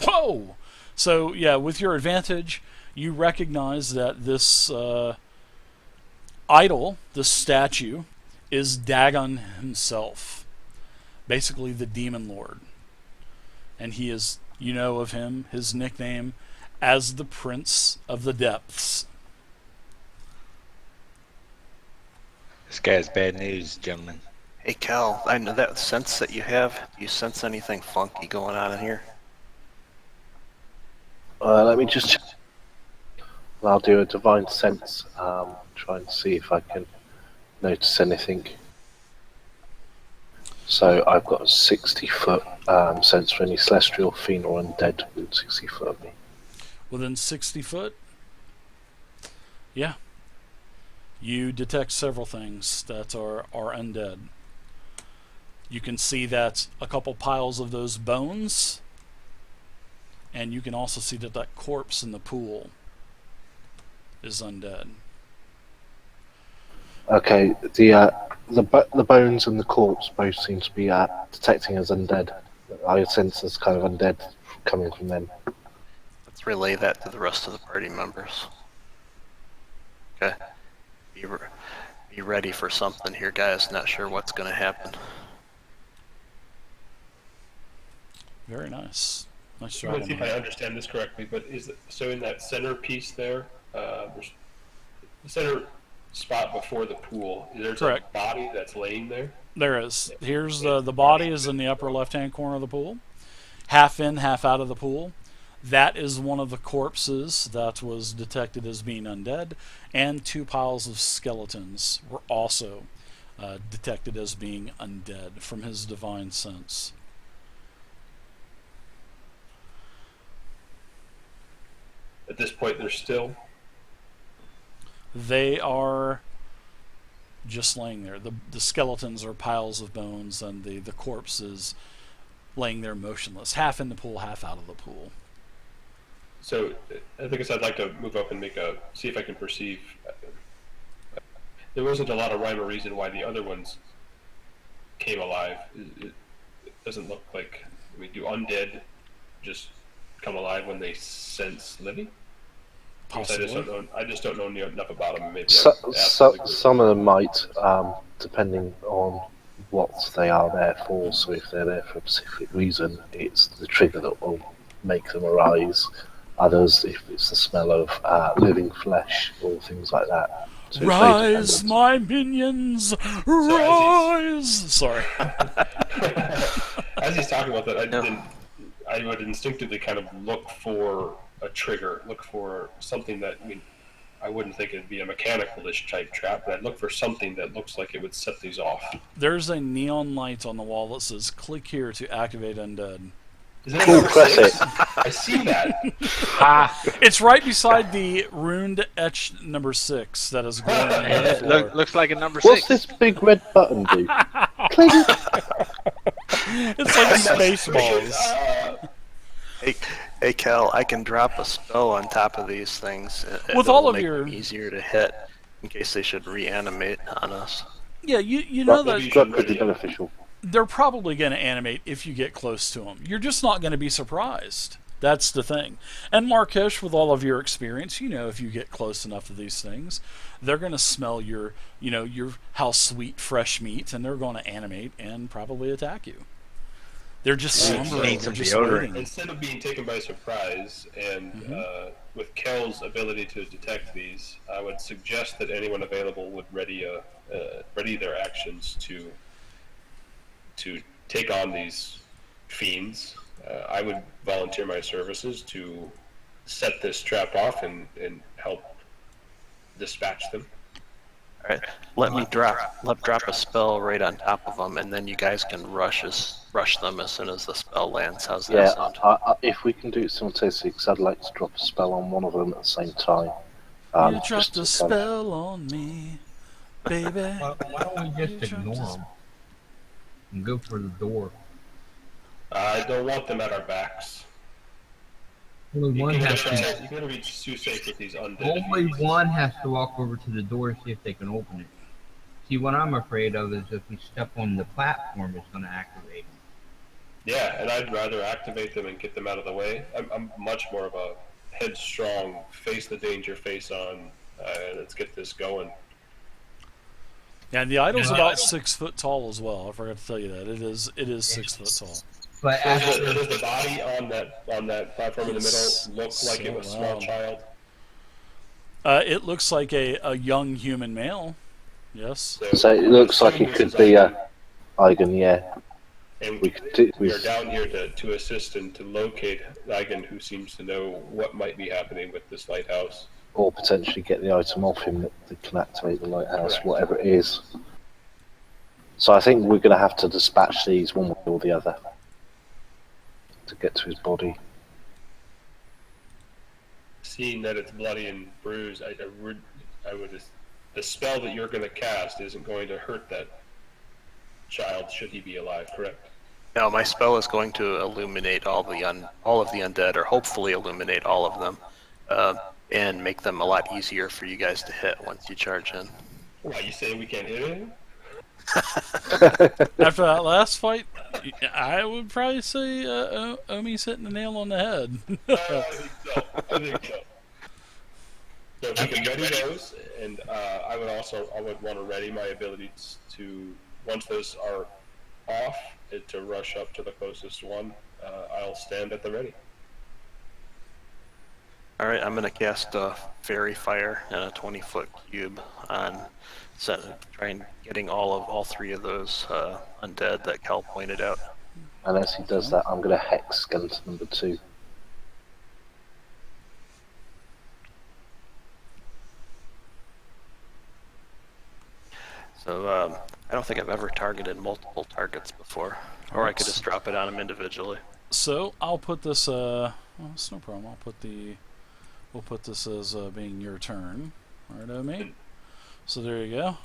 Whoa! So yeah, with your advantage, you recognize that this idol, this statue, is Dagon himself, basically the demon lord, and he is, you know of him, his nickname as the Prince of the Depths. This guy's bad news, gentlemen. Hey Cal, I know that sense that you have. Do you sense anything funky going on in here? Let me just check. I'll do a divine sense, try and see if I can notice anything. So I've got a 60-foot sense for any celestial, fiend, or undead within 60 foot of me. Within 60 foot? Yeah. You detect several things that are undead. You can see that a couple piles of those bones, and you can also see that that corpse in the pool is undead. Okay, the bones and the corpse both seem to be detecting as undead. I sense as kind of undead coming from them. Let's relay that to the rest of the party members. Okay. Be ready for something here, guys. Not sure what's going to happen. Very nice. Nice I'm job. going to see if I understand this correctly, but so in that center piece there, there's the center spot before the pool, there's Correct. a body that's laying there? There is. Here's the body is in the upper left-hand corner of the pool. Half in, half out of the pool. That is one of the corpses that was detected as being undead, and 2 piles of skeletons were also detected as being undead from his divine sense. At this point, they're still? They are just laying there. The skeletons are piles of bones, and the corpse is laying there motionless, half in the pool, half out of the pool. So I think I'd like to move up and see if I can perceive. There wasn't a lot of rhyme or reason why the other ones came alive. It doesn't look like. I mean, do undead just come alive when they sense living? Possibly. I just don't know enough about them. Maybe Some of them might, depending on what they are there for. So if they're there for a specific reason, it's the trigger that will make them arise. Others, if it's the smell of living flesh or things like that. So it's very Rise, dependent. my minions! Rise! Sorry. As he's talking about that, I would instinctively kind of look for a trigger, look for something that, I mean, I wouldn't think it'd be a mechanical-ish type trap, but I'd look for something that looks like it would set these off. There's a neon light on the wall that says, "Click here to activate undead." Is that Cool, number press 6? it. I see that. It's right beside the runed etched number 6 that is glowing on the floor. Looks like a number What's 6. this big red button do? Click. It's like Spaceballs. Hey Cal, I can drop a spell on top of these things. With all of your- easier to hit in case they should reanimate on us. Yeah, you know that That could be beneficial. they're probably going to animate if you get close to them. You're just not going to be surprised. That's the thing. And Markesh, with all of your experience, you know if you get close enough to these things, they're going to smell your how sweet fresh meat, and they're going to animate and probably attack you. They're just slumbering. need They're some just deodorant. waiting. Instead of being taken by surprise, and with Kel's ability to detect these, I would suggest that anyone available would ready their actions to take on these fiends. I would volunteer my services to set this trap off and help dispatch them. All right, let me drop a spell right on top of them, and then you guys can rush them as soon as the spell lands. How's that Yeah, sound? if we can do it simultaneously, because I'd like to drop a spell on one of them at the same time. You dropped a just spell on me, baby. Why don't we just ignore them and go for the door? I don't want them at our backs. Only one has You to. can never be too safe with these undead. Only beasts. one has to walk over to the door and see if they can open it. See, what I'm afraid of is if we step on the platform, it's going to activate. Yeah, and I'd rather activate them and get them out of the way. I'm much more of a headstrong, face the danger, face on, let's get this going. Yeah, and the idol's about 6 foot tall as well. I forgot to tell you that. It is 6 foot tall. But Does the body on that platform in the middle look like it was a small child? It looks like a young human male. Yes. So it looks like it could be a Eigen, yeah. And we are down here to assist and to locate Eigen, who seems to know what might be happening with this lighthouse. Or potentially get the item off him that can activate the lighthouse, Correct. whatever it is. So I think we're going to have to dispatch these one way or the other to get to his body. Seeing that it's bloody and bruised, I would the spell that you're going to cast isn't going to hurt that child should he be alive, correct? No, my spell is going to illuminate all of the undead, or hopefully illuminate all of them, and make them a lot easier for you guys to hit once you charge in. Why, you saying we can't hit him? After that last fight, I would probably say Omi's hitting the nail on the head. I think so. So if we can ready those, and I would want to ready my abilities to, once those are off, to rush up to the closest one. I'll stand at the ready. Alright, I'm going to cast a Fairy Fire and a 20-foot cube on trying getting all three of those undead that Cal pointed out. And as he does that, I'm going to hex skeleton number 2. So I don't think I've ever targeted multiple targets before, or I could just drop it on them individually. So I'll put this. Well, it's no problem. We'll put this as being your turn. All right, Omi. So there you go.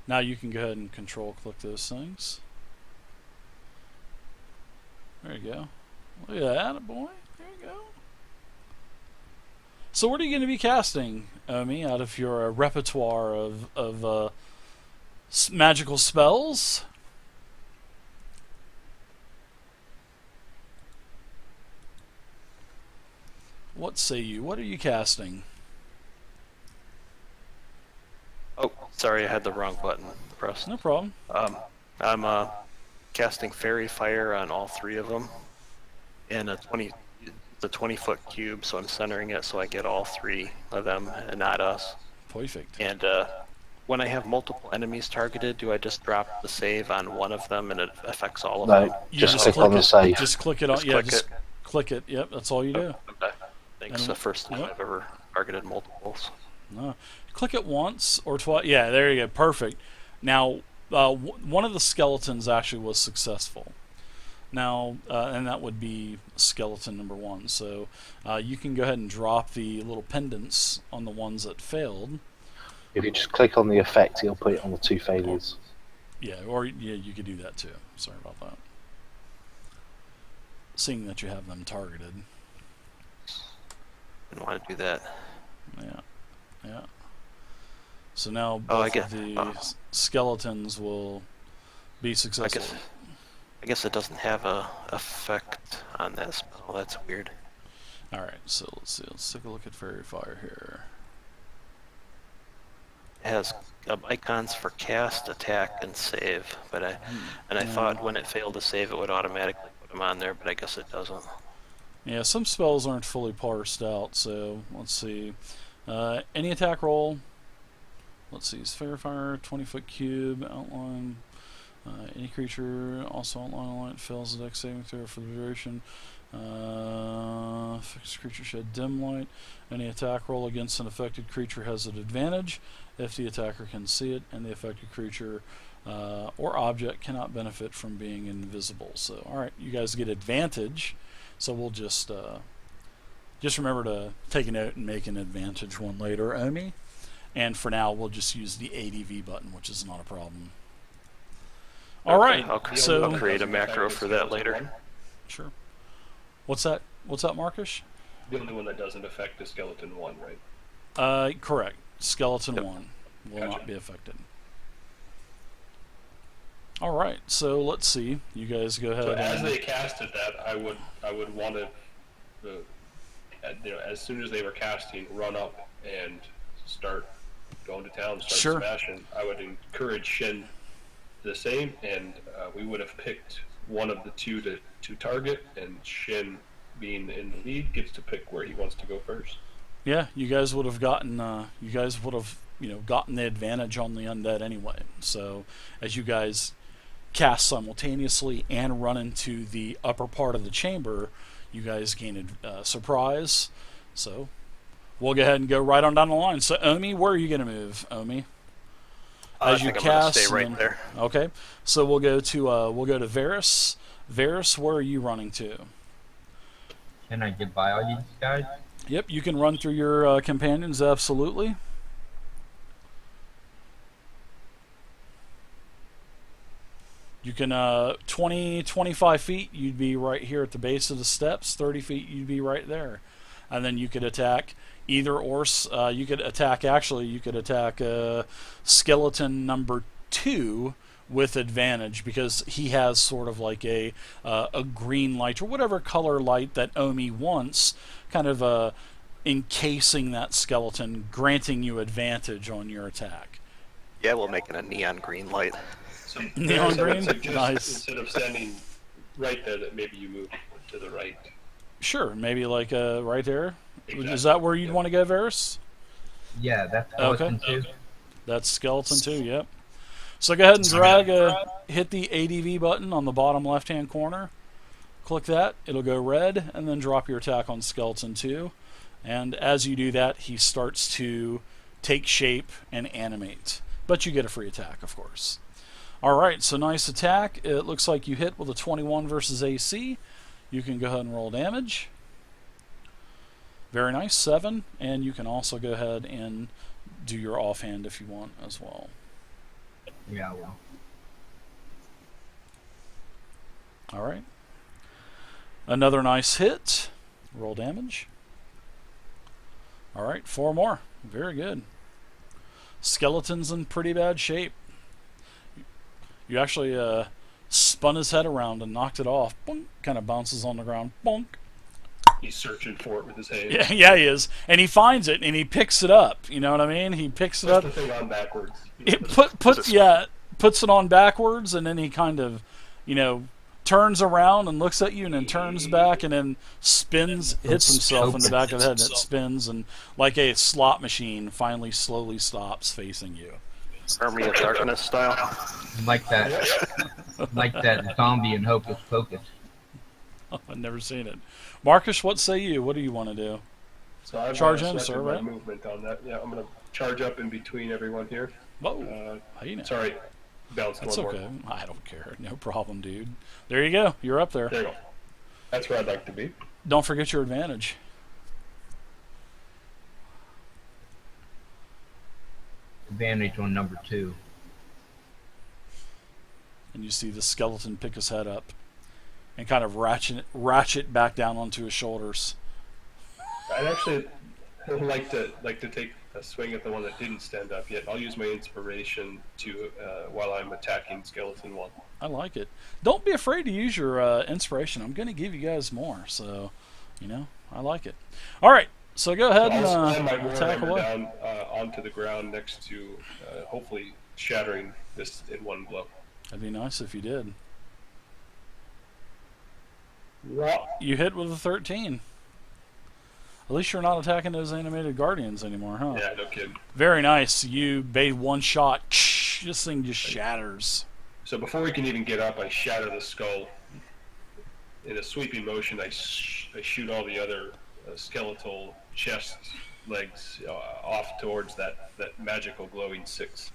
Now you can go ahead and control click those things. There you go. Look at that, boy. There you go. So what are you going to be casting, Omi, out of your repertoire of magical spells? What say you? What are you casting? Oh, sorry, I had the wrong button pressed. No problem. I'm casting Fairy Fire on all three of them, and it's a 20-foot cube, so I'm centering it so I get all three of them and not us. Perfect. And when I have multiple enemies targeted, do I just drop the save on one of them and it affects all of them? No, just click on the save. Just click it on. Just Yeah, click just it. click it. Yep, that's all you do. Okay. I think it's the first time I've ever targeted multiples. No. Click it once or twice. Yeah, there you go. Perfect. Now, one of the skeletons actually was successful. Now, and that would be skeleton number 1. So you can go ahead and drop the little pendants on the ones that failed. If you just click on the effect, he'll put it on the 2 failures. Yeah, or you could do that too. Sorry about that. Seeing that you have them targeted. Didn't want to do that. Yeah. So now both of the skeletons will be successful. I guess it doesn't have a effect on that spell. That's weird. All right, so let's see. Let's take a look at Fairy Fire here. It has icons for cast, attack, and save, but I thought when it failed to save, it would automatically put them on there, but I guess it doesn't. Yeah, some spells aren't fully parsed out. So let's see. Any attack roll. Let's see. It's Fairy Fire, 20-foot cube, outline. Any creature also outline a line fails the dex saving throw for the duration. Fixed creature shed dim light. Any attack roll against an affected creature has an advantage if the attacker can see it, and the affected creature or object cannot benefit from being invisible. So, all right, you guys get advantage. So we'll just Just remember to take a note and make an advantage one later, Omi. And for now, we'll just use the ADV button, which is not a problem. All right. I'll create a macro for that later. Sure. What's that? What's that, Marcus? The only one that doesn't affect the skeleton 1, right? Correct. Skeleton Yep. 1 will Gotcha. not be affected. All right. So let's see. You guys go ahead. So as and... they casted that, I would want to, as soon as they were casting, run up and start going to town, start Sure. smashing. I would encourage Shin the same, and we would have picked one of the two to target, and Shin, being in the lead, gets to pick where he wants to go first. Yeah, you guys would have gotten. Gotten the advantage on the undead anyway. So as you guys cast simultaneously and run into the upper part of the chamber, you guys gain a surprise. So we'll go ahead and go right on down the line. So Omi, where are you going to move, Omi? I think I'm gonna stay right there. Okay, so we'll go to Varys. Varys, where are you running to? Can I get by all you guys? Yep, you can run through your companions, absolutely. You can 25 feet, you'd be right here at the base of the steps. 30 feet, you'd be right there, and then you could attack either or. You could attack skeleton number 2 with advantage, because he has sort of like a green light or whatever color light that Omi wants, kind of encasing that skeleton, granting you advantage on your attack. Yeah, we'll make it a neon green light. So Neon I would green? suggest, Nice. instead of standing right there, that maybe you move to the right. Sure, maybe like right there. Exactly. Is that where you'd want to go, Varys? Yeah, that's Okay. skeleton too. That's skeleton 2, yep. So go ahead and drag hit the ADV button on the bottom left-hand corner. Click that, it'll go red, and then drop your attack on skeleton 2. And as you do that, he starts to take shape and animate. But you get a free attack, of course. Alright, so nice attack. It looks like you hit with a 21 versus AC. You can go ahead and roll damage. Very nice, 7. And you can also go ahead and do your offhand if you want as well. Yeah, well. Alright. Another nice hit. Roll damage. Alright, 4 more. Very good. Skeleton's in pretty bad shape. You actually spun his head around and knocked it off. Bonk. Kind of bounces on the ground. Bonk. He's searching for it with his hand. Yeah, he is. And he finds it and he picks it up. You know what I mean? He picks it Puts up. the thing on backwards. Puts it on backwards, and then he kind of, turns around and looks at you, and then turns back, and then spins, hits himself in the back of the head, and it spins, and like a slot machine, finally slowly stops facing you. Army of Darkness style. Like that zombie in Hocus Pocus. I've never seen it. Marcus, what say you? What do you want to do? So I've Charge in, selected sir, my right? movement on that. Yeah, I'm going to charge up in between everyone here. Whoa. How you know? Sorry, bounced That's one okay. more. I don't care. No problem, dude. There you go. You're up there. There you go. That's where I'd like to be. Don't forget your advantage. Advantage on number 2. And you see the skeleton pick his head up and kind of ratchet back down onto his shoulders. I'd actually like to take a swing at the one that didn't stand up yet. I'll use my inspiration to while I'm attacking skeleton 1. I like it. Don't be afraid to use your inspiration. I'm going to give you guys more, so I like it. All right, so go ahead So I'll slam my and attack warhammer away. down onto the ground next to, hopefully shattering this in one blow. That'd be nice if you did. What? You hit with a 13. At least you're not attacking those animated guardians anymore, huh? Yeah, no kidding. Very nice. You made one shot. This thing just shatters. So before we can even get up, I shatter the skull. In a sweeping motion, I shoot all the other skeletal chest legs off towards that magical glowing 6.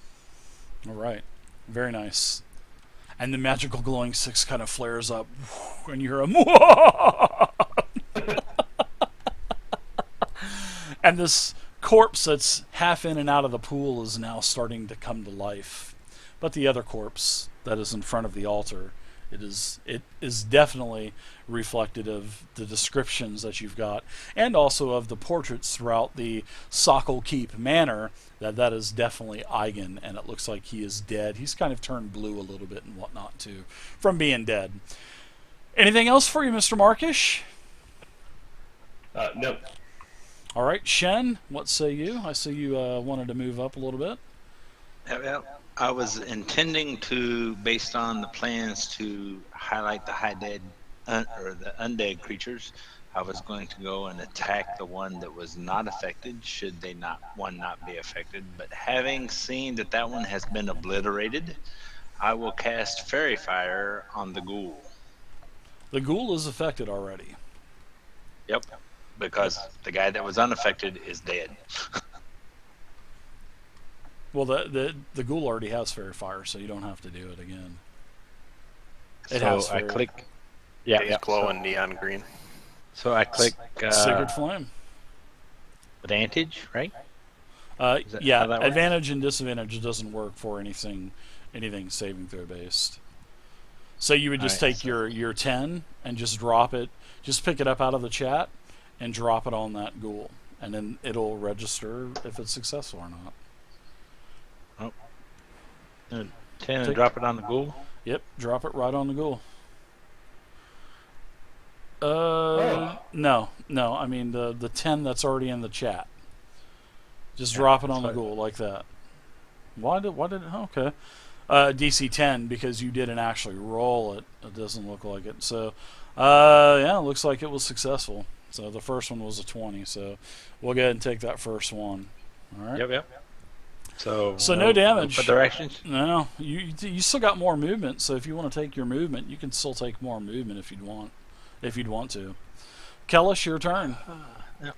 All right. Very nice. And the magical glowing 6 kind of flares up, and you hear a And this corpse that's half in and out of the pool is now starting to come to life. But the other corpse that is in front of the altar, it is definitely reflected of the descriptions that you've got, and also of the portraits throughout the Sockle Keep Manor. That is definitely Eigen, and it looks like he is dead. He's kind of turned blue a little bit and whatnot too, from being dead. Anything else for you, Mr. Markish? No. All right, Shen, what say you? I see you wanted to move up a little bit. Well, I was intending to, based on the plans to highlight the or the undead creatures, I was going to go and attack the one that was not affected, should they not be affected. But having seen that that one has been obliterated, I will cast Fairy Fire on the ghoul. The ghoul is affected already. Yep, because the guy that was unaffected is dead. Well, the ghoul already has Fairy Fire, so you don't have to do it again. It So has I fairy. click. It's glowing neon green. So I click Sigurd Flame. advantage, right? that Yeah, how that works? advantage and disadvantage doesn't work for anything saving throw based. So you would just Alright, take your 10 and just drop it, just pick it up out of the chat and drop it on that ghoul, and then it'll register if it's successful or not. 10 and Take- drop it on the ghoul. Yep, drop it right on the ghoul. No, I mean the 10 that's already in the chat. Just drop it on the that's ghoul like that. Why did okay. DC 10 because you didn't actually roll it. It doesn't look like it. So yeah, it looks like it was successful. So the first one was a 20. So we'll go ahead and take that first one. All right. Yep. So no damage. For directions. No, you still got more movement. So if you want to take your movement, you can still take more movement if you'd want to. Kellish, your turn. Yep.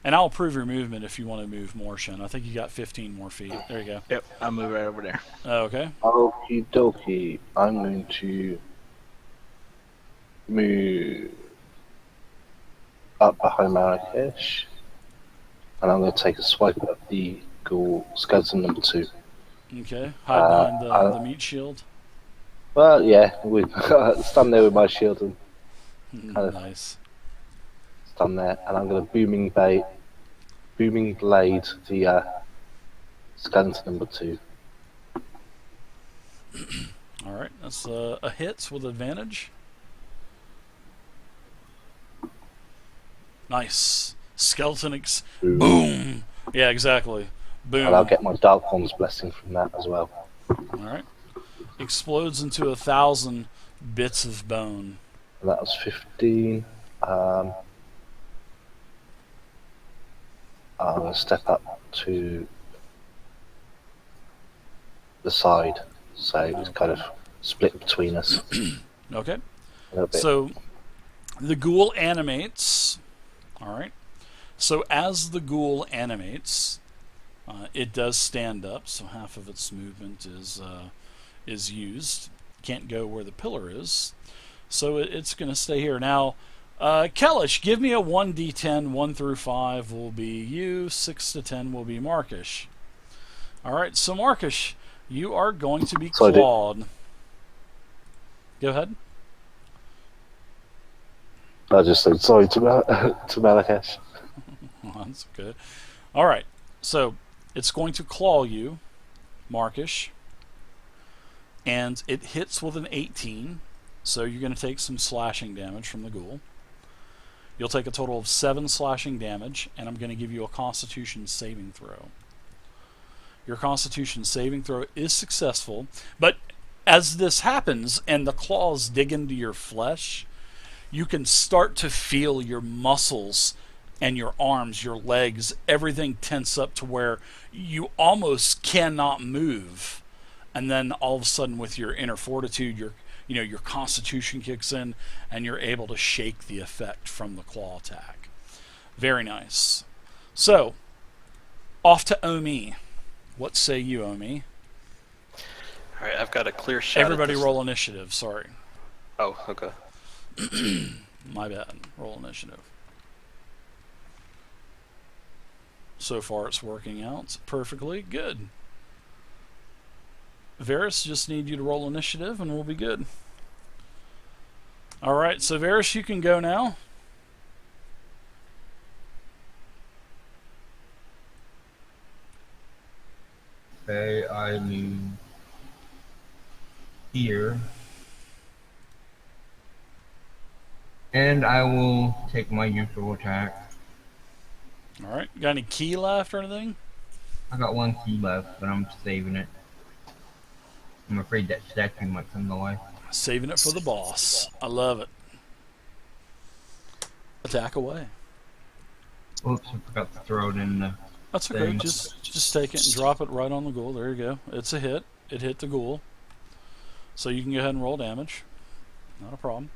And I'll approve your movement if you want to move more, Shen. I think you got 15 more feet. There you go. Yep. I'll move right over there. Okay. Okie dokie. I'm going to move up behind Marrakesh, and I'm going to take a swipe at the ghoul skeleton number 2. Okay. Hide behind the meat shield. Well, yeah, we stand there with my shield and of- Nice. stand there, and I'm going to booming blade the skeleton number 2. All right. That's a hit with advantage. Nice. Skeleton boom. Yeah, exactly. Boom. And I'll get my Darkholm's blessing from that as well. All right. Explodes into 1,000 bits of bone. And that was 15. I'm going to step up to the side, so it's kind of split between us. Okay. A little bit. So the ghoul animates. All right. So as the ghoul animates, it does stand up. So half of its movement is used. Can't go where the pillar is. So it's going to stay here. Now, Kellish, give me a 1d10. 1 through 5 will be you. 6 to 10 will be Markish. All right. So Markish, you are going to be clawed. Go ahead. I just said sorry to Marrakesh. That's good. All right. So it's going to claw you, Markish, and it hits with an 18. So you're going to take some slashing damage from the ghoul. You'll take a total of 7 slashing damage, and I'm going to give you a Constitution saving throw. Your Constitution saving throw is successful, but as this happens and the claws dig into your flesh, you can start to feel your muscles and your arms, your legs, everything tense up to where you almost cannot move. And then all of a sudden, with your inner fortitude, your Constitution kicks in, and you're able to shake the effect from the claw attack. Very nice. So, off to Omi. What say you, Omi? All right, I've got a clear shot. Everybody at this. roll initiative. Sorry. Oh, okay. My bad. Roll initiative. So far it's working out perfectly good. Varys, just need you to roll initiative and we'll be good. Alright, so Varys, you can go now. Okay, I move here. And I will take my usual attack. Alright, got any key left or anything? I got one key left, but I'm saving it. I'm afraid that statue might come to life. Saving it for the boss. I love it. Attack away. Oops, I forgot to throw it in the... That's okay. Thanks. Just take it and drop it right on the ghoul. There you go. It's a hit. It hit the ghoul. So you can go ahead and roll damage. Not a problem.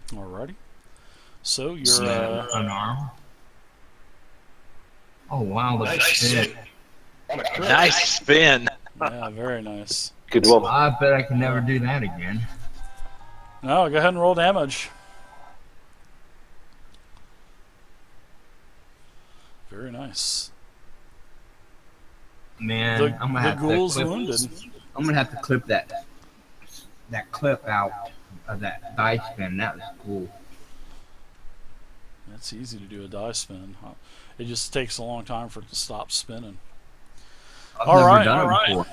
Alrighty. So you're unarmed. Oh wow, the Nice shit. shit. On a crit. Nice spin. yeah, very nice. Good one. I bet I can never do that again. No, go ahead and roll damage. Very nice. Man, The, I'm gonna the have ghoul's to clip, wounded. I'm gonna have to clip that clip out of that die spin. That was cool. It's easy to do a die spin. Huh? It just takes a long time for it to stop spinning. I've All never right, done all it right. before.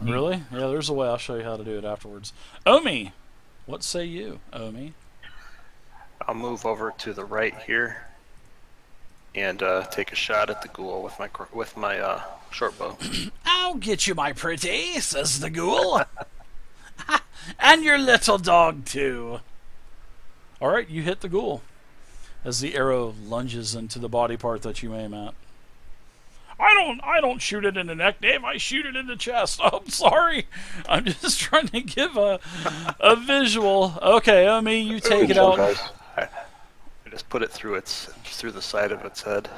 Really? Yeah, there's a way. I'll show you how to do it afterwards. Omi, what say you, Omi? I'll move over to the right here and take a shot at the ghoul with my short bow. I'll get you, my pretty, says the ghoul. And your little dog, too. All right, you hit the ghoul as the arrow lunges into the body part that you aim at. I don't shoot it in the neck, Dave. I shoot it in the chest. Oh, I'm sorry. I'm just trying to give a visual. Okay, Omi, you take it out. I just put it through the side of its head.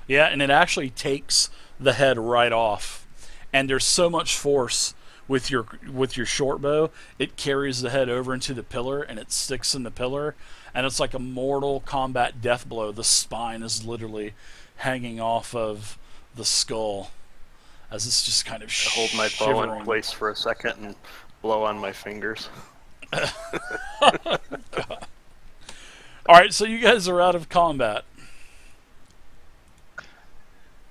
Yeah, and it actually takes the head right off. And there's so much force with your short bow, it carries the head over into the pillar and it sticks in the pillar, and it's like a Mortal Kombat death blow. The spine is literally hanging off of the skull as it's just kind of I hold my bow in shivering. place for a second and blow on my fingers. Alright, so you guys are out of combat.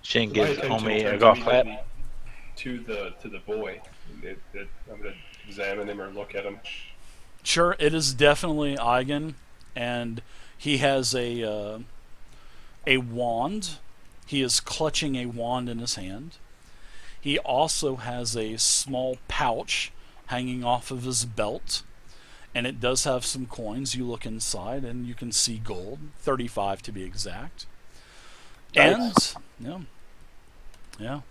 Shane My gives attention Omi a turns golf clap. immediately to the boy. I'm gonna examine him or look at him. Sure, it is definitely Eigen, and he has a wand. He is clutching a wand in his hand. He also has a small pouch hanging off of his belt, and it does have some coins. You look inside, and you can see gold, 35 to be exact. Nice. And yeah.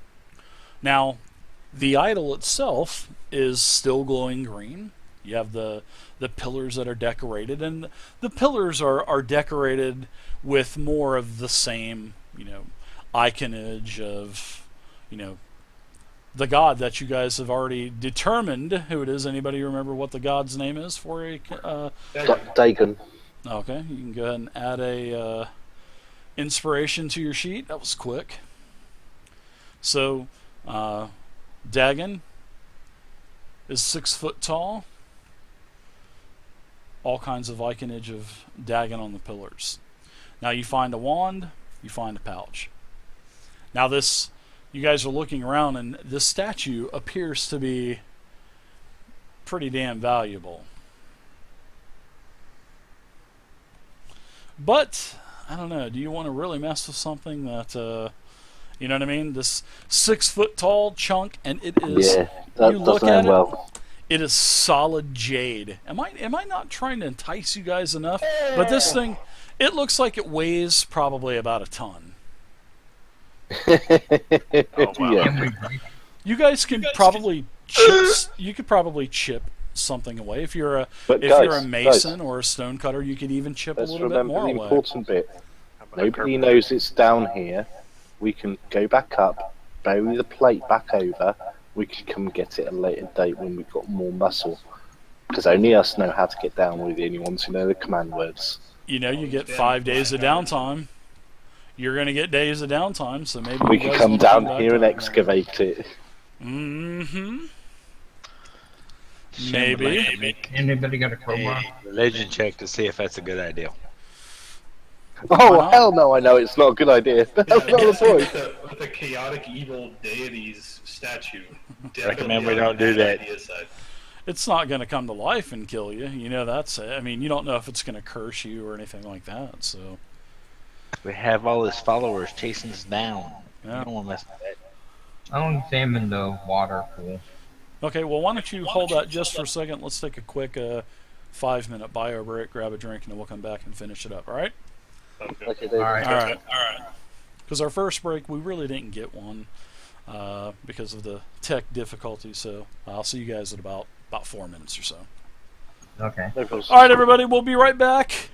Now, the idol itself is still glowing green. You have the pillars that are decorated, and the pillars are decorated with more of the same, iconage of, the god that you guys have already determined who it is. Anybody remember what the god's name is for a? Dagon. Okay, you can go ahead and add a inspiration to your sheet. That was quick. So, Dagon is 6 foot tall. All kinds of iconage of Dagon on the pillars. Now you find a wand, you find a pouch. Now this, you guys are looking around, and this statue appears to be pretty damn valuable. But, I don't know, do you want to really mess with something that, you know what I mean? This 6 foot tall chunk, and it is, Yeah, that you look doesn't at end it, well. it is solid jade. Am I not trying to entice you guys enough? But this thing, it looks like it weighs probably about a ton. wow. Yeah. You guys can probably chip. You could probably chip something away if you're a But if guys, you're a mason or a stonecutter. You could even chip Let's a little bit remember more the away. important bit. How about a Nobody purple? knows it's down here. We can go back up, bury the plate back over. We can come get it at a later date when we've got more muscle. because only us know how to get down. We're the only ones who know the command words. You know, you get 5 days of downtime. You're going to get days of downtime, so maybe We you could guys come want to down back here and down. excavate it. Mm-hmm. Shem would Maybe. like to make Anybody got a crowbar? a religion check to see if that's a good idea. Oh, not? hell no, I know it's not a good idea. That's not the point. With the chaotic evil deities statue. Recommend definitely we on don't the do bad that. idea side. It's not going to come to life and kill you. You know, that's it. I mean, you don't know if it's going to curse you or anything like that, so. We have all his followers chasing us down. Yeah. You don't want to mess with that. I don't examine the water pool. Okay, well, why don't you hold that just for a second? Let's take a quick 5-minute bio break, grab a drink, and then we'll come back and finish it up, all right? Okay, All right. All right. Because our first break, we really didn't get one because of the tech difficulties, so I'll see you guys at about 4 minutes or so. Okay. All right, everybody, we'll be right back.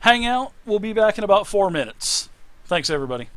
Hang out. We'll be back in about 4 minutes. Thanks, everybody.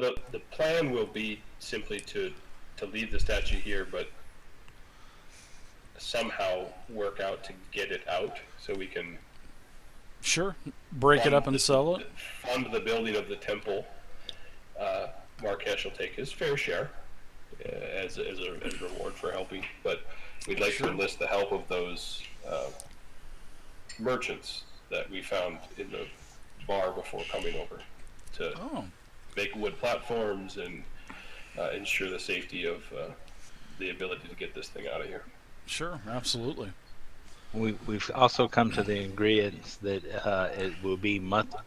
So the plan will be simply to leave the statue here, but somehow work out to get it out so we can Sure. Break it up and sell it. fund the building of the temple. Marquesh will take his fair share as a reward for helping, but we'd like to enlist the help of those merchants that we found in the bar before coming over to make wood platforms and ensure the safety of the ability to get this thing out of here. Sure, absolutely. We've also come to the ingredients that it will be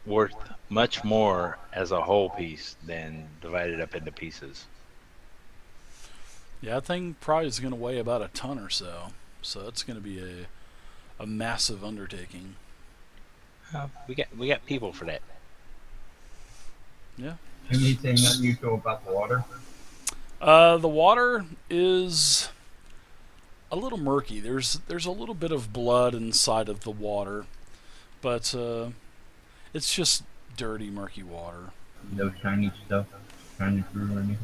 worth much more as a whole piece than divided up into pieces. Yeah, that thing probably is going to weigh about a ton or so. So it's going to be a massive undertaking. We got people for that. Yeah. Anything unusual about the water? The water is a little murky. There's a little bit of blood inside of the water, but it's just dirty, murky water. No shiny stuff? Shiny through or anything?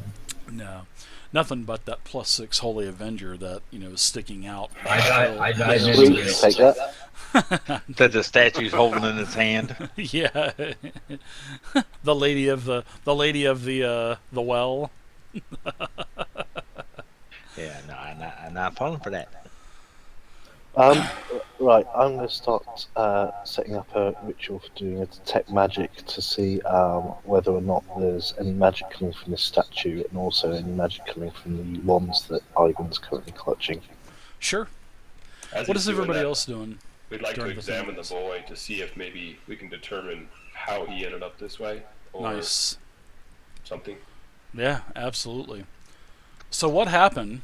No, nothing but that +6 Holy Avenger that is sticking out. I dive into Please take it. that. That the statue's holding in its hand. Yeah, the lady of the well. Yeah, no, I'm not falling for that. Right, I'm going to start setting up a ritual for doing a detect magic to see whether or not there's any magic coming from this statue and also any magic coming from the wands that Ivan's currently clutching. Sure. As What he's is doing everybody that, else doing? We'd like to during the examine the things? boy to see if maybe we can determine how he ended up this way or Nice. something. Yeah, absolutely. So what happened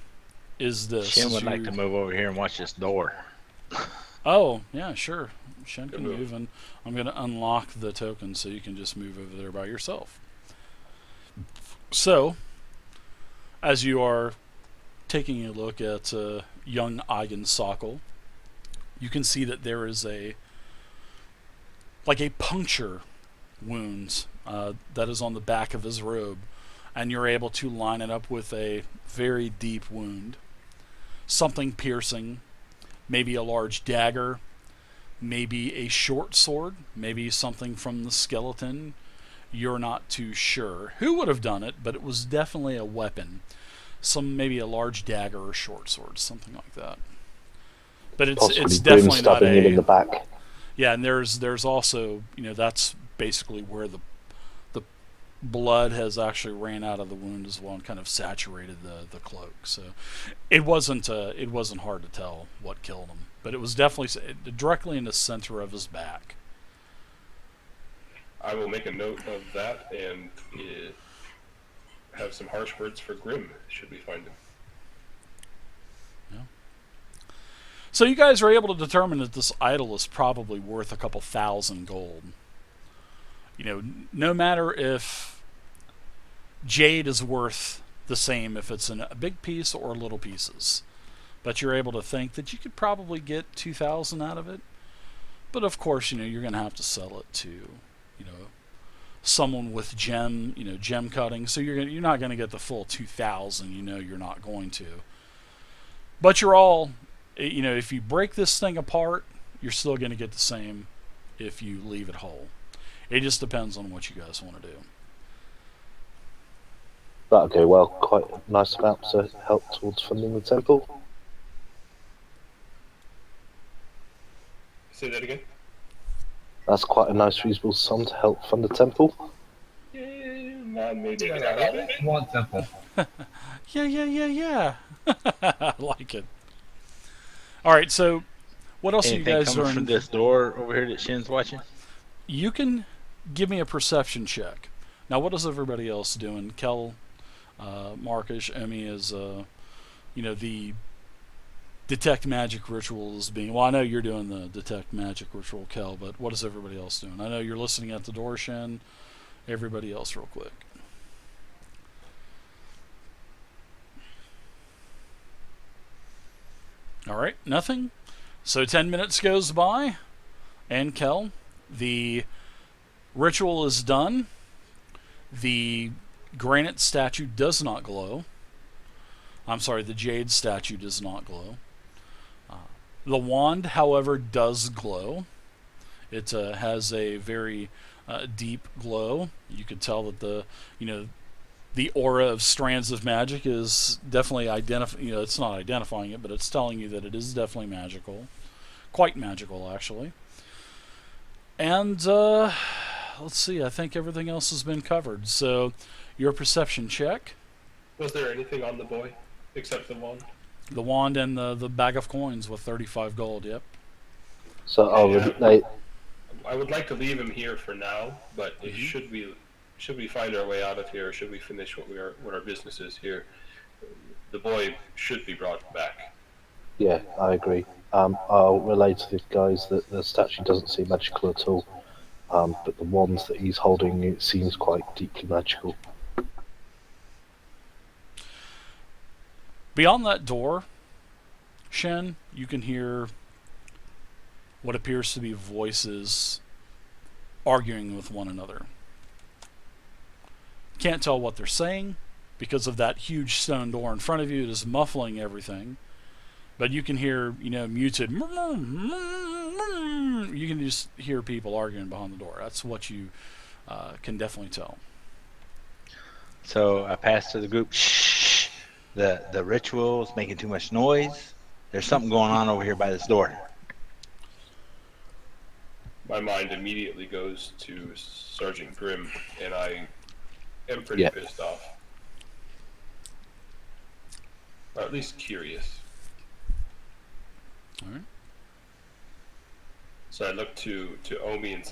is this. Shin would you- like to move over here and watch this door. Oh, yeah, sure. Shen can Good move. move, and I'm going to unlock the token so you can just move over there by yourself. So, as you are taking a look at young Eigen Sokol, you can see that there is a puncture wound that is on the back of his robe, and you're able to line it up with a very deep wound. Something piercing, maybe a large dagger, maybe a short sword, maybe something from the skeleton. You're not too sure who would have done it, but it was definitely a weapon. Maybe a large dagger or short sword, something like that. But it's Possibly definitely Grim not stabbing him in the a. back. Yeah, and there's also that's basically where the blood has actually ran out of the wound as well and kind of saturated the cloak. So it wasn't hard to tell what killed him, but it was definitely directly in the center of his back. I will make a note of that and have some harsh words for Grim should we find him. So you guys are able to determine that this idol is probably worth a couple thousand gold. No matter if Jade is worth the same if it's in a big piece or little pieces. But you're able to think that you could probably get 2,000 out of it. But of course, you're going to have to sell it to, someone with gem cutting. So you're not going to get the full 2,000. You're not going to. But you're all, if you break this thing apart, you're still going to get the same if you leave it whole. It just depends on what you guys want to do. That'll go well. Quite a nice amount to help towards funding the temple. Say that again? That's quite a nice reasonable sum to help fund the temple. Maybe not all of it. One temple. Yeah. I like it. All right, so what else are you Anything guys coming doing? from this door over here that Shin's watching? You can give me a perception check. Now, what is everybody else doing? Kel, Markish, Emmy is, the detect magic ritual is being. Well, I know you're doing the detect magic ritual, Kel, but what is everybody else doing? I know you're listening at the door, Shen. Everybody else, real quick. All right, nothing. So 10 minutes goes by, and Kel, the ritual is done. The granite statue does not glow. I'm sorry, the jade statue does not glow. The wand, however, does glow. It has a very deep glow. You could tell that the aura of strands of magic is definitely it's not identifying it, but it's telling you that it is definitely magical. Quite magical, actually. And let's see, I think everything else has been covered. So, your perception check. Was there anything on the boy except the wand? The wand and the bag of coins with 35 gold, yep. So Okay, I would like to leave him here for now, but should we find our way out of here, or should we finish what our business is here, the boy should be brought back. yeah, I agree. I'll relay to the guys that the statue doesn't seem magical at all, but the wands that he's holding, it seems quite deeply magical. Beyond that door, Shen, you can hear what appears to be voices arguing with one another. Can't tell what they're saying because of that huge stone door in front of you. It is muffling everything. But you can hear, muted. You can just hear people arguing behind the door. That's what you can definitely tell. So I pass to the group. Shh. The ritual is making too much noise. There's something going on over here by this door. My mind immediately goes to Sergeant Grimm, and I am pretty pissed off. Or at least curious. All right. So I look to Omi and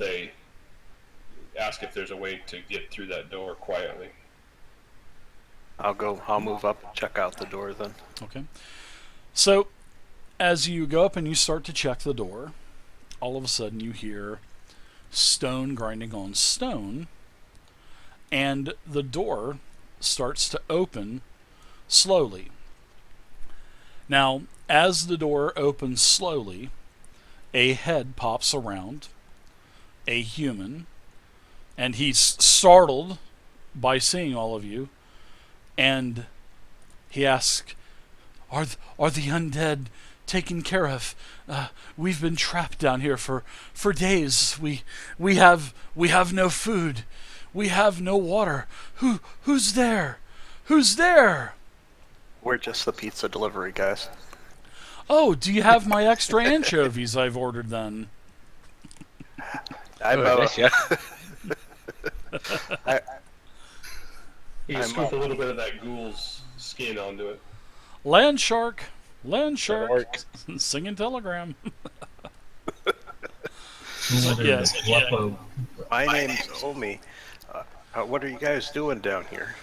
ask if there's a way to get through that door quietly. I'll move up and check out the door then. Okay. So, as you go up and you start to check the door, all of a sudden you hear stone grinding on stone, and the door starts to open slowly. Now, as the door opens slowly, a head pops around, a human, and he's startled by seeing all of you, and he asks, Are the undead taken care of? We've been trapped down here for days. We have no food. We have no water. Who's there? Who's there? We're just the pizza delivery guys. Oh, do you have my extra anchovies I've ordered then? You can scoop a little bit of that ghoul's skin onto it. Land shark, singing telegram. My name's Omi. What are you guys doing down here?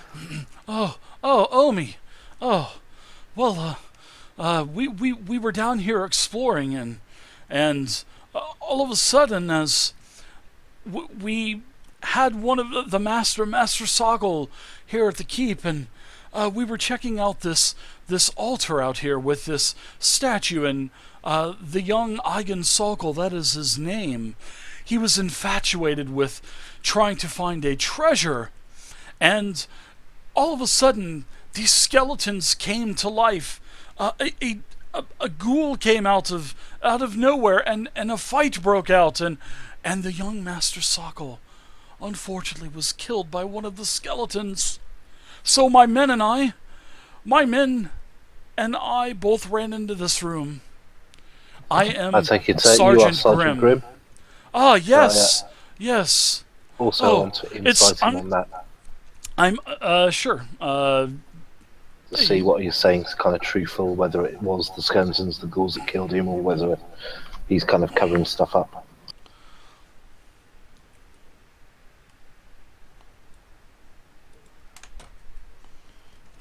Oh, Omi. Oh, well, we were down here exploring, and all of a sudden, as we had one of the Master Soggle here at the keep, and we were checking out this altar out here with this statue, and the young Eigen Soggle, that is his name, he was infatuated with trying to find a treasure, and all of a sudden these skeletons came to life. A ghoul came out of nowhere, and a fight broke out, and the young Master Soggle unfortunately was killed by one of the skeletons. So my men and I both ran into this room. I am I take it Sergeant, you are Sergeant Grimm. Ah, yes, yes. Also, want to insight him on that. I'm sure. To see what he's saying is kind of truthful, whether it was the skeletons, the ghouls that killed him, or whether he's kind of covering stuff up.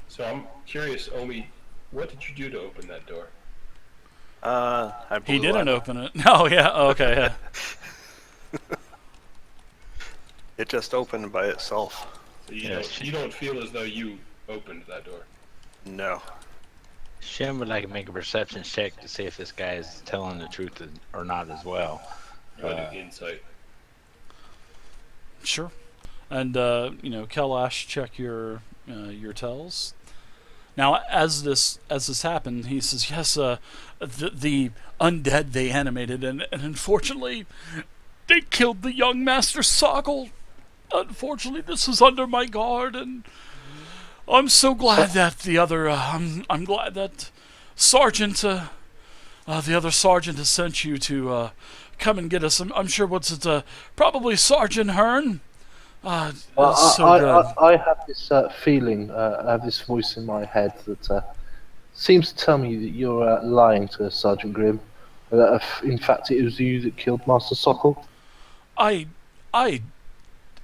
So I'm curious, Omi, what did you do to open that door? He didn't open it. No, yeah, okay. Yeah. It just opened by itself. So you don't feel as though you opened that door? No. Shem would like to make a perception check to see if this guy is telling the truth or not as well. Insight. Sure. And Kalash, check your tells. Now, as this happened, he says, "Yes, the undead they animated, and unfortunately, they killed the young Master Sokol. Unfortunately, this is under my guard, and I'm so glad that the other I'm glad that Sergeant the other sergeant has sent you to come and get us. I'm sure what's it probably Sergeant Hearn. It's so good. I have this feeling, I have this voice in my head that seems to tell me that you're lying to Sergeant Grimm. That in fact it was you that killed Master Sokol. I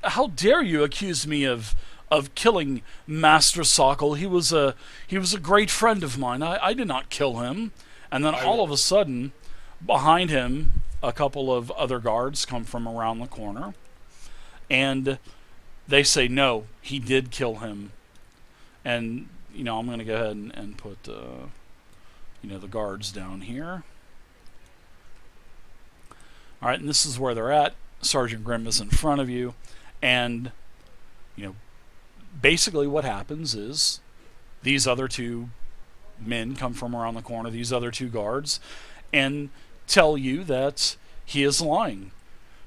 how dare you accuse me of killing Master Sokol? He was a great friend of mine. I did not kill him. And then all of a sudden, behind him, a couple of other guards come from around the corner, and they say, no, he did kill him. And I'm going to go ahead and put the guards down here. All right, and this is where they're at. Sergeant Grimm is in front of you, and basically what happens is these other two men come from around the corner, these other two guards, and tell you that he is lying.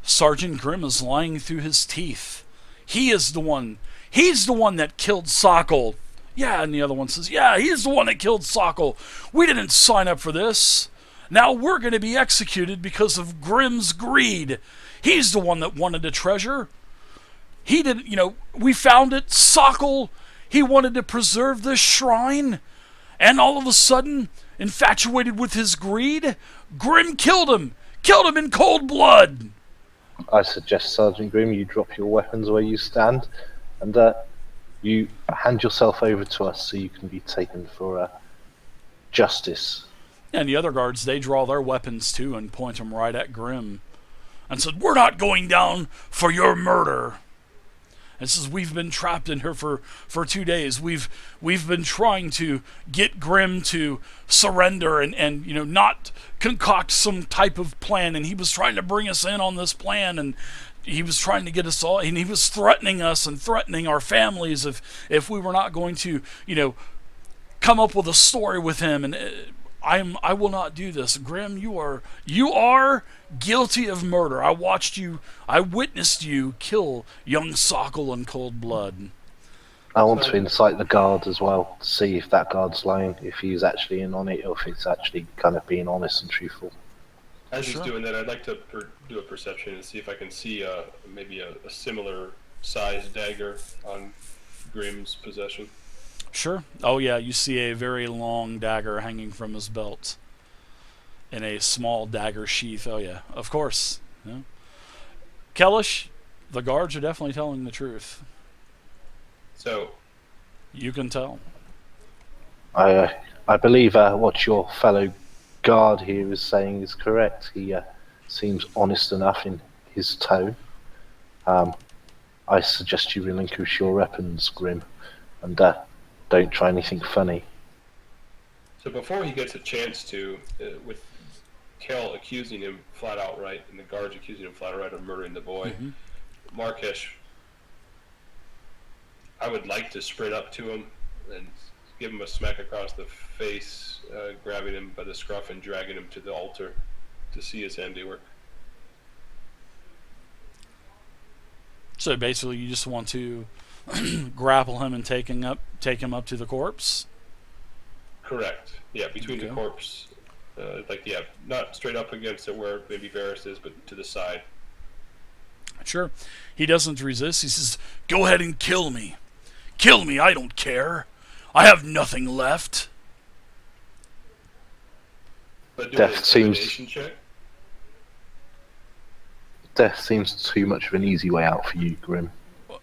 Sergeant Grimm is lying through his teeth. He's the one that killed Sokol. Yeah, and the other one says, yeah, he's the one that killed Sokol. We didn't sign up for this. Now we're going to be executed because of Grimm's greed. He's the one that wanted the treasure. He didn't, we found it. Sokol, he wanted to preserve this shrine. And all of a sudden, infatuated with his greed, Grimm killed him. Killed him in cold blood. I suggest, Sergeant Grimm, you drop your weapons where you stand, and you hand yourself over to us so you can be taken for justice. And the other guards, they draw their weapons too and point them right at Grimm and said, we're not going down for your murder. And says, we've been trapped in here for 2 days. We've been trying to get Grimm to surrender and not concoct some type of plan. And he was trying to bring us in on this plan, and he was trying to get us all, and he was threatening us and threatening our families if we were not going to come up with a story with him. And I will not do this. Grimm, you are guilty of murder. I witnessed you kill young Sokol in cold blood. I want to incite the guard as well, to see if that guard's lying, if he's actually in on it, or if it's actually kind of being honest and truthful. As he's doing that, I'd like to do a perception and see if I can see maybe a similar sized dagger on Grimm's possession. Sure. Oh yeah, you see a very long dagger hanging from his belt in a small dagger sheath. Oh yeah, of course. Yeah. Kellish, the guards are definitely telling the truth. So you can tell. I believe what your fellow guard here is saying is correct. He seems honest enough in his tone. I suggest you relinquish your weapons, Grimm, and don't try anything funny. So before he gets a chance to, with Kel accusing him flat out right, and the guards accusing him flat out right of murdering the boy, Markesh, I would like to sprint up to him and give him a smack across the face, grabbing him by the scruff and dragging him to the altar to see his handiwork. So basically, you just want to grapple him and take him up to the corpse? Correct. Yeah, between the corpse. Not straight up against it where maybe Varys is, but to the side. Sure. He doesn't resist. He says, go ahead and kill me. Kill me, I don't care. I have nothing left. But do Death an seems intimidation check. Death seems too much of an easy way out for you, Grimm.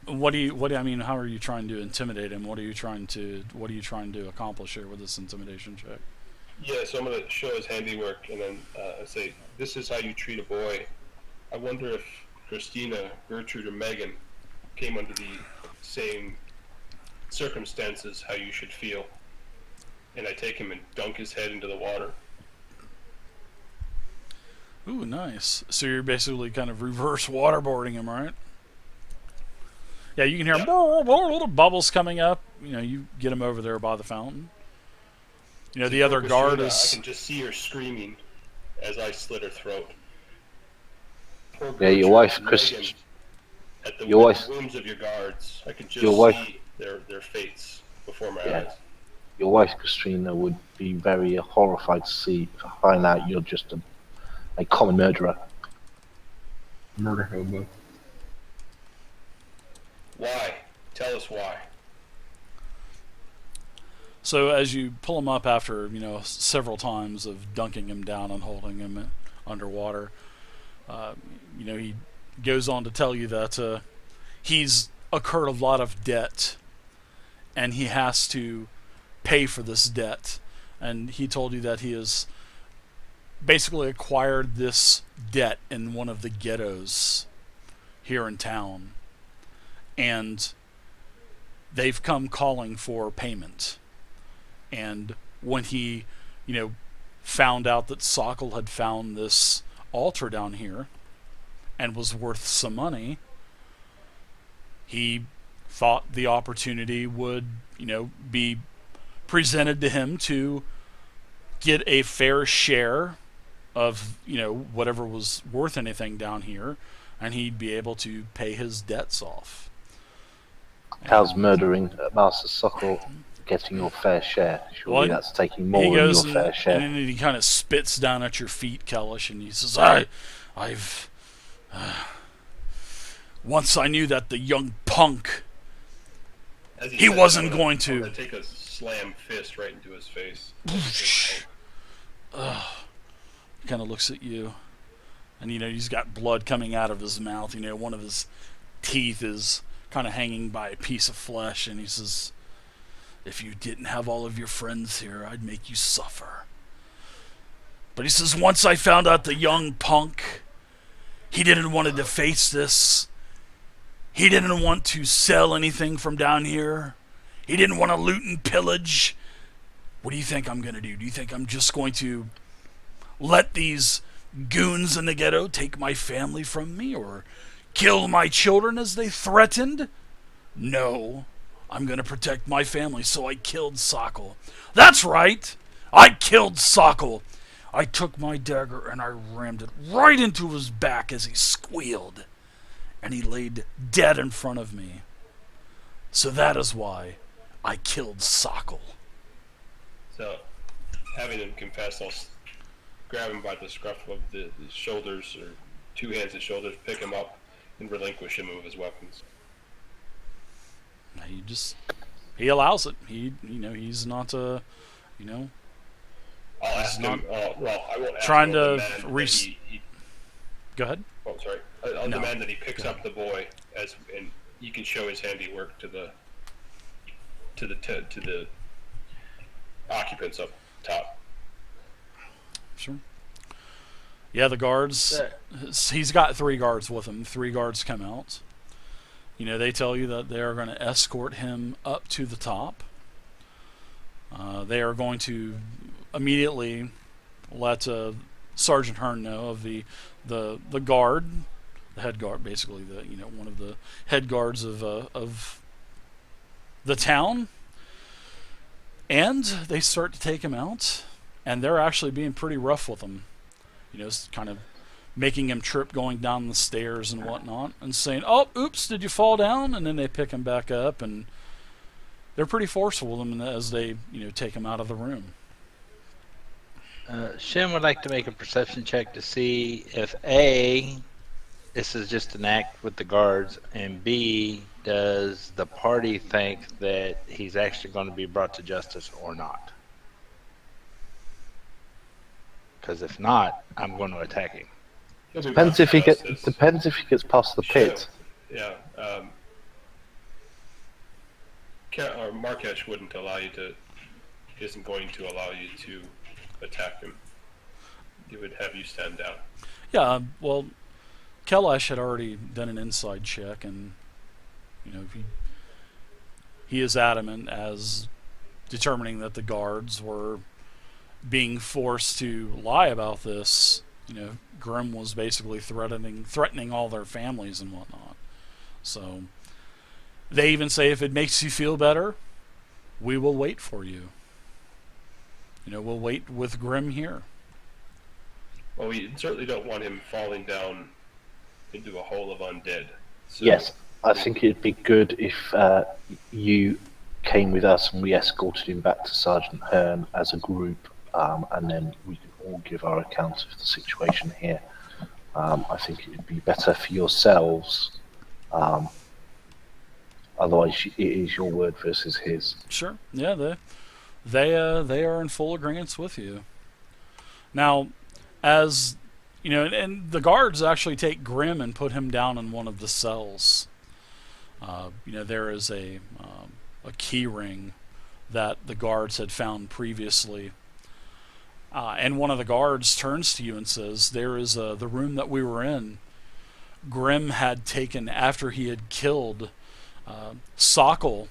What do you I mean, how are you trying to intimidate him? What are you trying to accomplish here with this intimidation check? Yeah, so I'm going to show his handiwork and then say, this is how you treat a boy. I wonder if Christina, Gertrude, or Megan came under the same circumstances, how you should feel. And I take him and dunk his head into the water. Ooh, nice. So you're basically kind of reverse waterboarding him, right? Yeah, you can hear little bubbles coming up. You get him over there by the fountain. The other guard I is... can just see her screaming as I slit her throat. Poor Yeah, your Gertrude wife, and Chris. Megan, at the Your wife. wounds of your guards, I can just Your wife. see their fates before my Yeah. eyes. Your wife, Christina, would be very horrified to find out you're just a common murderer. Murder hobo. Why? Tell us why. So as you pull him up after, several times of dunking him down and holding him underwater, he goes on to tell you that he's incurred a lot of debt and he has to pay for this debt. And he told you that he has basically acquired this debt in one of the ghettos here in town. And they've come calling for payment. And when he, found out that Sokol had found this altar down here and was worth some money, he thought the opportunity would, be presented to him to get a fair share of, whatever was worth anything down here, and he'd be able to pay his debts off. How's murdering Master Sokol getting your fair share? Surely that's taking more than your fair share. And then he kind of spits down at your feet, Kellish, and he says, I've once I knew that the young punk, he wasn't going to. I'm gonna take a slam fist right into his face. He kind of looks at you, and he's got blood coming out of his mouth. One of his teeth is kind of hanging by a piece of flesh, and he says, if you didn't have all of your friends here, I'd make you suffer. But he says, once I found out the young punk, he didn't want to face this. He didn't want to sell anything from down here. He didn't want to loot and pillage. What do you think I'm going to do? Do you think I'm just going to let these goons in the ghetto take my family from me or kill my children as they threatened? No. I'm going to protect my family, so I killed Sokol. That's right! I killed Sokol! I took my dagger and I rammed it right into his back as he squealed. And he laid dead in front of me. So that is why I killed Sokol. So, having him confess, I'll grab him by the scruff of the shoulders, or two hands and shoulders, pick him up, and relinquish him of his weapons. He allows it. He's not I'll ask him. I won't ask trying him. to Go ahead. Oh, sorry. I'll demand that he picks up the boy and you can show his handiwork to the occupants up top. Sure. Yeah, the guards. He's got 3 guards with him. 3 guards come out. They tell you that they are going to escort him up to the top. They are going to immediately let Sergeant Hearn know of the guard, the head guard, basically one of the head guards of the town, and they start to take him out, and they're actually being pretty rough with him. Kind of making him trip going down the stairs and whatnot, and saying, "Oh, oops, did you fall down?" And then they pick him back up, and they're pretty forceful with him as they, take him out of the room. Shin would like to make a perception check to see if A, this is just an act with the guards, and B, does the party think that he's actually going to be brought to justice or not? Because if not, I'm going to attack him. Depends if he gets past the pit. Yeah. Markesh wouldn't allow you to. Isn't going to allow you to attack him. He would have you stand down. Yeah. Well, Kalash had already done an inside check, and he is adamant as determining that the guards were being forced to lie about this. Grim was basically threatening all their families and whatnot. So They even say if it makes you feel better, we will wait for you. We'll wait with Grim here. Well, we certainly don't want him falling down into a hole of undead. So, Yes, I think it'd be good if you came with us and we escorted him back to Sergeant Hearn as a group, and then we can all give our account of the situation here. I think it would be better for yourselves. Otherwise, it is your word versus his. Sure. Yeah, they are in full agreement with you. Now, as and the guards actually take Grim and put him down in one of the cells. There is a key ring that the guards had found previously. And one of the guards turns to you and says, there is the room that we were in. Grim had taken, after he had killed Sokol,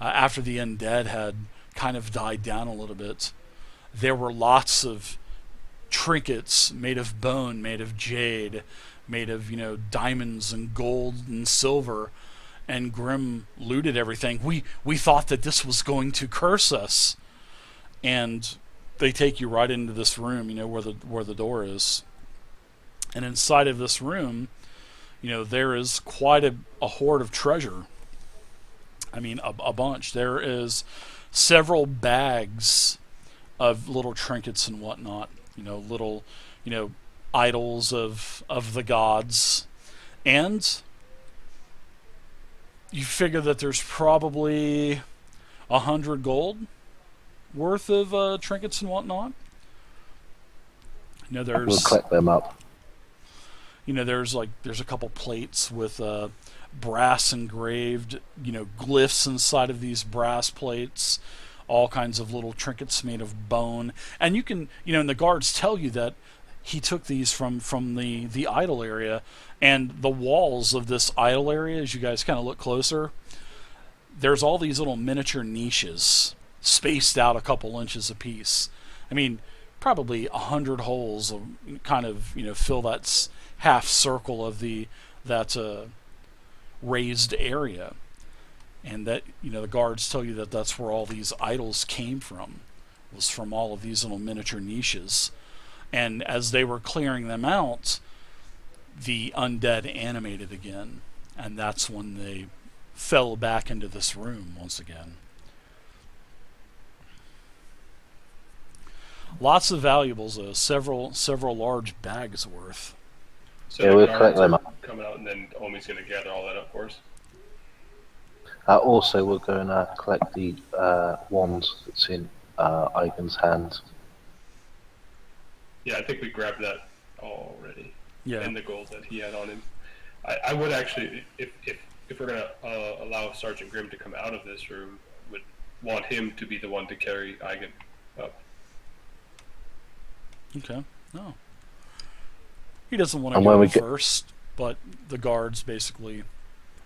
after the undead had kind of died down a little bit, there were lots of trinkets made of bone, made of jade, made of, diamonds and gold and silver, and Grim looted everything. We thought that this was going to curse us. And they take you right into this room, where the door is. And inside of this room, there is quite a hoard of treasure. I mean, a bunch. There is several bags of little trinkets and whatnot. Little, idols of the gods. And you figure that there's probably 100 gold worth of trinkets and whatnot. We'll collect them up. There's a couple plates with brass engraved, glyphs inside of these brass plates, all kinds of little trinkets made of bone. And you can, and the guards tell you that he took these from the idol area, and the walls of this idol area, as you guys kind of look closer, there's all these little miniature niches spaced out a couple inches apiece. I mean, probably 100 holes of kind of, fill that half circle of that raised area. And that, the guards tell you that that's where all these idols came from, was from all of these little miniature niches. And as they were clearing them out, the undead animated again. And that's when they fell back into this room once again. Lots of valuables, several large bags worth. So Yeah, the we'll guards collect them are up. coming out, and then Omi's going to gather all that up for us. Also, we're going to collect the wand that's in Igon's hand. Yeah, I think we grabbed that already. Yeah. And the gold that he had on him. I would actually, if we're going to allow Sergeant Grimm to come out of this room, would want him to be the one to carry Igon up. Okay. No. He doesn't want to And when go we get- first, but the guards basically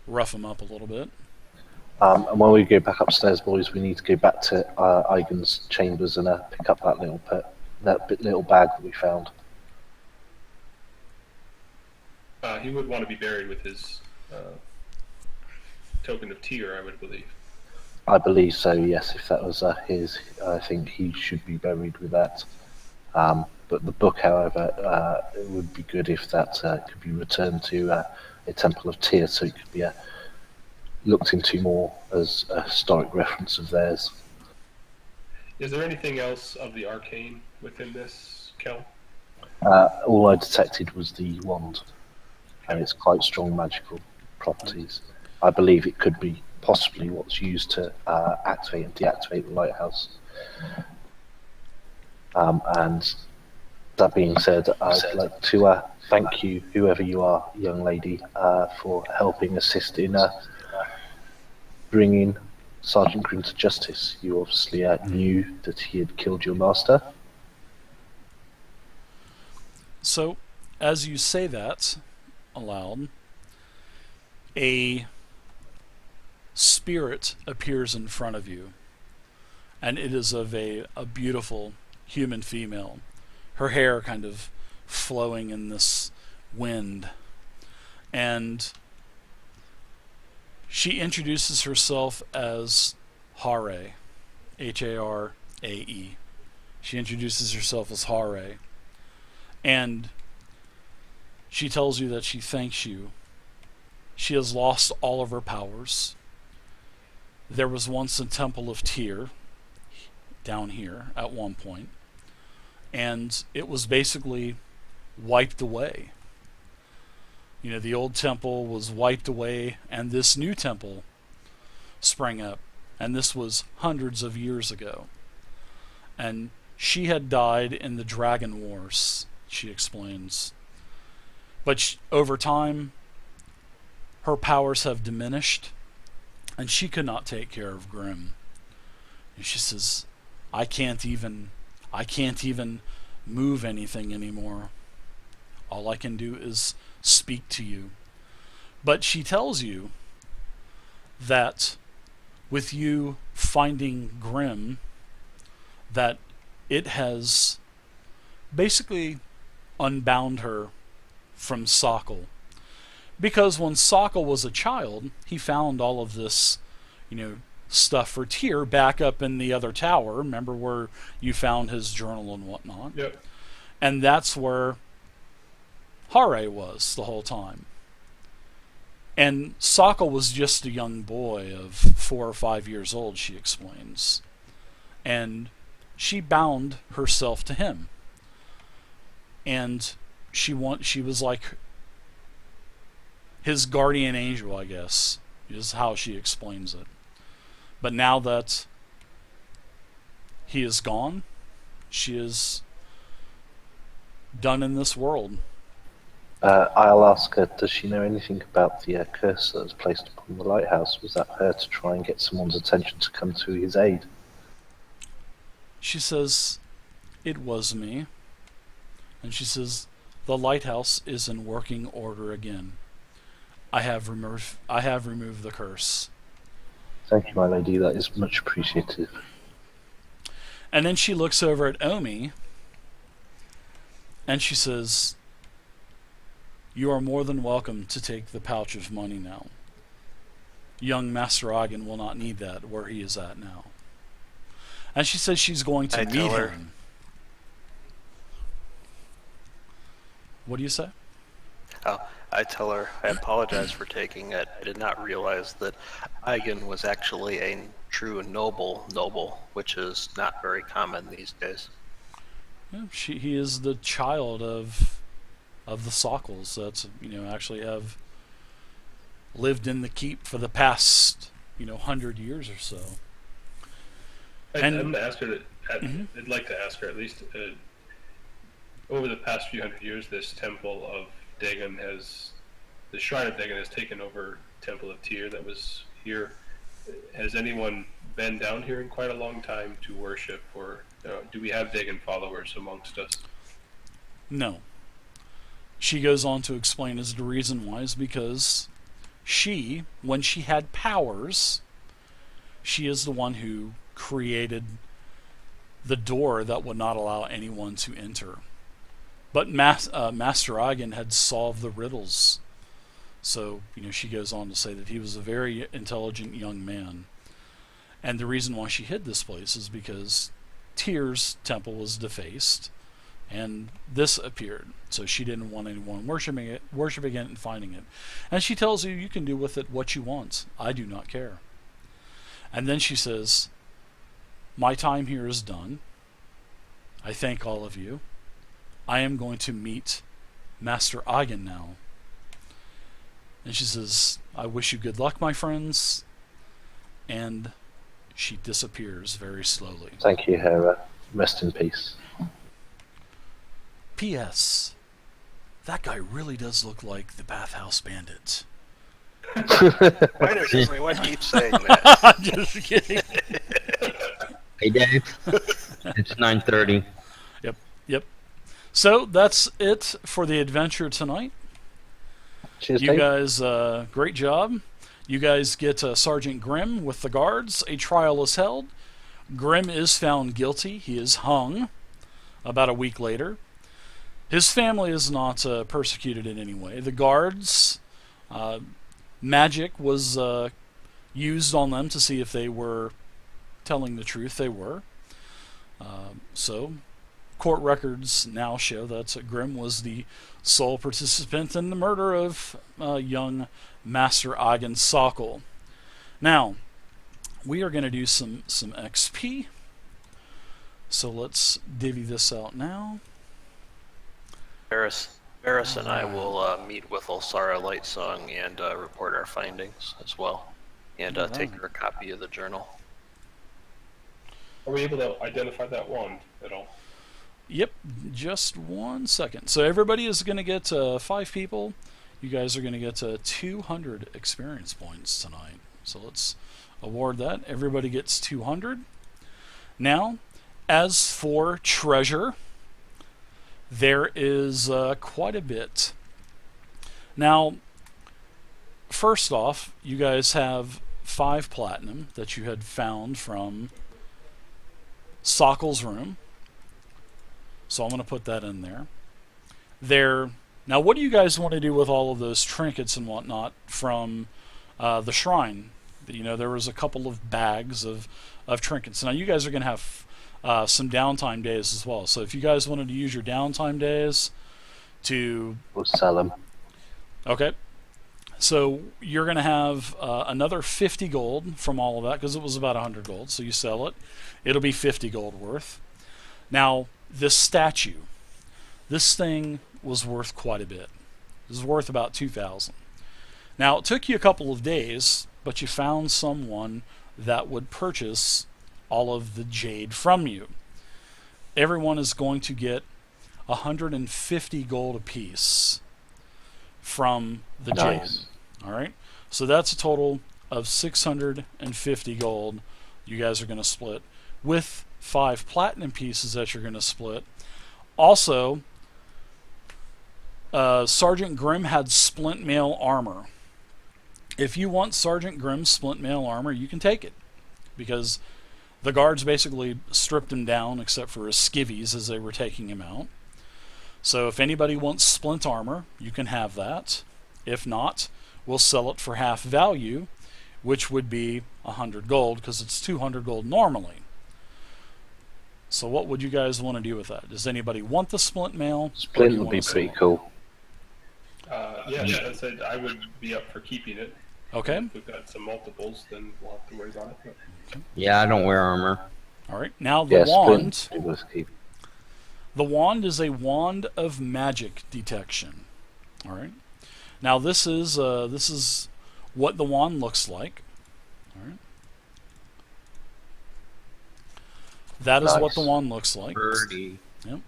rough him up a little bit. And when we go back upstairs, boys, we need to go back to Igon's chambers and pick up that little bag that we found. He would want to be buried with his token of tear, I would believe. I believe so, yes. If that was his, I think he should be buried with that. But the book, however, it would be good if that could be returned to a Temple of Tyr, so it could be looked into more as a historic reference of theirs. Is there anything else of the arcane within this, Kel? All I detected was the wand, and it's quite strong magical properties. I believe it could be possibly what's used to activate and deactivate the lighthouse. And that being said, I'd like to thank you, whoever you are, young lady, for helping assist in bringing Sergeant Grimm to justice. You obviously knew that he had killed your master. So, as you say that aloud, a spirit appears in front of you, and it is of a beautiful human female, her hair kind of flowing in this wind, and She introduces herself as Hare, Harae. She introduces herself as Hare. And she tells you that she thanks you. She has lost all of her powers. There was once a temple of Tyr down here at one point, and it was basically wiped away. You know, the old temple was wiped away, and this new temple sprang up, and this was hundreds of years ago. And she had died in the Dragon Wars, she explains. But over time, her powers have diminished, and she could not take care of Grimm. And she says, I can't even move anything anymore. All I can do is speak to you. But she tells you that with you finding Grimm, that it has basically unbound her from Sokol. Because when Sokol was a child, he found all of this, stuff for Tyr back up in the other tower. Remember where you found his journal and whatnot? Yep. And that's where Hare was the whole time. And Sokol was just a young boy of 4 or 5 years old, she explains. And she bound herself to him. And she was like his guardian angel, I guess, is how she explains it. But now that he is gone, she is done in this world. I'll ask her, does she know anything about the curse that was placed upon the lighthouse? Was that her to try and get someone's attention to come to his aid? She says, it was me. And she says, the lighthouse is in working order again. I have removed the curse. Thank you, my lady. That is much appreciated. And then she looks over at Omi, and she says, you are more than welcome to take the pouch of money now. Young Master Agen will not need that where he is at now. And she says she's going to meet him. What do you say? Oh, I tell her I apologize for taking it. I did not realize that Agen was actually a true noble, which is not very common these days. Yeah, he is the child of the Sokols that actually have lived in the keep for the past 100 years or so. I'm going to ask her that. I'd like to ask her at least. Over the past few hundred years, this temple of Dagon the shrine of Dagon has taken over Temple of Tyr that was here. Has anyone been down here in quite a long time to worship, or do we have Dagon followers amongst us? No. She goes on to explain as the reason why is because she, when she had powers, she is the one who created the door that would not allow anyone to enter. But Master Agen had solved the riddles. So, she goes on to say that he was a very intelligent young man. And the reason why she hid this place is because Tyr's temple was defaced, and this appeared. So she didn't want anyone worshiping it and finding it. And she tells you can do with it what you want. I do not care. And then she says, my time here is done. I thank all of you. I am going to meet Master Agen now. And she says, I wish you good luck, my friends. And she disappears very slowly. Thank you, Hera. Rest in peace. P.S. That guy really does look like the Bathhouse Bandit. Why do you keep saying that? I'm just kidding. Hey, Dave. It's 9:30. Yep. So that's it for the adventure tonight. Cheers, You Dave. guys, great job. You guys get Sergeant Grimm with the guards. A trial is held. Grimm is found guilty. He is hung about a week later. His family is not persecuted in any way. The guards magic was used on them to see if they were telling the truth. They were. So, court records now show that Grimm was the sole participant in the murder of young Master Agen Sokol. Now, we are going to do some XP. So let's divvy this out now. Varys and I will meet with Ulsara Lightsong and report our findings as well, and take her a copy of the journal. Are we able to identify that wand at all? Yep, just 1 second. So everybody is going to get 5 people. You guys are going to get 200 experience points tonight. So let's award that. Everybody gets 200. Now, as for treasure, there is quite a bit. Now, first off, you guys have 5 platinum that you had found from Sokol's room. So I'm going to put that in there. Now, what do you guys want to do with all of those trinkets and whatnot from the shrine? You know, there was a couple of bags of trinkets. Now, you guys are going to have some downtime days as well. So if you guys wanted to use your downtime days to... We'll sell them. Okay. So you're going to have another 50 gold from all of that, because it was about 100 gold. So you sell it. It'll be 50 gold worth. Now, this statue, this thing was worth quite a bit. It was worth about 2,000. Now, it took you a couple of days, but you found someone that would purchase all of the jade from you. Everyone is going to get 150 gold apiece from the jade. All right, so that's a total of 650 gold you guys are going to split, with 5 platinum pieces that you're going to split. Also, Sergeant Grimm had splint mail armor. If you want Sergeant Grimm's splint mail armor, you can take it, because the guards basically stripped him down except for his skivvies as they were taking him out. So if anybody wants splint armor, you can have that. If not, we'll sell it for half value, which would be 100 gold, because it's 200 gold normally. So what would you guys want to do with that? Does anybody want the splint mail? Splint would be pretty cool. Yeah, that's it. I would be up for keeping it. Okay. If we've got some multiples, then we'll have to worry about it. Yeah, I don't wear armor. All right. Now the wand. Splint, we must keep. The wand is a wand of magic detection. All right. Now this is what the wand looks like. All right. That is what the wand looks like. Birdie. Yep.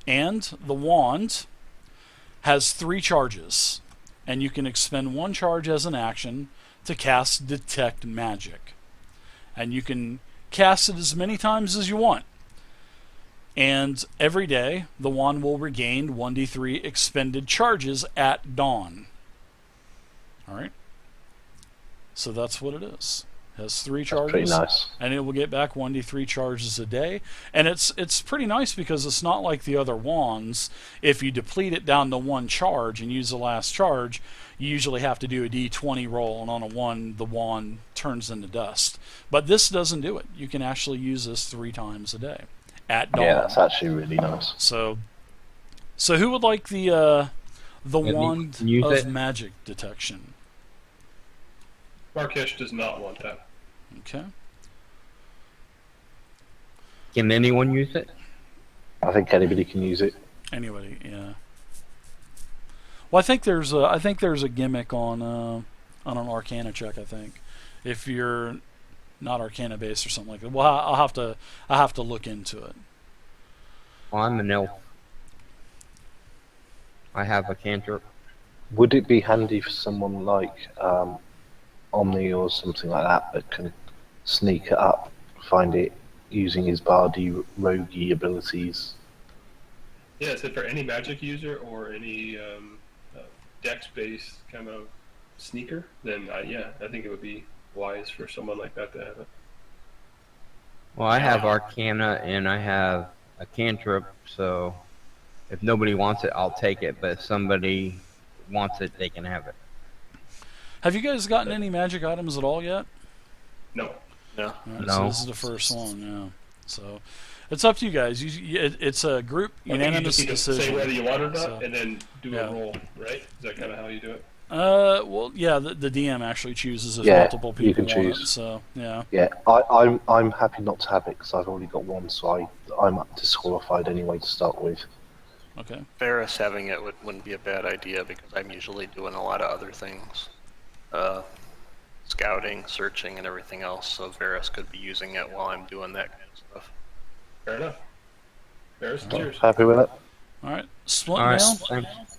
And the wand has 3 charges, and you can expend 1 charge as an action to cast Detect Magic. And you can cast it as many times as you want. And every day, the wand will regain 1d3 expended charges at dawn. Alright? So that's what it is. It has 3 charges. Pretty nice. And it will get back 1d3 charges a day. And it's pretty nice, because it's not like the other wands. If you deplete it down to 1 charge and use the last charge, you usually have to do a d20 roll, and on a 1, the wand turns into dust. But this doesn't do it. You can actually use this 3 times a day at dawn. Yeah, that's actually really nice. So who would like the wand of magic detection? Markesh does not want that. Okay. Can anyone use it? I think anybody can use it. Anybody, yeah. Well, I think there's a gimmick on an Arcana check. I think if you're not Arcana based or something like that. Well, I'll have to look into it. Well, I'm an elf. I have a cantrip. Would it be handy for someone like Omni or something like that can sneak it up, find it using his bardy roguey abilities? Yeah, is it for any magic user or any dex-based kind of sneaker? Then yeah, I think it would be wise for someone like that to have it. Well, I have Arcana and I have a cantrip, so if nobody wants it, I'll take it. But if somebody wants it, they can have it. Have you guys gotten any magic items at all yet? No. No. All right, No. So this is the first one, yeah. So it's up to you guys. It's a group I think you unanimous just need to say decision. whether you want it or not, So, and then do yeah. a roll, right? Is that kind of how you do it? Well, yeah, the DM actually chooses if Yeah, multiple you people can want choose. it. So yeah. Yeah, I'm happy not to have it because I've already got one, so I'm disqualified anyway to start with. Okay. Varus having it wouldn't be a bad idea because I'm usually doing a lot of other things. Scouting, searching, and everything else, so Varus could be using it while I'm doing that kind of stuff. Fair enough. There's cheers. Happy with it? All right. Split All right. mail. Thanks.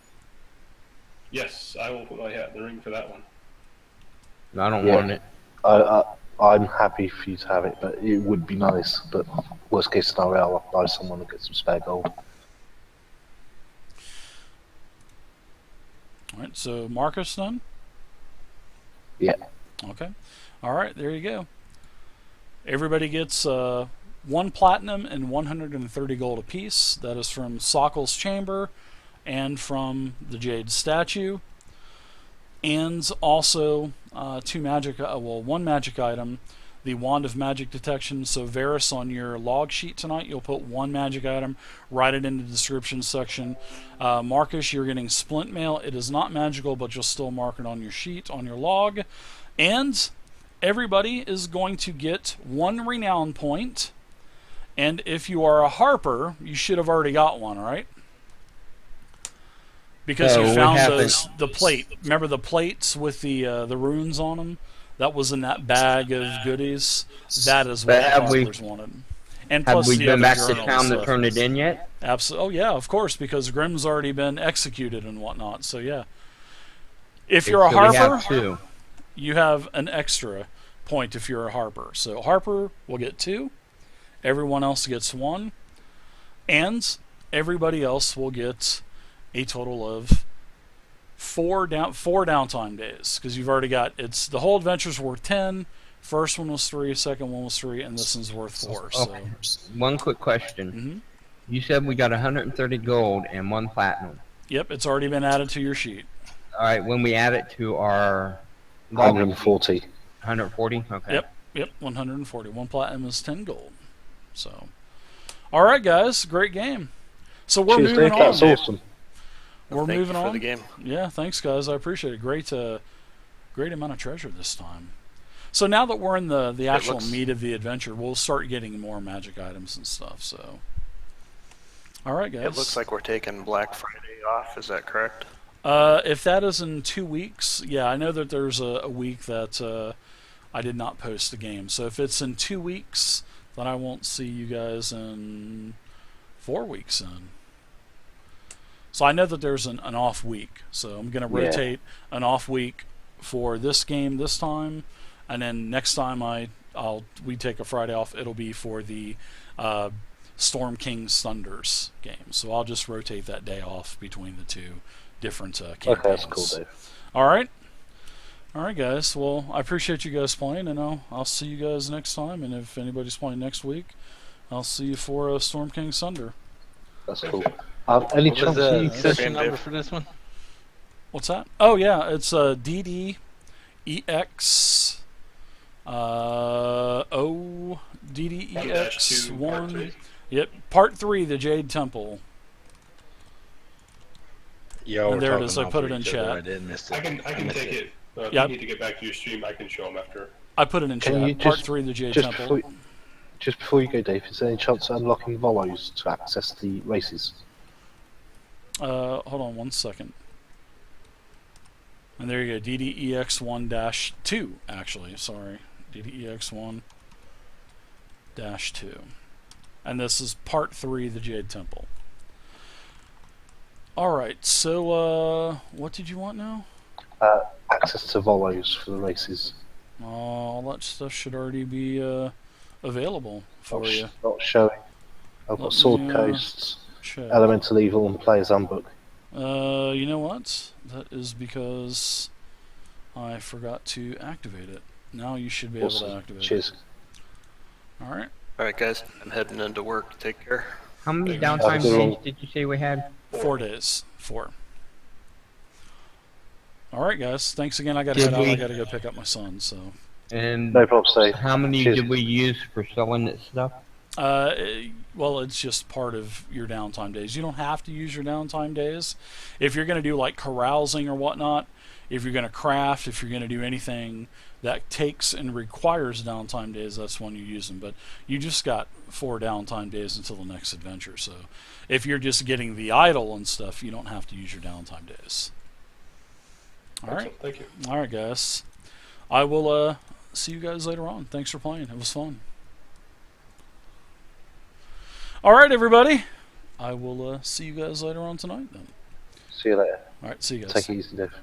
Yes, I will put my hat in the ring for that one. I don't Yeah. want it. I'm happy for you to have it, but it would be nice. But worst case scenario, I'll buy someone and get some spare gold. All right. So Marcus done. Yeah. Okay. All right. There you go. Everybody gets 1 platinum and 130 gold apiece. That is from Sokkel's Chamber and from the Jade statue. And also 1 magic item, the Wand of Magic Detection. So Varus, on your log sheet tonight, you'll put 1 magic item, write it in the description section. Marcus, you're getting Splint Mail. It is not magical, but you'll still mark it on your sheet, on your log. And everybody is going to get 1 renown point. And if you are a harper, you should have already got one, right? Because So you what found happened- the plate. Remember the plates with the runes on them? That was in that bag of goodies. That is what But the have we- harpers wanted. And Have plus we the been other back to journal town to stuff. turn it in yet? Absolutely. Oh yeah, of course, because Grimm's already been executed and whatnot. So yeah. If you're a So we harper, have 2. you have an extra point if you're a harper. So harper will get 2. Everyone else gets 1. And everybody else will get a total of 4 downtime days, because you've already got, it's the whole adventure's worth 10. First one was 3, second one was 3, and this one's worth 4. So Okay. One quick question. Mhm. You said we got 130 gold and 1 platinum. Yep, it's already been added to your sheet. All right, when we add it to our log sheet, 140. 140? Okay. Yep, 140. 1 platinum is 10 gold. So, all right, guys, great game. So we're Cheers, moving Dave. on. That's awesome. We're Thank moving you for on. the game. Yeah, thanks, guys. I appreciate it. Great amount of treasure this time. So now that we're in the actual looks- meat of the adventure, we'll start getting more magic items and stuff. So, all right, guys. It looks like we're taking Black Friday off. Is that correct? If that is in 2 weeks, yeah, I know that there's a week that I did not post the game. So if it's in 2 weeks, then I won't see you guys in 4 weeks in. So I know that there's an off week. So I'm going to Yeah. rotate an off week for this game this time, and then next time we take a Friday off, it'll be for the Storm King's Thunders game. So I'll just rotate that day off between the 2 different campaigns. Okay, that's cool, Dave. All right. All right, guys. Well, I appreciate you guys playing, and I'll see you guys next time. And if anybody's playing next week, I'll see you for Storm King's Thunder. That's cool. Any What was chance the you session Dave. number for this one? What's that? Oh yeah, it's DDEX DDEX1. Yep, Part 3, the Jade Temple. Yo, And there it is, I put it in chat. I did miss it. I can missed take it. If Yeah. you need to get back to your stream, I can show them after. I put it in Can you chat. Part just- 3, the Jade just Temple. before you go, Dave? Is there any chance of unlocking Volos to access the races? Hold on 1 second. And there you go, DDEX1-2, actually, sorry. DDEX1-2. And this is Part 3, the Jade Temple. Alright, so, what did you want now? Access to Volos for the races. All that stuff should already be, available for you. Not showing. I've got Let Sword me, Coasts, Check. Elemental Evil, and Player's Handbook. You know what? That is because I forgot to activate it. Now you should be able to Awesome. activate Cheers. it. Alright. All right, guys. I'm heading into work. Take care. How many Have a downtime good days one. did you say we had? 4 days. 4. All right, guys. Thanks again. I got to Did head out. I we- got to go pick up my son. So, And No problem, Steve. how many Cheers. did we use for selling that stuff? well, it's just part of your downtime days. You don't have to use your downtime days. If you're going to do like carousing or whatnot, if you're going to craft, if you're going to do anything that takes and requires downtime days, that's when you use them. But you just got 4 downtime days until the next adventure. So if you're just getting the idle and stuff, you don't have to use your downtime days. All right. Thank you. All right, guys. I will see you guys later on. Thanks for playing. It was fun. All right, everybody. I will see you guys later on tonight then. See you later. All right, see you guys. Take it easy, Dave.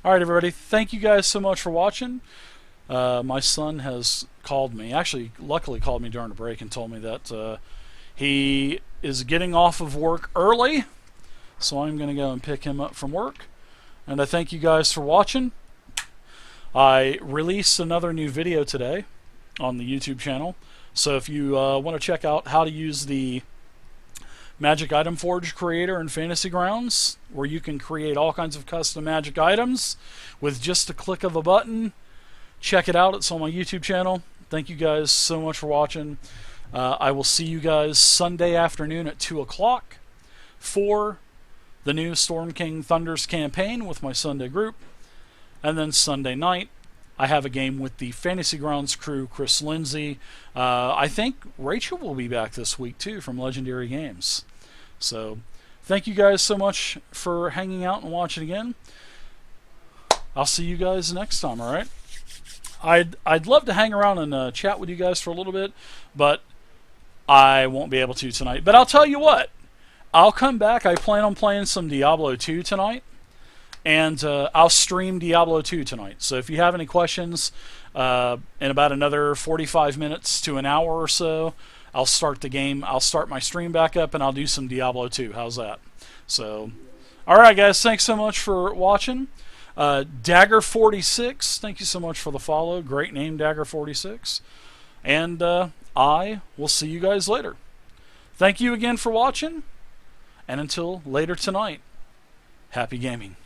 All right, everybody. Thank you guys so much for watching. My son has called me. Actually, luckily called me during the break and told me that he is getting off of work early. So I'm going to go and pick him up from work. And I thank you guys for watching. I released another new video today on the YouTube channel. So if you want to check out how to use the Magic Item Forge creator in Fantasy Grounds, where you can create all kinds of custom magic items with just a click of a button, check it out. It's on my YouTube channel. Thank you guys so much for watching. I will see you guys Sunday afternoon at 2 o'clock for the new Storm King Thunders campaign with my Sunday group. And then Sunday night, I have a game with the Fantasy Grounds crew, Chris Lindsay. I think Rachel will be back this week too from Legendary Games. So thank you guys so much for hanging out and watching again. I'll see you guys next time, all right? I'd love to hang around and chat with you guys for a little bit, but I won't be able to tonight. But I'll tell you what, I'll come back. I plan on playing some Diablo 2 tonight. And I'll stream Diablo 2 tonight. So if you have any questions, in about another 45 minutes to an hour or so, I'll start the game. I'll start my stream back up, and I'll do some Diablo 2. How's that? So, all right, guys. Thanks so much for watching. Dagger46, thank you so much for the follow. Great name, Dagger46. And I will see you guys later. Thank you again for watching. And until later tonight, happy gaming.